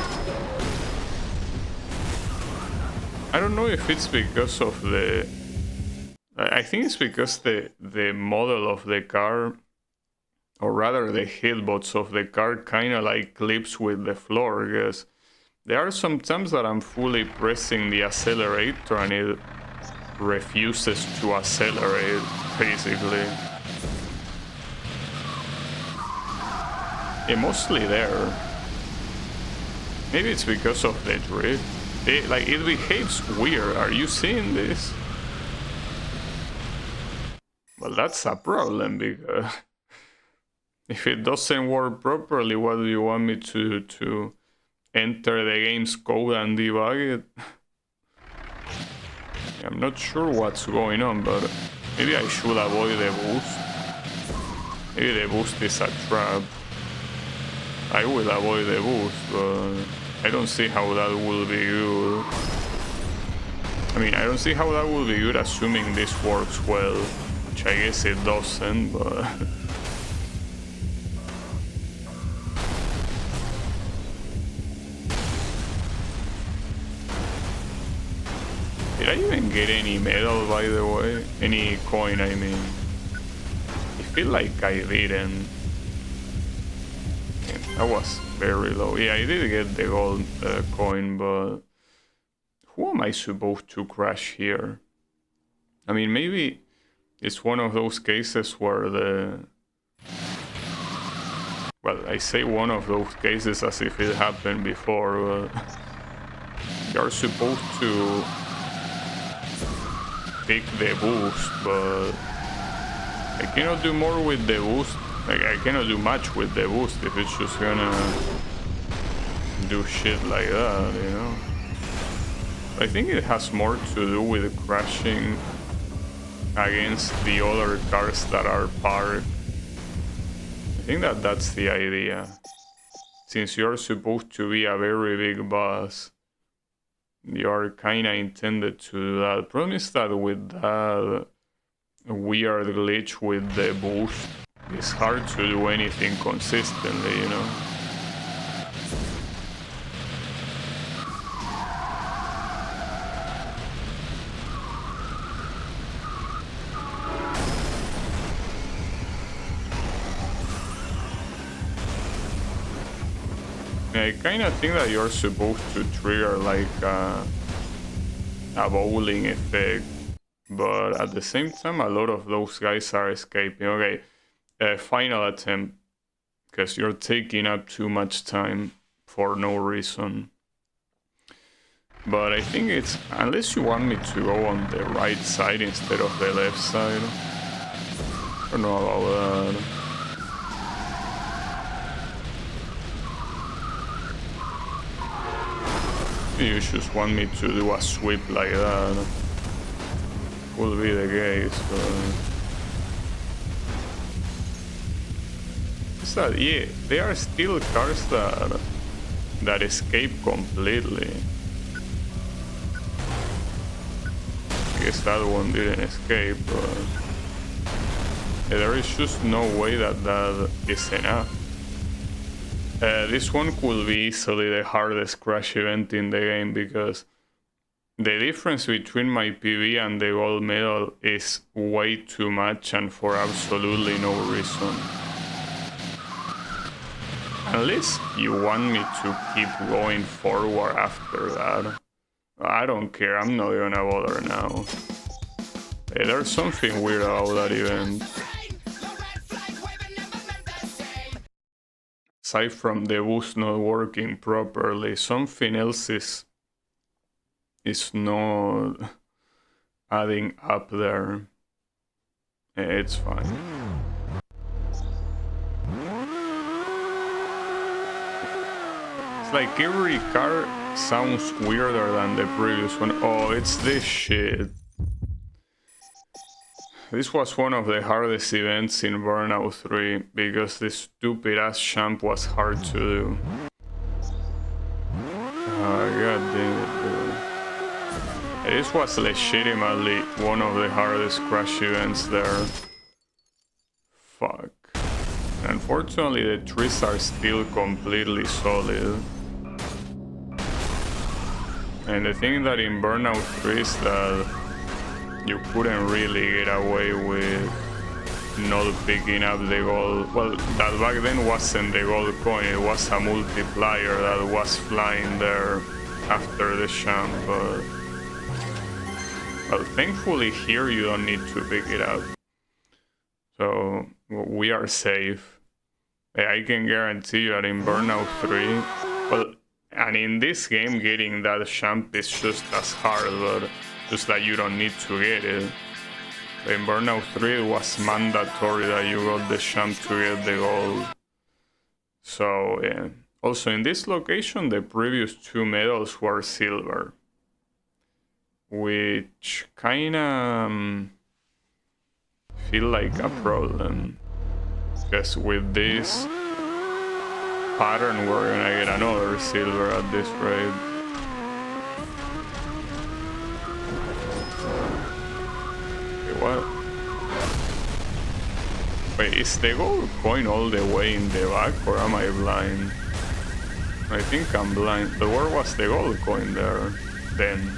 I don't know if it's because of the... I think it's because the model of the car, or rather the hitbox of the car, kind of like clips with the floor, because there are some times that I'm fully pressing the accelerator and it refuses to accelerate, basically. Yeah, mostly there. Maybe it's because of the drift. It behaves weird. Are you seeing this? Well, that's a problem, because if it doesn't work properly, what do you want me to enter the game's code and debug it? I'm not sure what's going on, but maybe I should avoid the boost. Maybe the boost is a trap. I will avoid the boost, but I don't see how that will be good. I mean, I don't see how that will be good assuming this works well, which I guess it doesn't, but... Did I even get any medal, by the way? Any coin, I mean. I feel like I didn't. Yeah, that was very low. Yeah, I did get the gold coin, but... Who am I supposed to crash here? I mean, maybe it's one of those cases where the... Well, I say one of those cases as if it happened before, but... You're supposed to pick the boost, but I cannot do more with the boost. Like, I cannot do much with the boost if it's just gonna do shit like that, you know? I think it has more to do with crashing against the other cars that are parked. I think that that's the idea. Since you're supposed to be a very big boss, you're kinda intended to do that. Problem is that with that weird glitch with the boost, it's hard to do anything consistently, you know? I kinda think that you're supposed to trigger like a bowling effect, but at the same time a lot of those guys are escaping. Okay, final attempt, because you're taking up too much time. for no reason. But I think it's, unless you want me to go on the right side instead of the left side. I don't know about that. You just want me to do a sweep like that. Could be the case, but... So, yeah, there are still cars that escape completely. I guess that one didn't escape, but... Yeah, there is just no way that is enough. This one could be easily the hardest crash event in the game, because the difference between my PB and the gold medal is way too much and for absolutely no reason. Unless you want me to keep going forward after that. I don't care, I'm not gonna bother now. There's something weird about that event. Aside from the boost not working properly, something else is not adding up there. It's fine. It's like every car sounds weirder than the previous one. Oh, it's this shit. This was one of the hardest events in Burnout 3 because this stupid ass champ was hard to do. God damn it, dude. This was legitimately one of the hardest crash events there. Fuck. Unfortunately, the trees are still completely solid. And the thing that in Burnout 3 is that you couldn't really get away with not picking up the gold. Well, that back then wasn't the gold coin, it was a multiplier that was flying there after the champ, but... Well, thankfully here you don't need to pick it up. So, we are safe. I can guarantee you that in Burnout 3, well, and in this game getting that champ is just as hard, but just that you don't need to get it. In Burnout 3 it was mandatory that you got the champ to get the gold. So yeah. Also in this location the previous two medals were silver, which kinda feel like a problem, because with this pattern we're gonna get another silver at this rate. What? Wait, is the gold coin all the way in the back, or am I blind? I think I'm blind. But where was the gold coin there then?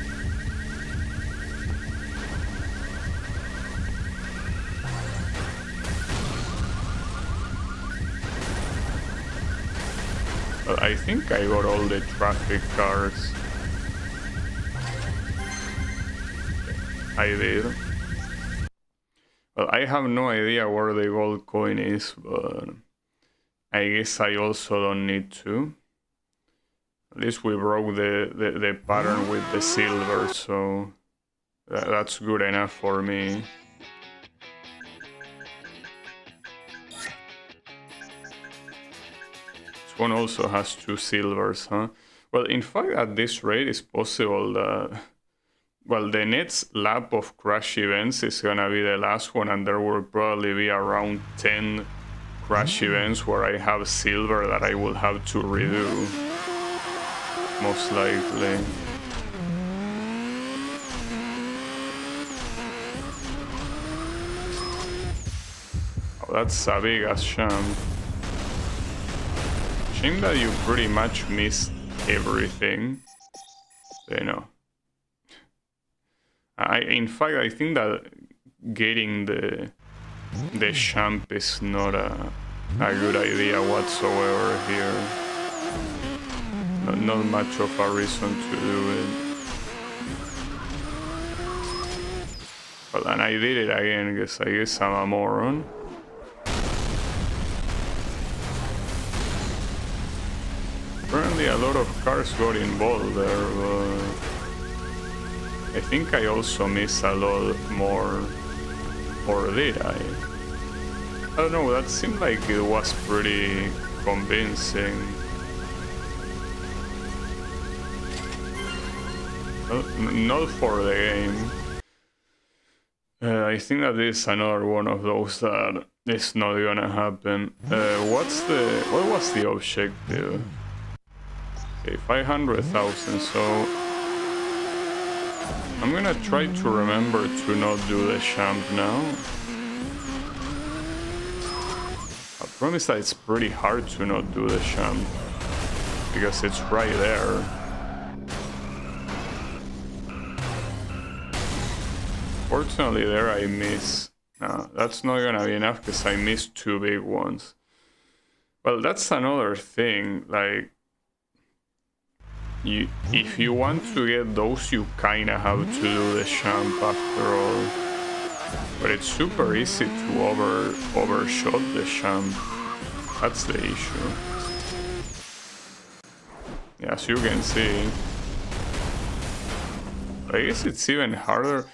Well, I think I got all the traffic cars. I did. Well, I have no idea where the gold coin is, but I guess I also don't need to. At least we broke the pattern with the silver, so that's good enough for me. This one also has 2 silvers, huh? Well, in fact, at this rate, it's possible that... Well, the next lap of crash events is gonna be the last one, and there will probably be around 10 crash events where I have silver that I will have to redo. Most likely. Oh, that's a big ass champ. Shame that you pretty much missed everything. You know. In fact, I think that getting the champ is not a good idea whatsoever here. Not much of a reason to do it. Well, and I did it again, because I guess I'm a moron. Apparently cars got involved there, but I think I also missed a lot more, or did I? I don't know, that seemed like it was pretty convincing. Well, not for the game. I think that is another one of those that is not gonna happen. What was the objective? Okay, 500,000, so I'm gonna try to remember to not do the champ now. I promise that it's pretty hard to not do the champ, because it's right there. Fortunately there I miss. No, that's not gonna be enough because I missed 2 big ones. Well, that's another thing, like, if you want to get those, you kinda have to do the champ after all. But it's super easy to overshot the champ. That's the issue. Yeah, as you can see. I guess it's even harder.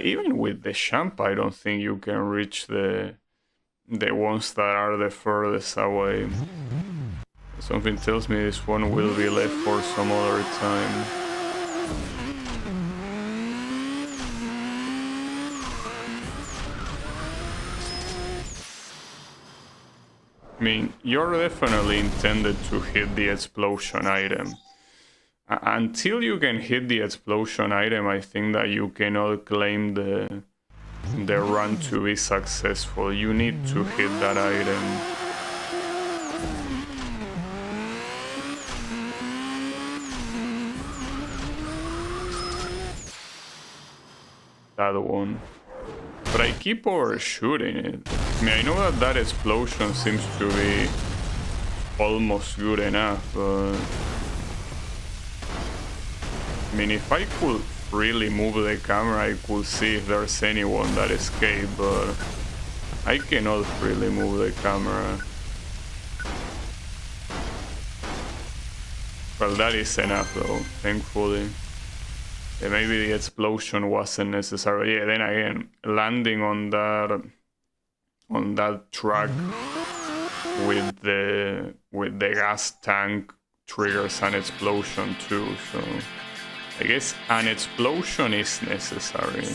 Even with the champ, I don't think you can reach the ones that are the furthest away. Something tells me this one will be left for some other time. I mean, you're definitely intended to hit the explosion item. Until you can hit the explosion item, I think that you cannot claim the run to be successful. You need to hit that item. That one. But I keep overshooting it. I mean, I know that that explosion seems to be almost good enough, but I mean, if I could really move the camera, I could see if there's anyone that escaped, but I cannot really move the camera. Well, that is enough though, thankfully. Yeah, maybe the explosion wasn't necessary. Yeah, then again, landing on that track with the gas tank triggers an explosion too, so I guess an explosion is necessary,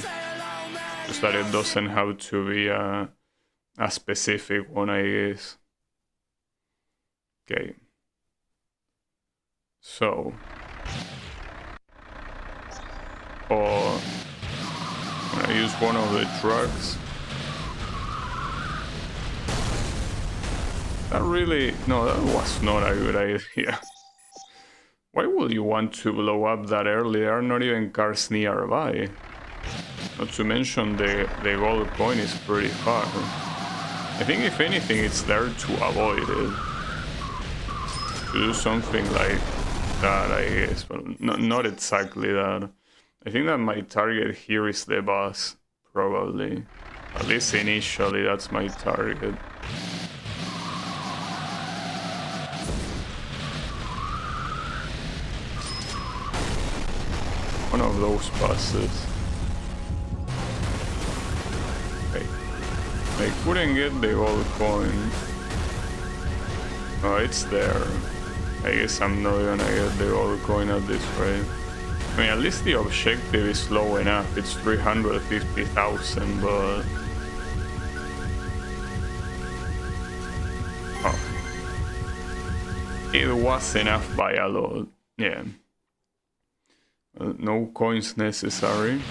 just that it doesn't have to be a specific one, I guess. Okay. So, I'm gonna use one of the trucks. That was not a good idea. Why would you want to blow up that early? There are not even cars nearby. Not to mention the gold coin is pretty far. I think if anything it's there to avoid it. To do something like that, I guess. Well, not exactly that. I think that my target here is the boss, probably. At least initially, that's my target. One of those buses. Okay. I couldn't get the gold coin. Oh, it's there. I guess I'm not gonna get the gold coin at this rate. I mean, at least the objective is low enough. It's 350,000, but... Oh. It was enough by a lot, yeah. No coins necessary.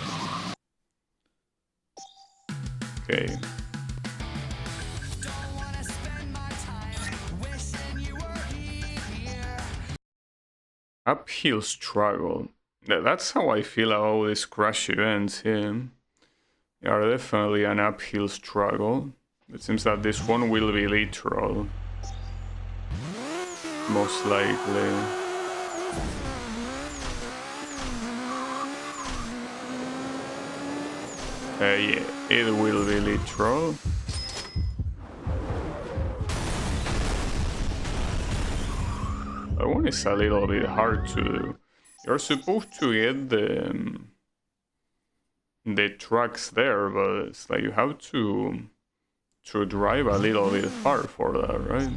Okay. Uphill struggle. That's how I feel about these crash events here. They are definitely an uphill struggle. It seems that this one will be literal. Most likely. Yeah, it will be literal. That one is a little bit hard to do. You're supposed to get the trucks there, but it's like you have to drive a little bit far for that, right?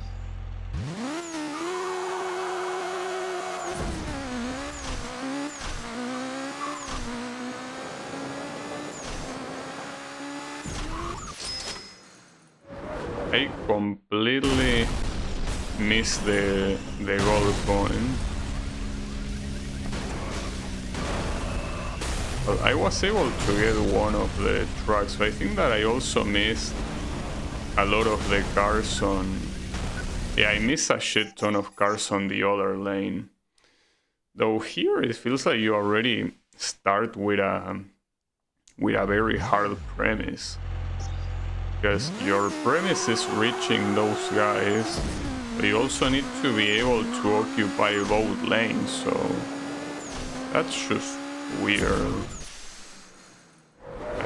I completely missed the gold coin. But I was able to get one of the trucks, but I think that I also missed a lot of the cars on... Yeah, I missed a shit ton of cars on the other lane. Though here it feels like you already start with a very hard premise. Because your premise is reaching those guys, but you also need to be able to occupy both lanes, so that's just weird.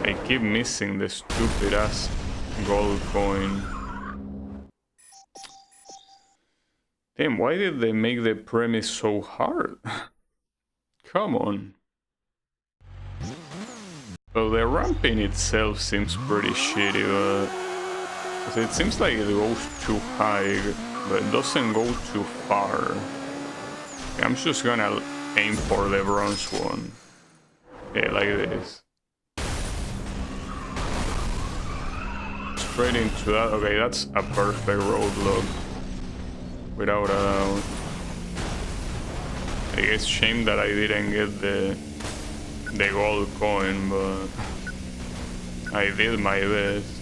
I keep missing the stupid ass gold coin. Damn, why did they make the premise so hard? Come on. So the ramping itself seems pretty shitty, but it seems like it goes too high, but it doesn't go too far. I'm just gonna aim for the bronze one. Yeah, like this. Straight into that. Okay, that's a perfect roadblock. Without a doubt. I guess shame that I didn't get the gold coin, but I did my best.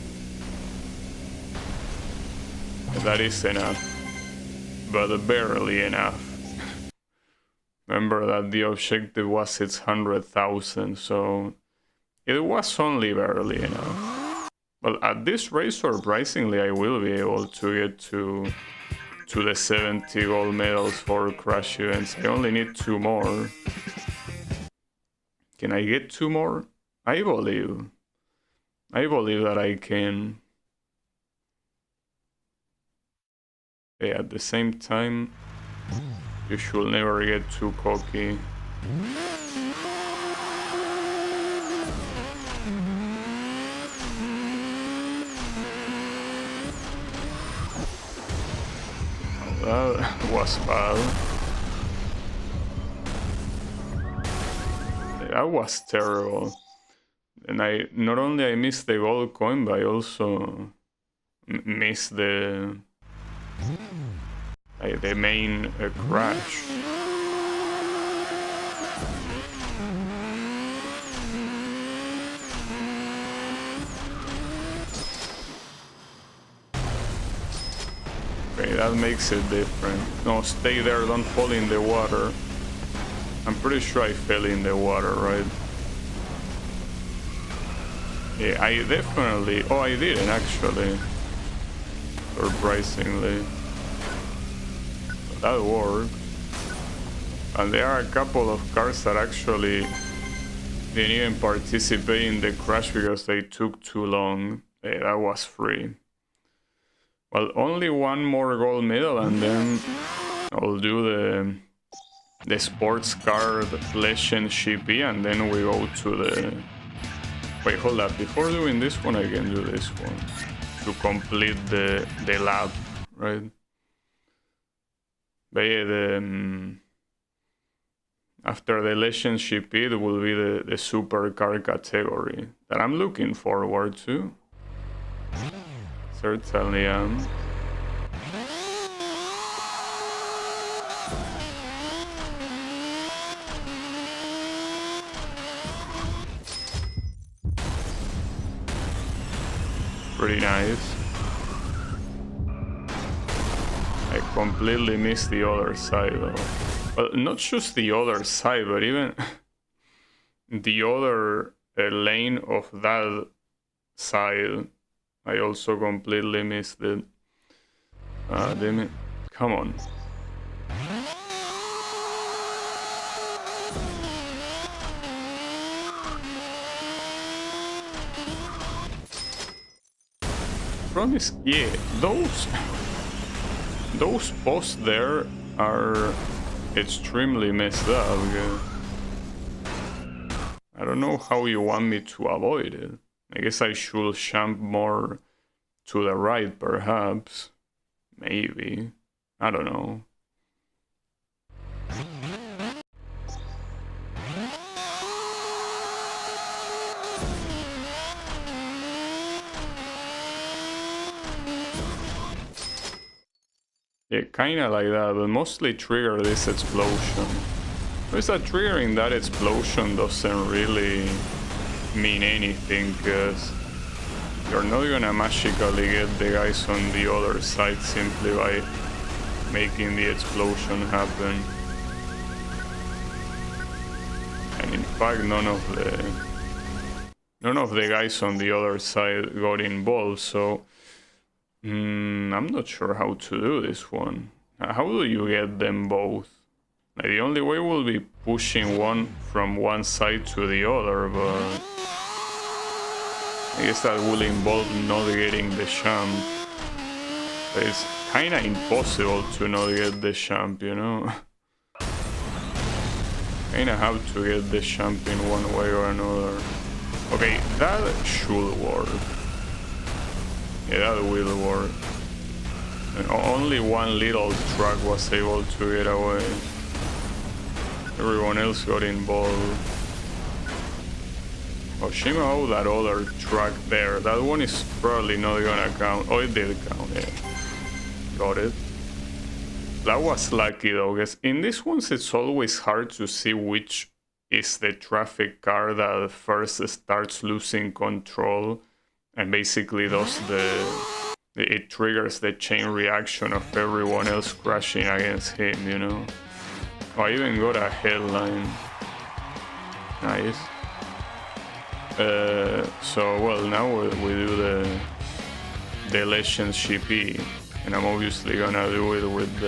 That is enough, but barely enough. Remember that the objective was its 100,000, so it was only barely enough. But at this rate, surprisingly, I will be able to get to the 70 gold medals for crash events. I only need 2 more. Can I get 2 more? I believe that I can. Okay, at the same time, you should never get too cocky. That was bad. That was terrible. And I not only I missed the gold coin, but I also missed the main crash. Okay, that makes it different. No, stay there, don't fall in the water. I'm pretty sure I fell in the water, right? Yeah, I definitely... Oh, I didn't actually. Surprisingly. That worked. And there are a couple of cars that actually didn't even participate in the crash because they took too long. Yeah, that was free. Well, only one more gold medal and then I'll do the sports car legend GP and then we go to the... Wait, hold up. Before doing this one, I can do this one to complete the lap, right? But yeah, after the legend GP, it will be the supercar category that I'm looking forward to. Certainly am. Pretty nice. I completely missed the other side though. Well, not just the other side, but even the other lane of that side. I also completely missed it. Damn it. Come on. Promise, yeah, those posts there are extremely messed up. I don't know how you want me to avoid it. I guess I should jump more to the right, perhaps. Maybe. I don't know. Yeah, kinda like that, but mostly trigger this explosion. There's that triggering that explosion doesn't really mean anything, because you're not gonna magically get the guys on the other side simply by making the explosion happen. And in fact, none of the guys on the other side got involved, so I'm not sure how to do this one. How do you get them both? Like, the only way will be pushing one from one side to the other, but I guess that will involve not getting the jump. But it's kinda impossible to not get the jump, you know? Kinda have to get the jump in one way or another. Okay, that should work. Yeah, that will work. And only one little truck was able to get away. Everyone else got involved. Oh, shame about that other truck there. That one is probably not gonna count. Oh, it did count, yeah. Got it. That was lucky though, because in these ones it's always hard to see which is the traffic car that first starts losing control and basically does it triggers the chain reaction of everyone else crashing against him, you know? Oh, I even got a headline. Nice. So, well, now we do the Legends GP, and I'm obviously gonna do it with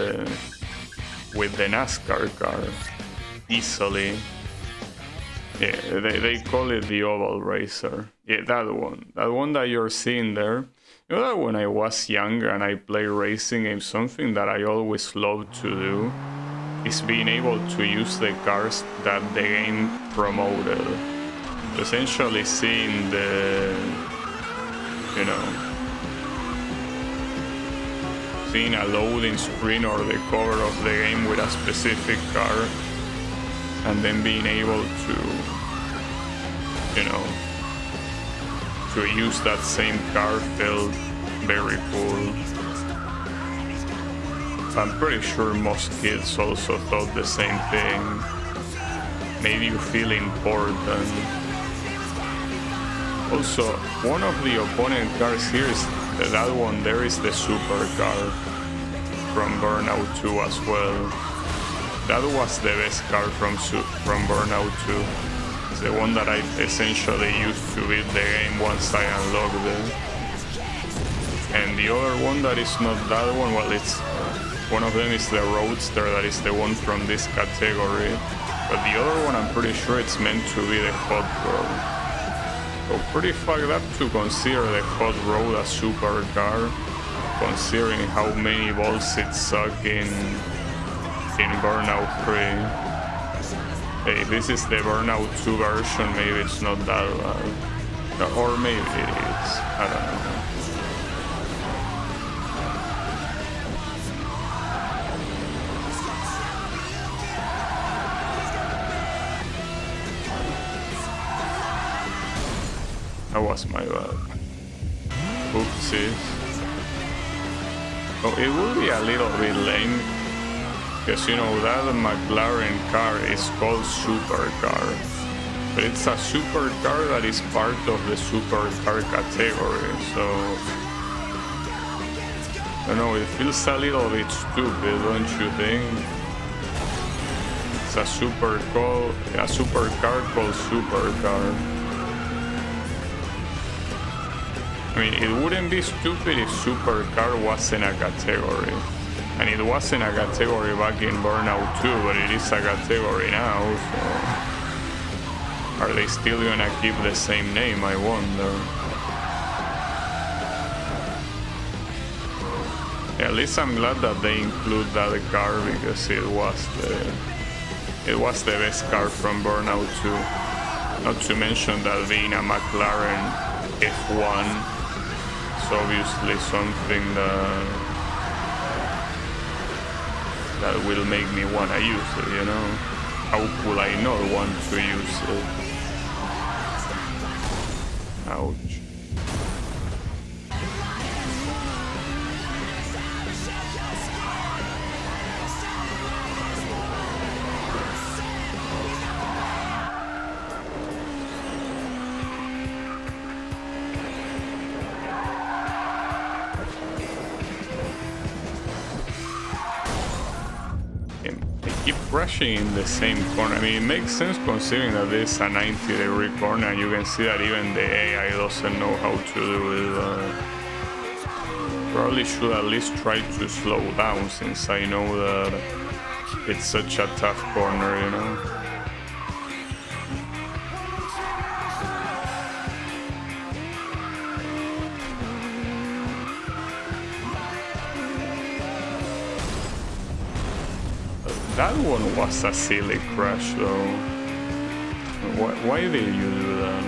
the NASCAR car, easily. Yeah, they call it the Oval Racer. Yeah, that one that you're seeing there. You know that when I was younger and I played racing games, something that I always loved to do is being able to use the cars that the game promoted. Essentially seeing seeing a loading screen or the cover of the game with a specific car, and then being able to use that same car felt very cool. I'm pretty sure most kids also thought the same thing. Made you feel important. Also, one of the opponent cars here is that one there is the supercar from Burnout 2 as well. That was the best car from Burnout 2. It's the one that I essentially used to beat the game once I unlocked it. And the other one that is not that one, well, it's one of them is the Roadster, that is the one from this category. But the other one, I'm pretty sure it's meant to be the Hot Rod. So pretty fucked up to consider the Hot Rod a supercar, considering how many balls it sucked in Burnout 3. Hey, this is the Burnout 2 version, maybe it's not that bad. Or maybe it is, I don't know. That was my bad. Oopsies. Oh, it would be a little bit lame, because you know that McLaren car is called supercar, but it's a supercar that is part of the supercar category, so I don't know, it feels a little bit stupid, don't you think? It's a supercar called supercar. I mean, it wouldn't be stupid if supercar wasn't a category. And it wasn't a category back in Burnout 2, but it is a category now, so... Are they still gonna keep the same name, I wonder? Yeah, at least I'm glad that they include that car because it was the best car from Burnout 2. Not to mention that being a McLaren F1 is obviously something that will make me wanna use it, you know? How could I not want to use it? Ouch. Keep crashing in the same corner. I mean, it makes sense considering that this is a 90-degree corner, and you can see that even the AI doesn't know how to do it. Probably should at least try to slow down, since I know that it's such a tough corner, you know. That one was a silly crash, though. Why did you do that?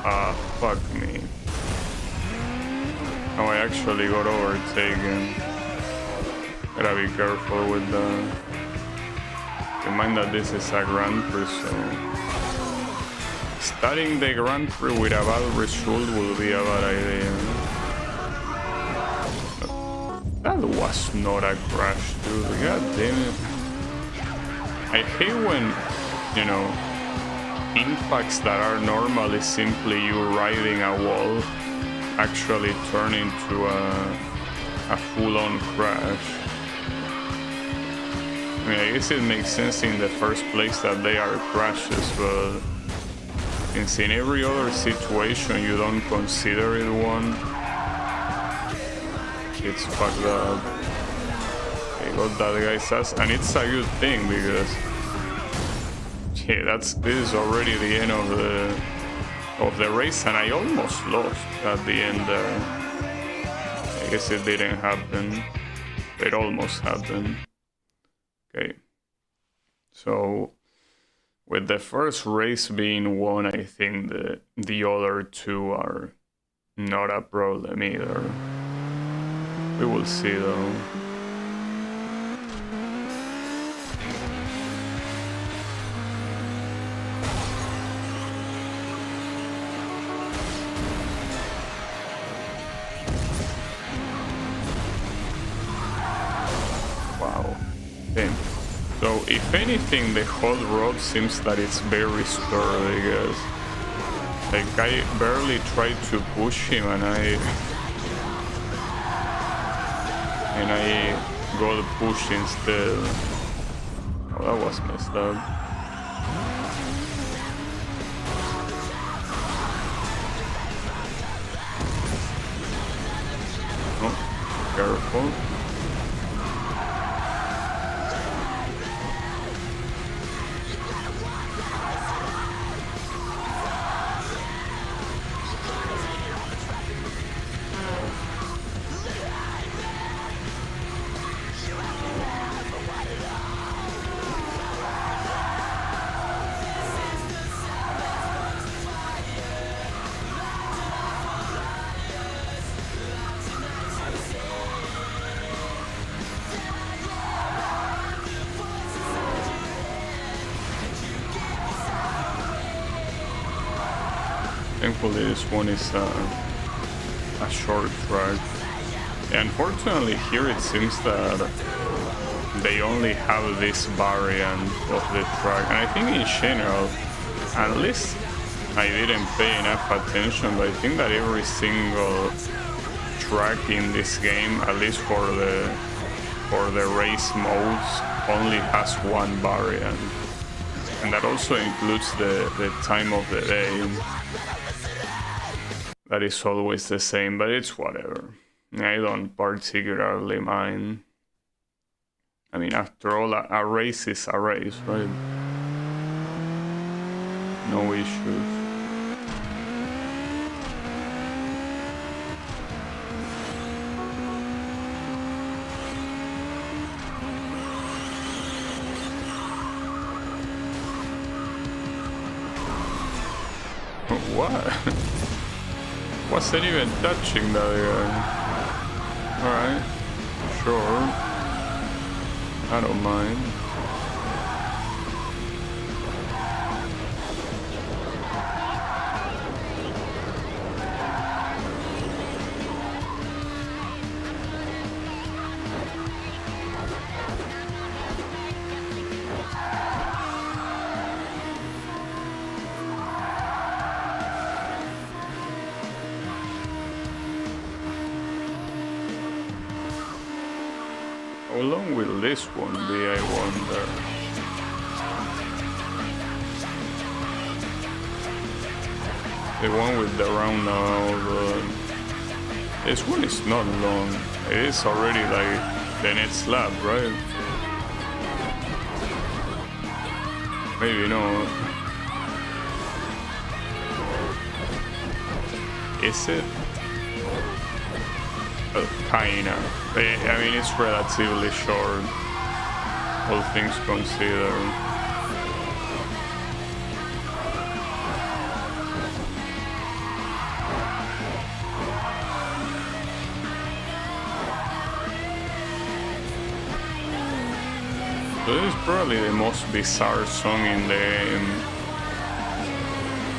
Ah, fuck me. Oh, I actually got overtaken. Gotta be careful with the... Remind that this is a Grand Prix, so... Starting the Grand Prix with a bad result will be a bad idea. That was not a crash, dude. God damn it. I hate when, you know, impacts that are normally simply you riding a wall actually turn into a full-on crash. I mean, I guess it makes sense in the first place that they are crashes, but since in every other situation you don't consider it one, it's fucked up. I got that guy's ass, and it's a good thing because yeah, this is already the end of the race, and I almost lost at the end there. I guess it didn't happen. It almost happened. Okay, so with the first race being won, I think the other two are not a problem either. We will see though. Wow. Okay. So if anything, the hot rod seems that it's very sturdy, because like I barely tried to push him and I got pushed instead. Oh, that was messed up. Oh, careful. Thankfully this one is a short track. Unfortunately here it seems that they only have this variant of the track, and I think in general, at least I didn't pay enough attention, but I think that every single track in this game, at least for the race modes, only has one variant, and that also includes the time of the day. that is always the same, but it's whatever. I don't particularly mind. I mean, after all, a race is a race, right? No issues. What? Wasn't even touching that guy. Alright, sure. I don't mind. How long will this one be, I wonder? The one with the roundabout. This one is not long. It is already like the next lap, right? Maybe not. Is it? Kinda. I mean, it's relatively short, all things considered. So this is probably the most bizarre song in the game.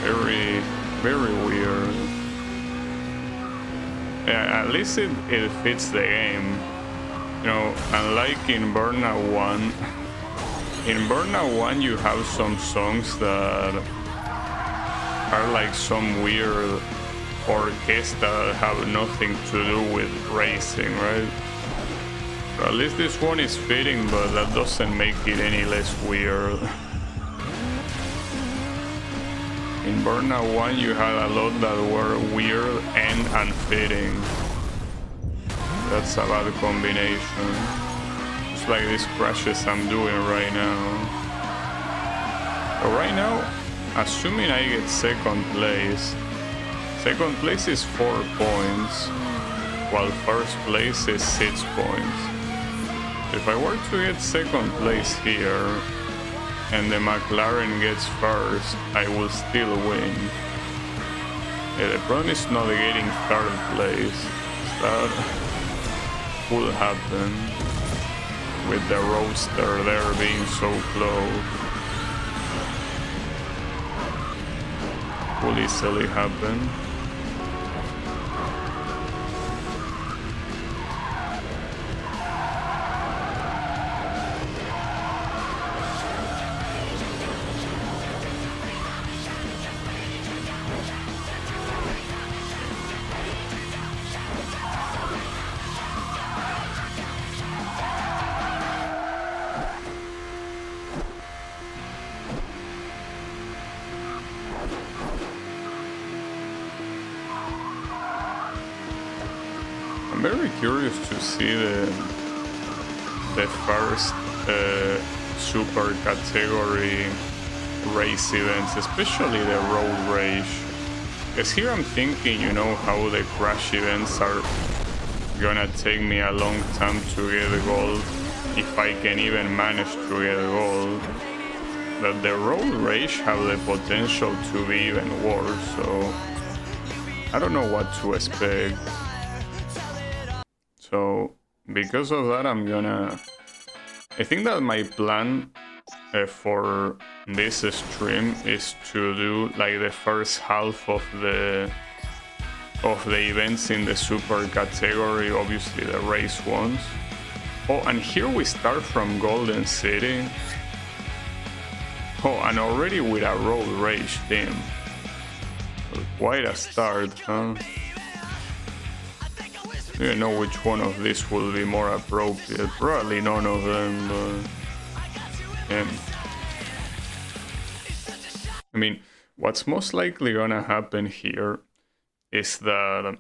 Very, very weird. Yeah, at least it fits the game. You know, unlike in Burnout 1, in Burnout 1 you have some songs that are like some weird orchestra that have nothing to do with racing, right? So at least this one is fitting, but that doesn't make it any less weird. In Burnout 1 you had a lot that were weird and unfitting. That's a bad combination. Just like these crashes I'm doing right now. But right now, assuming I get second place is 4 points, while first place is 6 points. If I were to get second place here, and the McLaren gets first, I will still win. Yeah, the problem is not getting third place. That will happen with the roadster there being so close. Will easily happen. I'm very curious to see the first super category race events, especially the road race. Because here I'm thinking, you know, how the crash events are gonna take me a long time to get a gold, if I can even manage to get a gold. But the road race have the potential to be even worse, so I don't know what to expect. So because of that, I think that my plan for this stream is to do like the first half of the events in the super category, obviously the race ones. Oh, and here we start from Golden City. Oh, and already with a road race team. Quite a start, huh? I don't know which one of these will be more appropriate. Probably none of them, but... yeah. I mean, what's most likely gonna happen here is that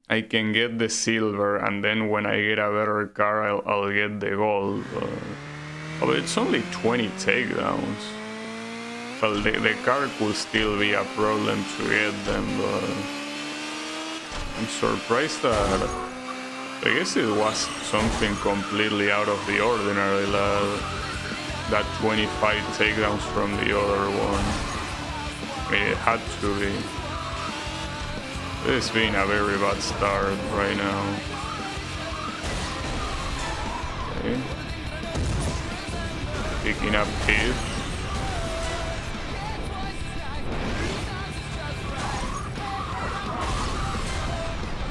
I can get the silver, and then when I get a better car, I'll get the gold. But it's only 20 takedowns. Well, the car could still be a problem to get them, but I'm surprised that... I guess it was something completely out of the ordinary, that 25 takedowns from the other one. I mean, it had to be. It's been a very bad start right now. Okay. Picking up hit.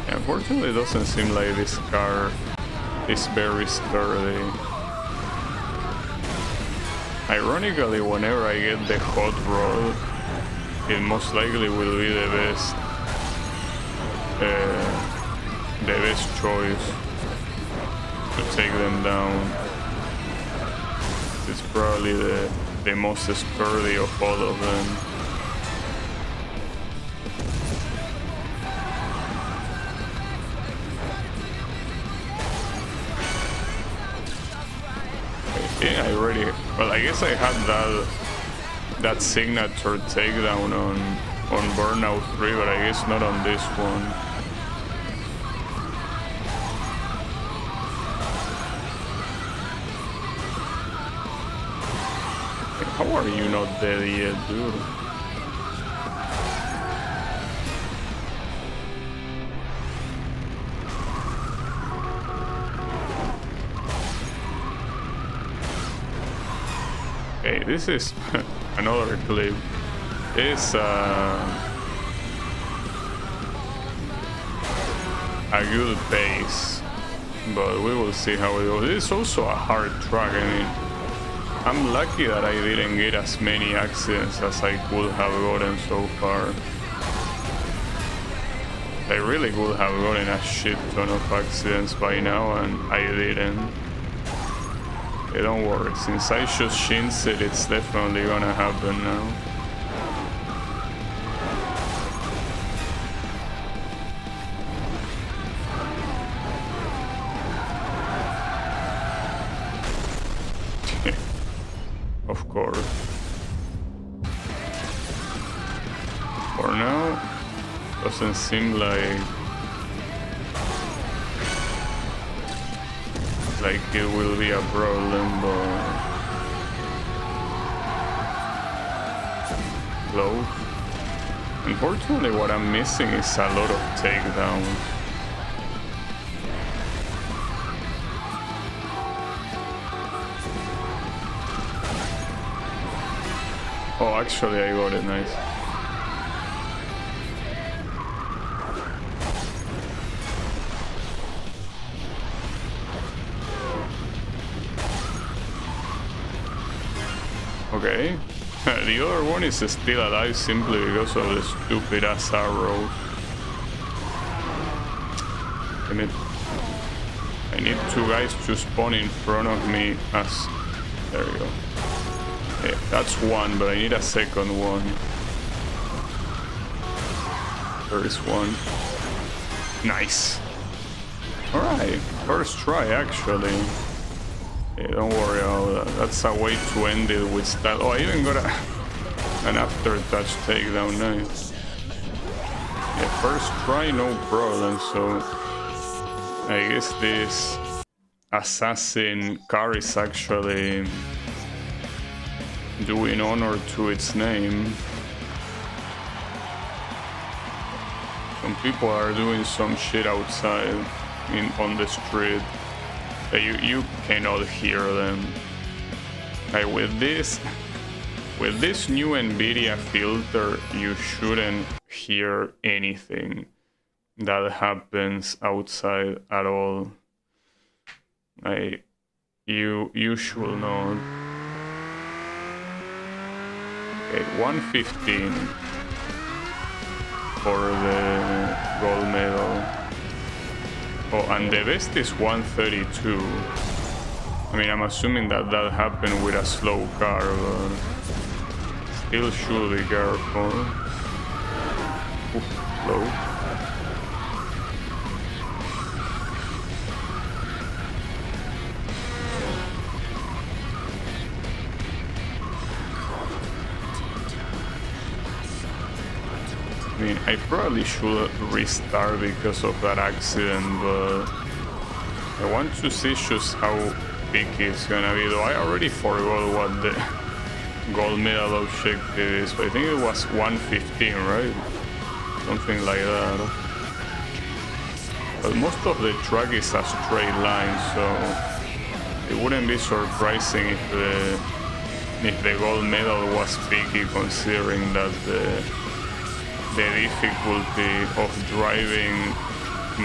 Unfortunately, it doesn't seem like this car is very sturdy. Ironically, whenever I get the hot rod, it most likely will be the best choice to take them down. It's probably the most sturdy of all of them. Yeah, well, I guess I had that signature takedown on Burnout 3, but I guess not on this one. How are you not dead yet, dude? Okay, this is another clip. It's a good pace, but we will see how it goes. It's also a hard track. I mean, I'm lucky that I didn't get as many accidents as I could have gotten so far. I really could have gotten a shit ton of accidents by now, and I didn't. Okay, don't worry, since I just shinsed it, it's definitely gonna happen now. Of course. For now, doesn't seem like it will be a problem, but close. Unfortunately, what I'm missing is a lot of takedowns. Oh, actually, I got it. Nice. Okay. The other one is still alive simply because of the stupid ass arrow. I need two guys to spawn in front of me as... There you go. Yeah, that's one, but I need a second one. There is one. Nice. Alright, first try actually. Yeah, don't worry about that. That's a way to end it with style. Oh, I even got an after-touch takedown. Nice. Yeah, first try, no problem. So I guess this assassin car is actually doing honor to its name. Some people are doing some shit outside on the street. You cannot hear them. Like with this new NVIDIA filter, you shouldn't hear anything that happens outside at all. You should not. Okay, 115 for the gold medal. Oh, and the best is 132. I mean, I'm assuming that happened with a slow car, but still should be careful. Oof. low. I mean, I probably should restart because of that accident, but I want to see just how big it's gonna be, though I already forgot what the gold medal objective is, but I think it was 115, right? Something like that. But most of the track is a straight line, so it wouldn't be surprising if the gold medal was biggie, considering that the difficulty of driving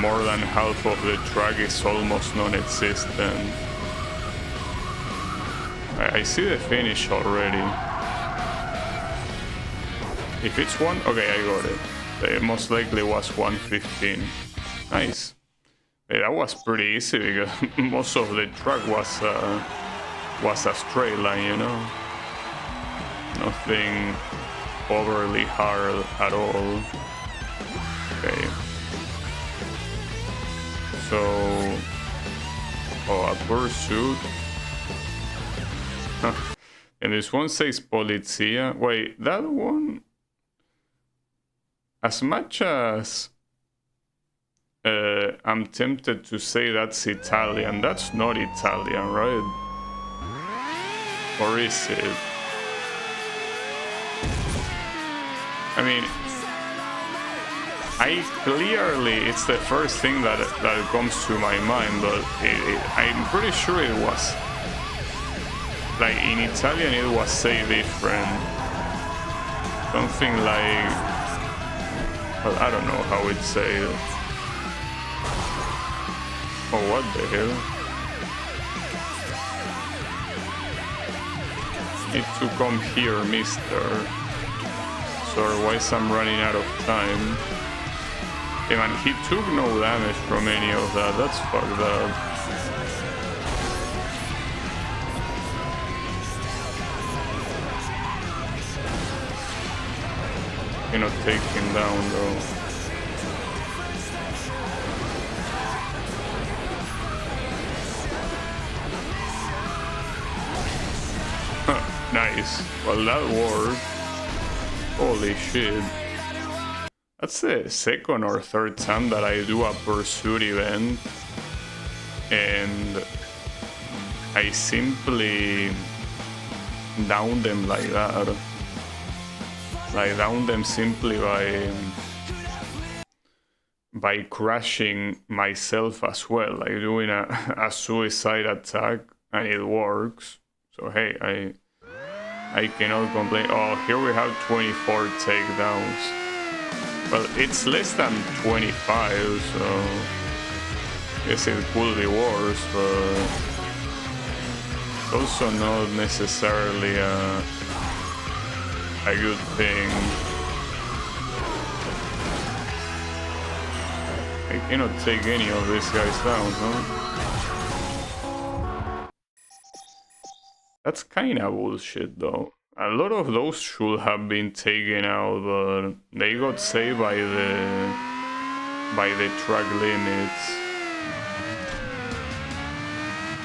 more than half of the track is almost non-existent. I see the finish already. If it's one, okay, I got it. It most likely was 115. Nice. Yeah, that was pretty easy because most of the track was a straight line, you know. Nothing overly hard at all. Okay. So, a pursuit. And this one says Polizia. Wait, that one? As much as I'm tempted to say that's Italian, that's not Italian, right? Or is it? I mean, it's the first thing that comes to my mind, but I'm pretty sure it was. Like, in Italian it was say different. Something like, well, I don't know how it's said. Oh, what the hell? Need to come here, mister. So otherwise I'm running out of time. Yeah, man, he took no damage from any of that. That's fucked up. Cannot take him down though. Nice. Well, that worked. Holy shit. That's the second or third time that I do a pursuit event and I simply down them like that. Like down them simply by crashing myself as well, like doing a suicide attack, and it works. So hey, I cannot complain. Oh, here we have 24 takedowns. Well, it's less than 25, so I guess it could be worse, but it's also not necessarily a good thing. I cannot take any of these guys down, huh? That's kinda bullshit though. A lot of those should have been taken out, but they got saved by the track limits.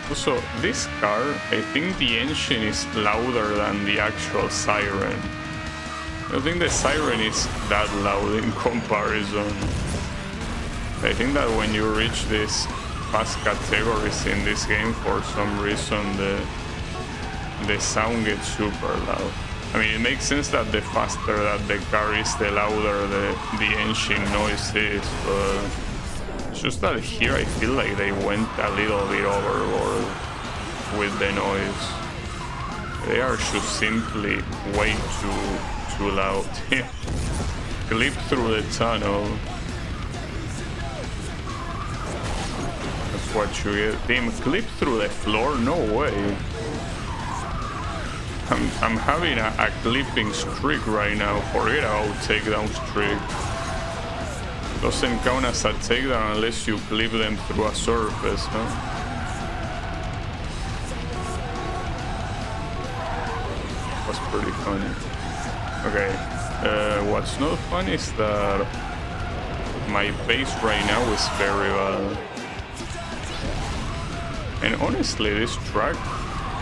Also, this car, I think the engine is louder than the actual siren. I don't think the siren is that loud in comparison. I think that when you reach these fast categories in this game, for some reason the sound gets super loud. I mean, it makes sense that the faster that the car is, the louder the engine noise is, but it's just that here I feel like they went a little bit overboard with the noise. They are just simply way too loud. Clip through the tunnel. That's what you get. Damn, clip through the floor? No way. I'm having a clipping streak right now. Forget about takedown streak. Doesn't count as a takedown unless you clip them through a surface, huh? That's pretty funny. Okay, what's not funny is that my pace right now is very bad. And honestly, this track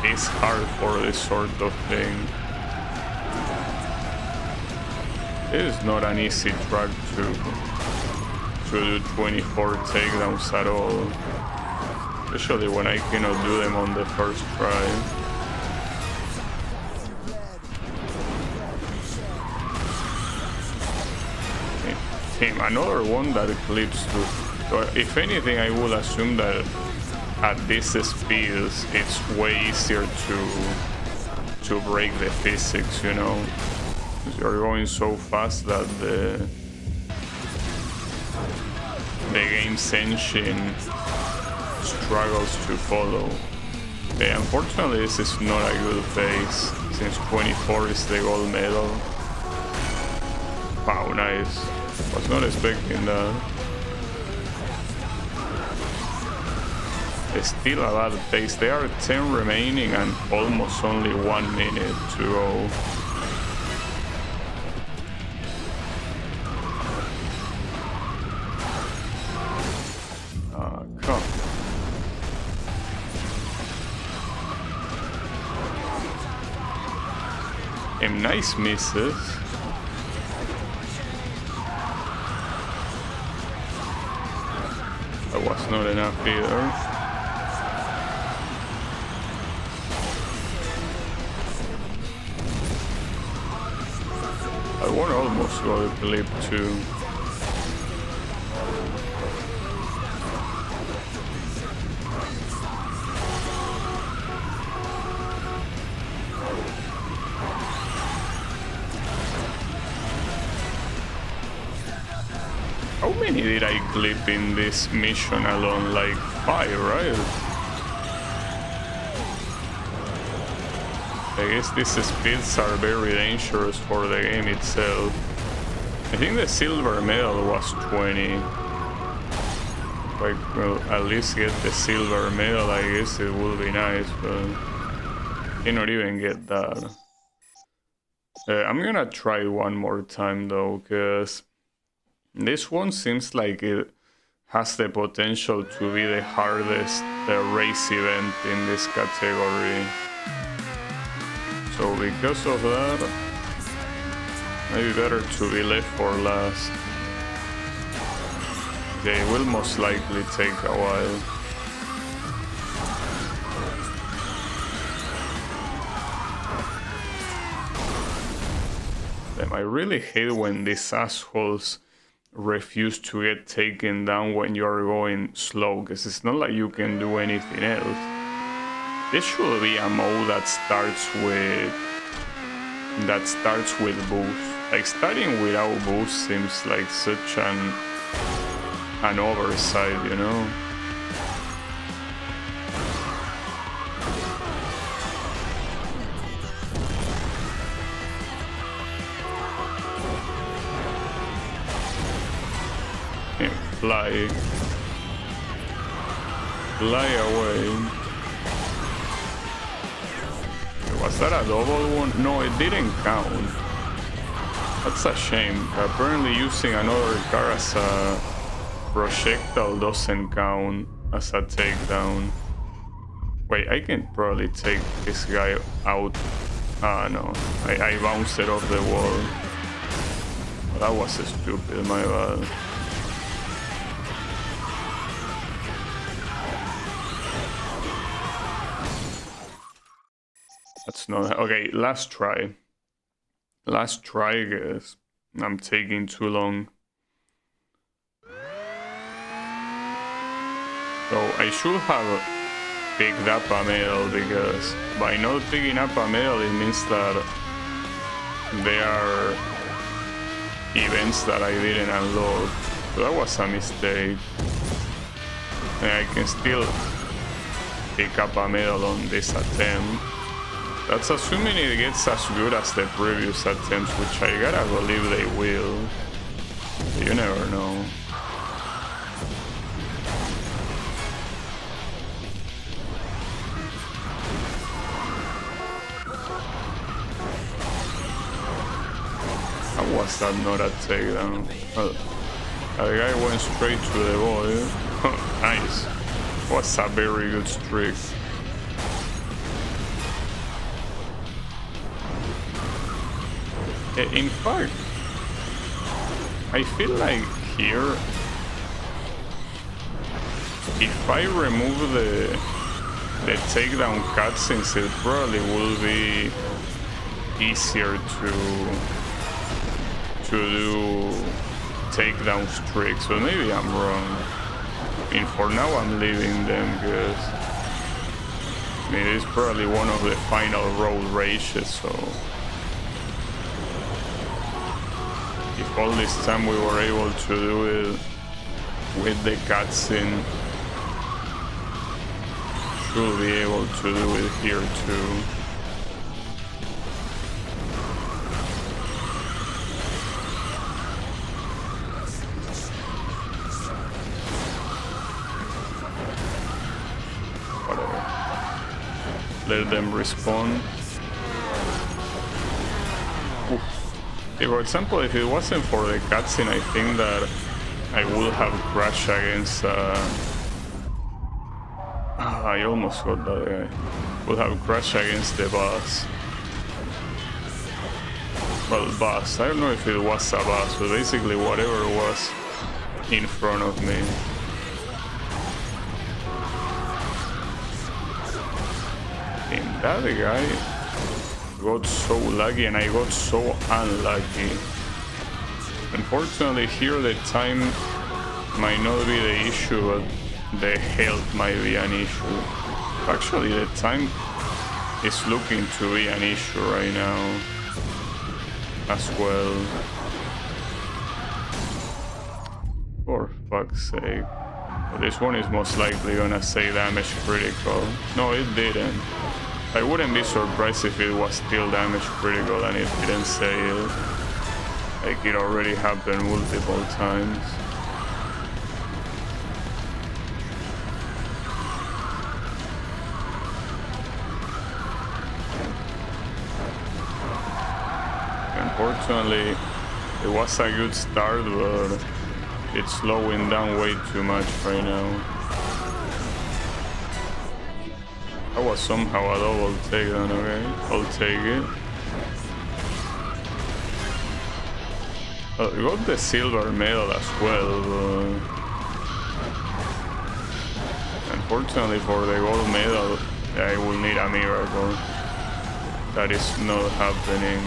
is hard for this sort of thing. It is not an easy track to do 24 takedowns at all. Especially when I cannot do them on the first try. Team, another one that clips too. So if anything, I will assume that at this speed it's way easier to break the physics, you know. You're going so fast that the game's engine struggles to follow. Okay, unfortunately this is not a good pace, since 24 is the gold medal. Wow, nice. Was not expecting that. It's still a bad pace. There are 10 remaining and almost only 1 minute to go. Come. And nice misses. That was not enough either. I want almost go to clip too. How many did I clip in this mission alone? Like 5, right? I guess these speeds are very dangerous for the game itself. I think the silver medal was 20. If I will at least get the silver medal, I guess it would be nice, but I cannot even get that. I'm gonna try one more time though, because this one seems like it has the potential to be the hardest race event in this category. So because of that, maybe better to be left for last. They will most likely take a while. Damn, I really hate when these assholes refuse to get taken down when you are going slow, because it's not like you can do anything else. This should be a mode that starts with boost. Like starting without boost seems like such an oversight, you know. Yeah, fly away. Was that a double one? No, it didn't count. That's a shame. Apparently using another car as a projectile doesn't count as a takedown. Wait, I can probably take this guy out. Ah, no. I bounced it off the wall. That was stupid, my bad. That's not... Okay, last try. Last try, guys. I'm taking too long. So I should have picked up a medal, because by not picking up a medal, it means that there are events that I didn't unlock. So that was a mistake. And I can still pick up a medal on this attempt. That's assuming it gets as good as the previous attempts, which I gotta believe they will. You never know. How was that not a takedown? Well, The guy went straight to the void. Nice. Was a very good streak. In fact, I feel like here, if I remove the takedown cutscenes, it probably will be easier to do takedown streaks, but maybe I'm wrong. I mean, for now I'm leaving them because I mean, it's probably one of the final road races, so if all this time we were able to do it with the cutscene, should be able to do it here too. Whatever. Let them respawn. Oof. For example, if it wasn't for the cutscene, I think that I would have crashed against I almost got that guy. Would have crashed against the boss. Well, boss. I don't know if it was a boss, but basically whatever was in front of me. And that guy got so lucky and I got so unlucky. Unfortunately here the time might not be the issue, but the health might be an issue. Actually the time is looking to be an issue right now as well. For fuck's sake. But this one is most likely gonna say damage critical. No, it didn't. I wouldn't be surprised if it was still damage critical and it didn't say it. Like it already happened multiple times. Unfortunately, it was a good start, but it's slowing down way too much right now. That was somehow a double takedown, okay? I'll take it. I got the silver medal as well, but unfortunately for the gold medal, I will need a miracle. That is not happening.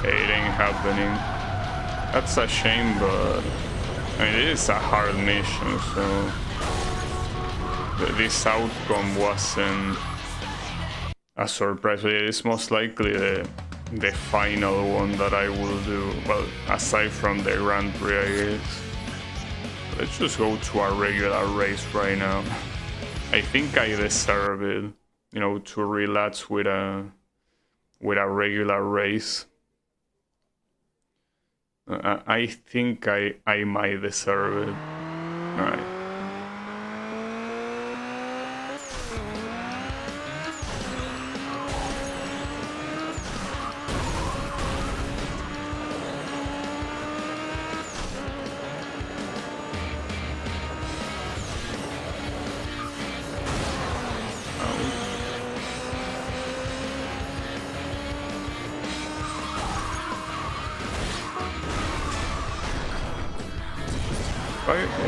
It ain't happening. That's a shame, but I mean, it is a hard mission, so this outcome wasn't a surprise. It is most likely the final one that I will do. Well, aside from the Grand Prix, I guess. Let's just go to a regular race right now. I think I deserve it, you know, to relax with a regular race. I think I might deserve it. Alright.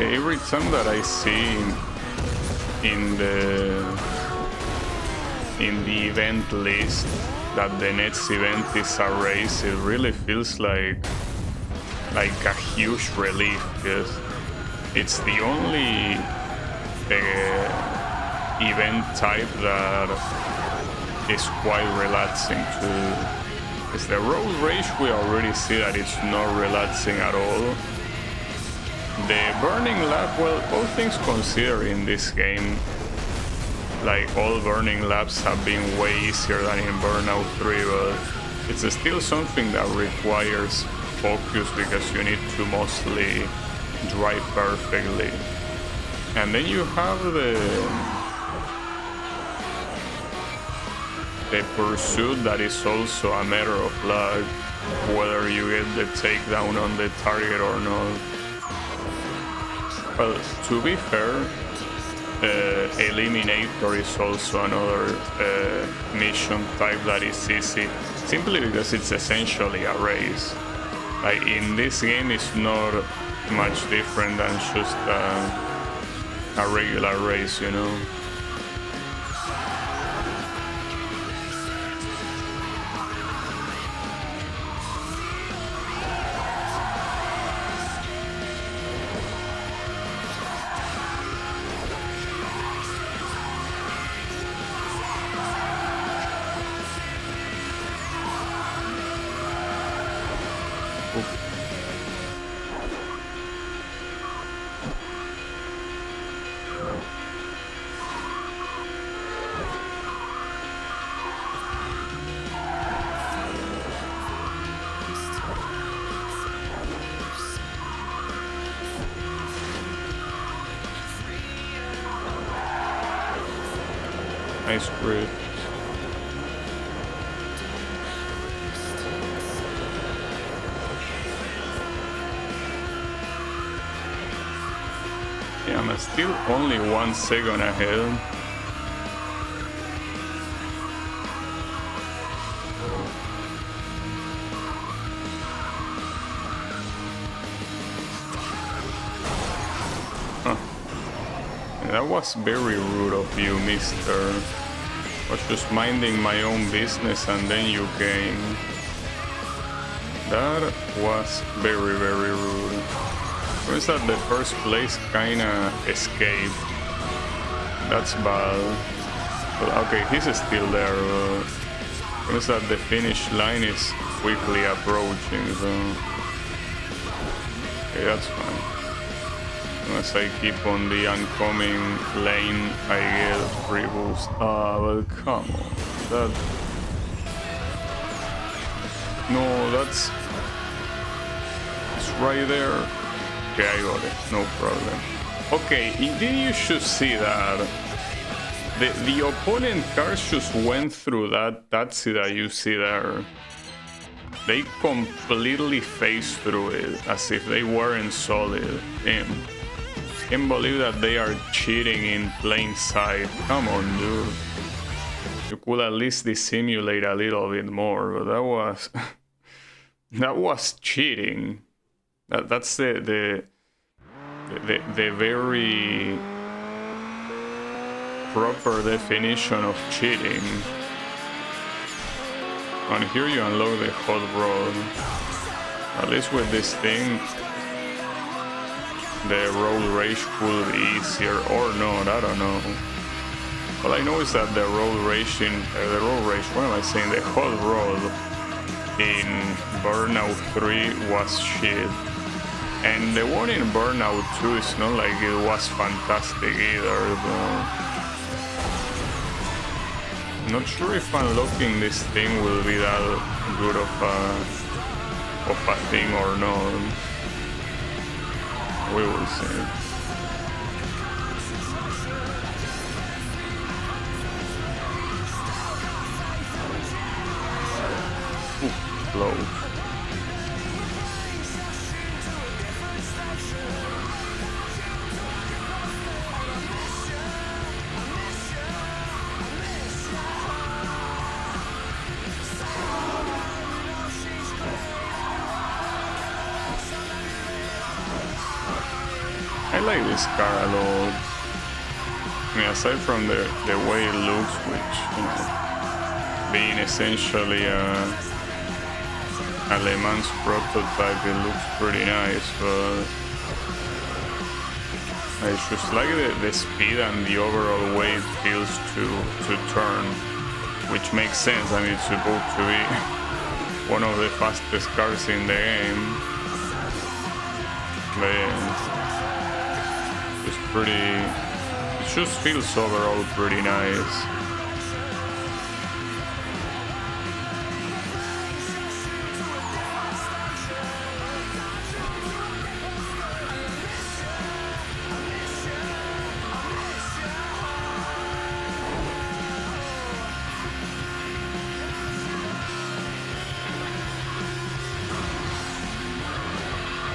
Every time that I see in the event list that the next event is a race, it really feels like a huge relief, because it's the only event type that is quite relaxing to. It's the road race, we already see that it's not relaxing at all. The burning lap, well, all things considered in this game, like all burning laps have been way easier than in Burnout 3, but it's still something that requires focus because you need to mostly drive perfectly. And then you have the pursuit that is also a matter of luck, whether you get the takedown on the target or not. Well, to be fair, Eliminator is also another mission type that is easy, simply because it's essentially a race. Like in this game, it's not much different than just a regular race, you know. Nice grid. Yeah, I'm still only 1 second ahead. That was very rude of you, mister. I was just minding my own business and then you came. That was very, very rude. Notice that the first place kinda escaped. That's bad. But okay, he's still there. Notice that the finish line is quickly approaching, so... Okay, that's fine. As I keep on the oncoming lane, I get free boost. But come on. That... No, that's... It's right there. Okay, I got it. No problem. Okay, did you just see that? The opponent cars just went through that taxi that you see there. They completely phased through it, as if they weren't solid. Damn. Can't believe that they are cheating in plain sight. Come on, dude. You could at least dissimulate a little bit more, but that was... that was cheating. That's the very proper definition of cheating. And here you unlock the hot rod. At least with this thing, the road race could be easier or not, I don't know. All I know is that the road race, what am I saying? The hot rod in Burnout 3 was shit. And the one in Burnout 2 is not like it was fantastic either, though. I'm not sure if unlocking this thing will be that good of a thing or not. We will see. Ooh, close. I like this car a lot. I mean, aside from the way it looks, which, you know, being essentially a Le Mans prototype, it looks pretty nice, but I just like the speed and the overall way it feels to turn, which makes sense. I mean, it's supposed to be one of the fastest cars in the game. But yeah. It's pretty... It just feels overall pretty nice.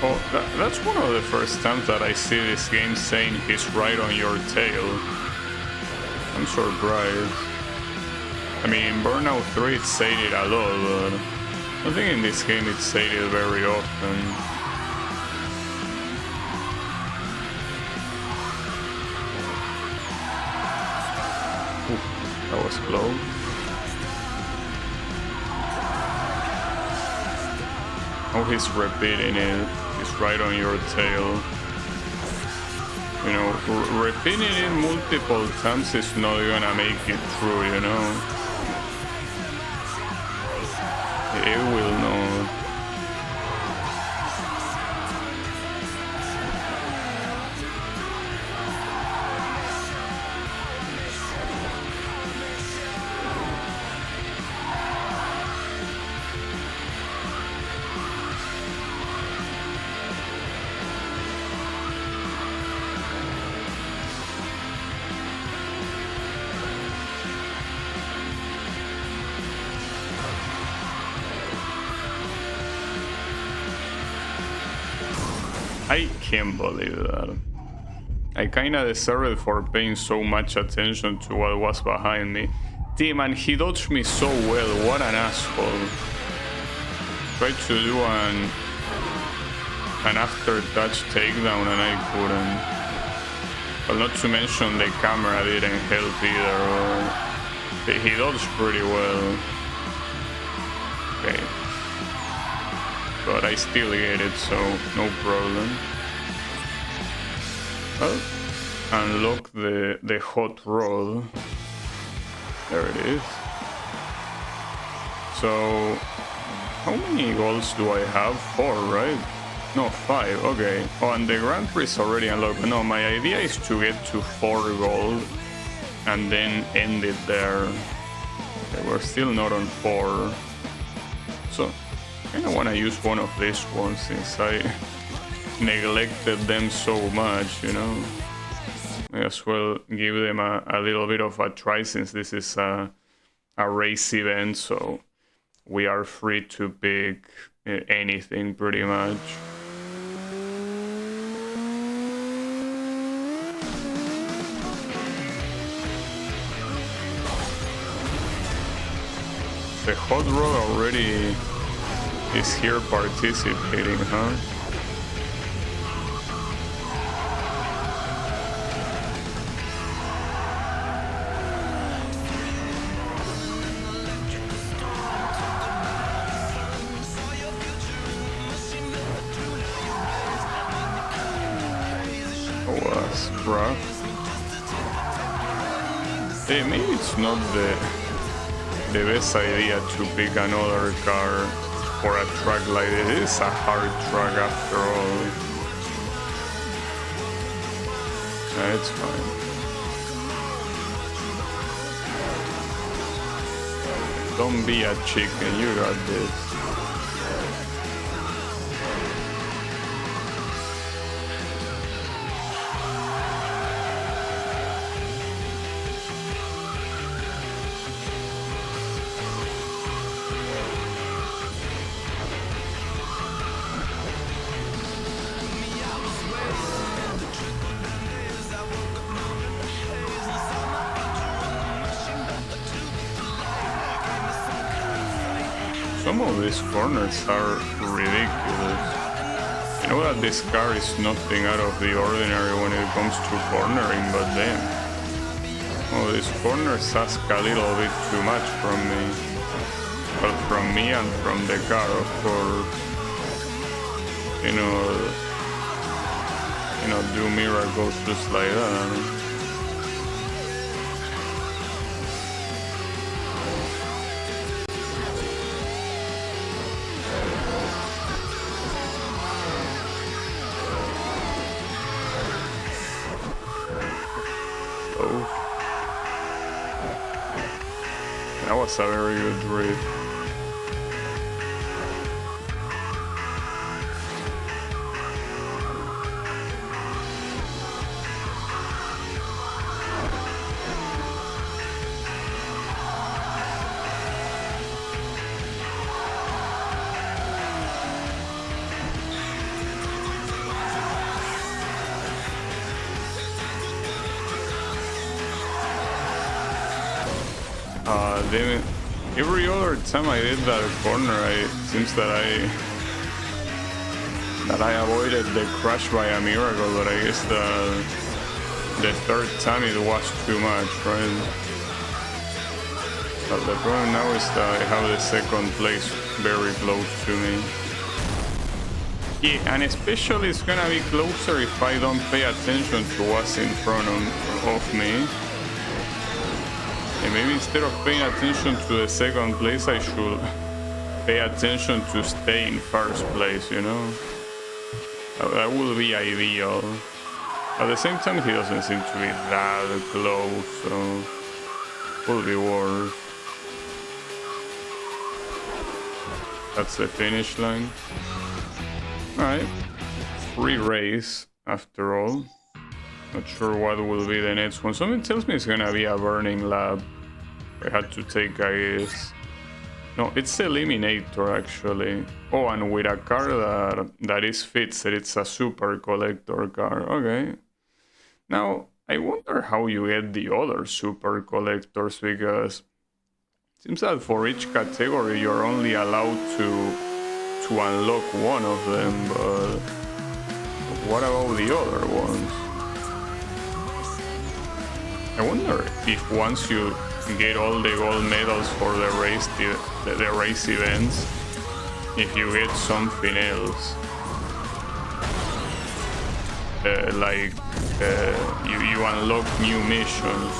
Oh, that's one of the first times that I see this game saying he's right on your tail. I'm surprised. I mean, in Burnout 3 it said it a lot, but I think in this game it said it very often. Ooh, that was close. Oh, he's repeating it. He's right on your tail. You know, repeating it multiple times is not gonna make it true, you know? It will not. I can't believe that. I kinda deserved for paying so much attention to what was behind me. Damn, and he dodged me so well, what an asshole. Tried to do an after touch takedown and I couldn't. Well, not to mention the camera didn't help either. He dodged pretty well. Okay. But I still get it, so no problem. Well, unlock the hot rod. There it is. So, how many golds do I have? 4, right? No, 5, okay. Oh, and the Grand Prix is already unlocked. No, my idea is to get to 4 gold and then end it there. Okay, we're still not on 4. So, I kinda wanna use one of these ones since I neglected them so much, you know. May as well give them a little bit of a try since this is a race event, so we are free to pick anything pretty much. The hot rod already is here participating, huh? Oh, scrap. Hey, maybe it's not the best idea to pick another car for a track like this. It is a hard track after all. It's fine. Don't be a chicken, you got this. Some of these corners are ridiculous. You know that this car is nothing out of the ordinary when it comes to cornering, but then... Oh, these corners ask a little bit too much from me. Well, from me and from the car, of course. You know, do miracles just like that. That was a very good drift. damn it. Every other time I did that corner, it seems that I avoided the crash by a miracle, but I guess the third time it was too much, right? But the problem now is that I have the second place very close to me. Yeah, and especially it's gonna be closer if I don't pay attention to what's in front of me. And maybe instead of paying attention to the second place, I should pay attention to stay in first place, you know? That would be ideal. At the same time, he doesn't seem to be that close, so it will be worse. That's the finish line. Alright. Free race, after all. Not sure what will be the next one. Something tells me it's gonna be a burning lab. I had to take, I guess. No, it's Eliminator actually. Oh, and with a car that is fixed, it's a super collector car. Okay. Now, I wonder how you get the other super collectors, because it seems that for each category you're only allowed to unlock one of them, but what about the other ones? I wonder if once you get all the gold medals for the race events, if you get something else, you unlock new missions.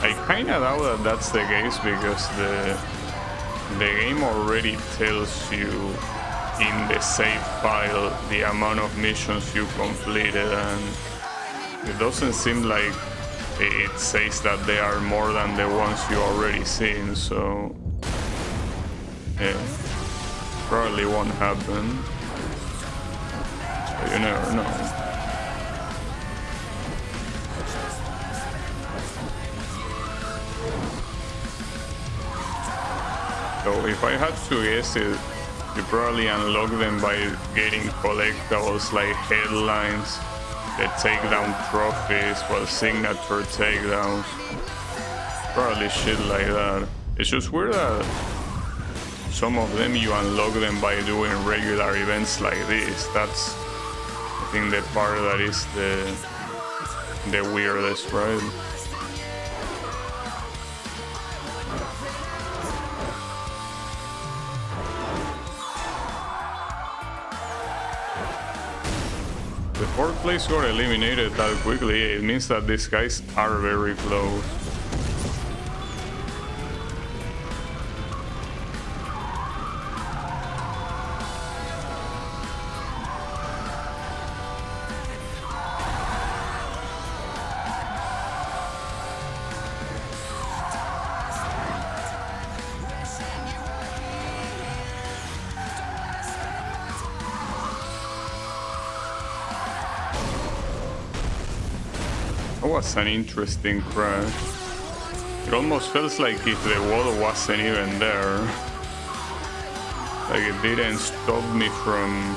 I kinda doubt that that's the case, because the game already tells you in the save file the amount of missions you completed, and it doesn't seem like it says that they are more than the ones you already seen, so yeah, probably won't happen. But you never know. So if I had to guess it, you probably unlock them by getting collectibles like headlines, the takedown trophies, well, signature takedowns, probably shit like that. It's just weird that some of them you unlock them by doing regular events like this. That's, I think, the part that is the weirdest, right? The fourth place got eliminated that quickly. It means that these guys are very close. That was an interesting crash. It almost feels like if the wall wasn't even there. Like it didn't stop me from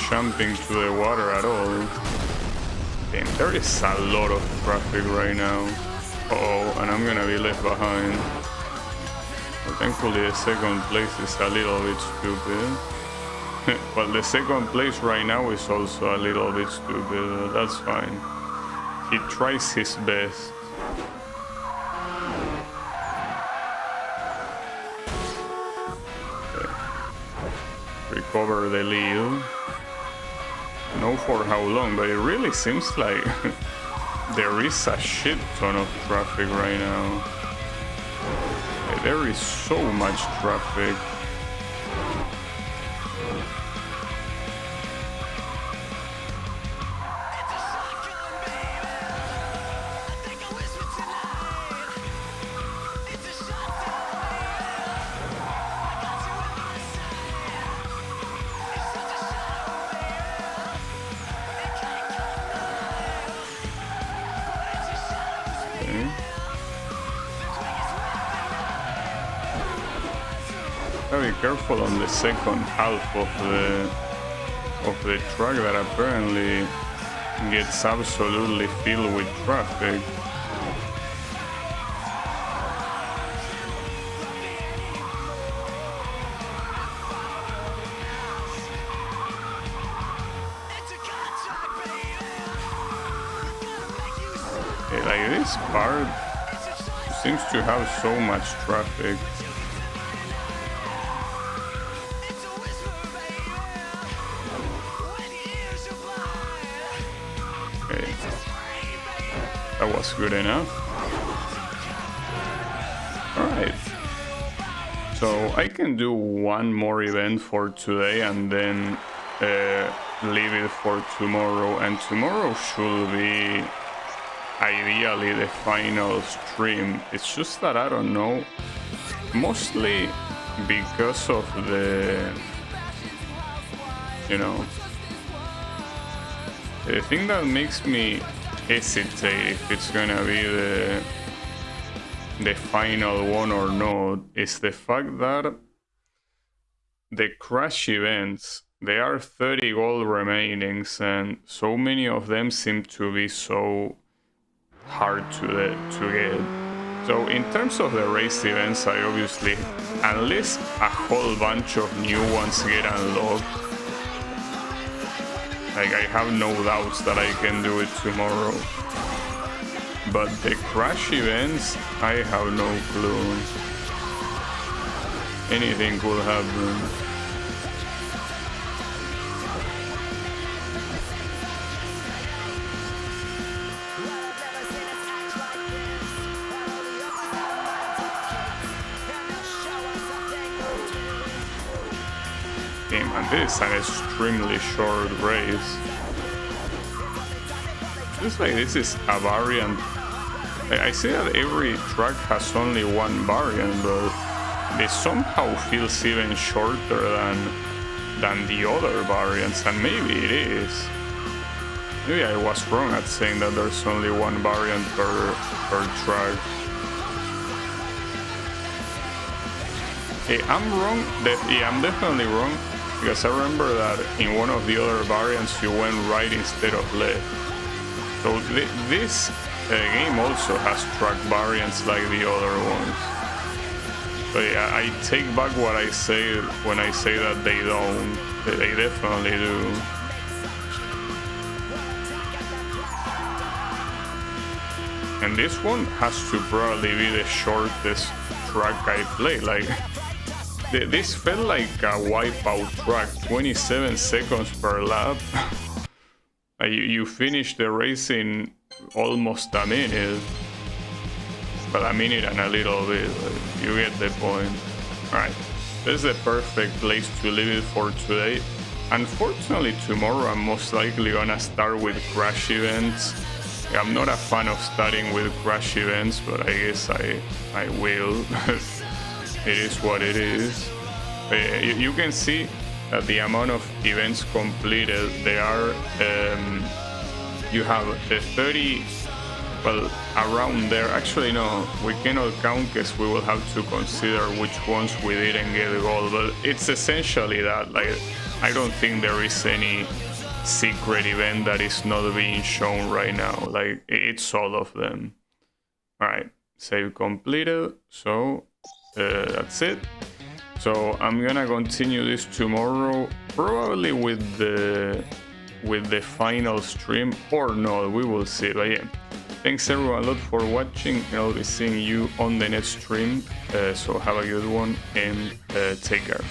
jumping to the water at all. Damn, there is a lot of traffic right now. Uh-oh, and I'm gonna be left behind. But thankfully the second place is a little bit stupid. Well, the second place right now is also a little bit stupid, but that's fine. He tries his best. Okay. Recover the lead. Know for how long, but it really seems like there is a shit ton of traffic right now. There is so much traffic. Be careful on the second half of the track that apparently gets absolutely filled with traffic. Like, this part seems to have so much traffic. Okay, that was good enough. Alright, so I can do one more event for today and then leave it for tomorrow, and tomorrow should be ideally the final stream. It's just that I don't know, mostly because of the, you know, the thing that makes me hesitate if it's gonna be the final one or not is the fact that the crash events, there are 30 gold remaining, and so many of them seem to be so hard to get. So in terms of the race events, I obviously, unless a whole bunch of new ones get unlocked, like, I have no doubts that I can do it tomorrow. But the crash events, I have no clue. Anything could happen. And this is an extremely short race. Just like this is a variant. I see that every track has only one variant, but this somehow feels even shorter than the other variants, and maybe it is. Maybe I was wrong at saying that there's only one variant per track. Hey, I'm wrong. Yeah, I'm definitely wrong. Because I remember that in one of the other variants you went right instead of left. So this game also has track variants like the other ones. So yeah, I take back what I say when I say that they don't. They definitely do. And this one has to probably be the shortest track I played. Like, this felt like a wipeout track, 27 seconds per lap. You finish the race in almost a minute. But a minute and a little bit, you get the point. Alright, this is the perfect place to leave it for today. Unfortunately, tomorrow I'm most likely gonna start with crash events. I'm not a fan of starting with crash events, but I guess I will. It is what it is. You can see that the amount of events completed, they are, you have the 30, well, around there. Actually, no, we cannot count because we will have to consider which ones we didn't get gold, but it's essentially that. Like, I don't think there is any secret event that is not being shown right now. Like, it's all of them. Alright, save completed, so that's it. So I'm gonna continue this tomorrow, probably with the final stream, or no, we will see. But yeah, thanks everyone a lot for watching, and I'll be seeing you on the next stream. So have a good one, and take care.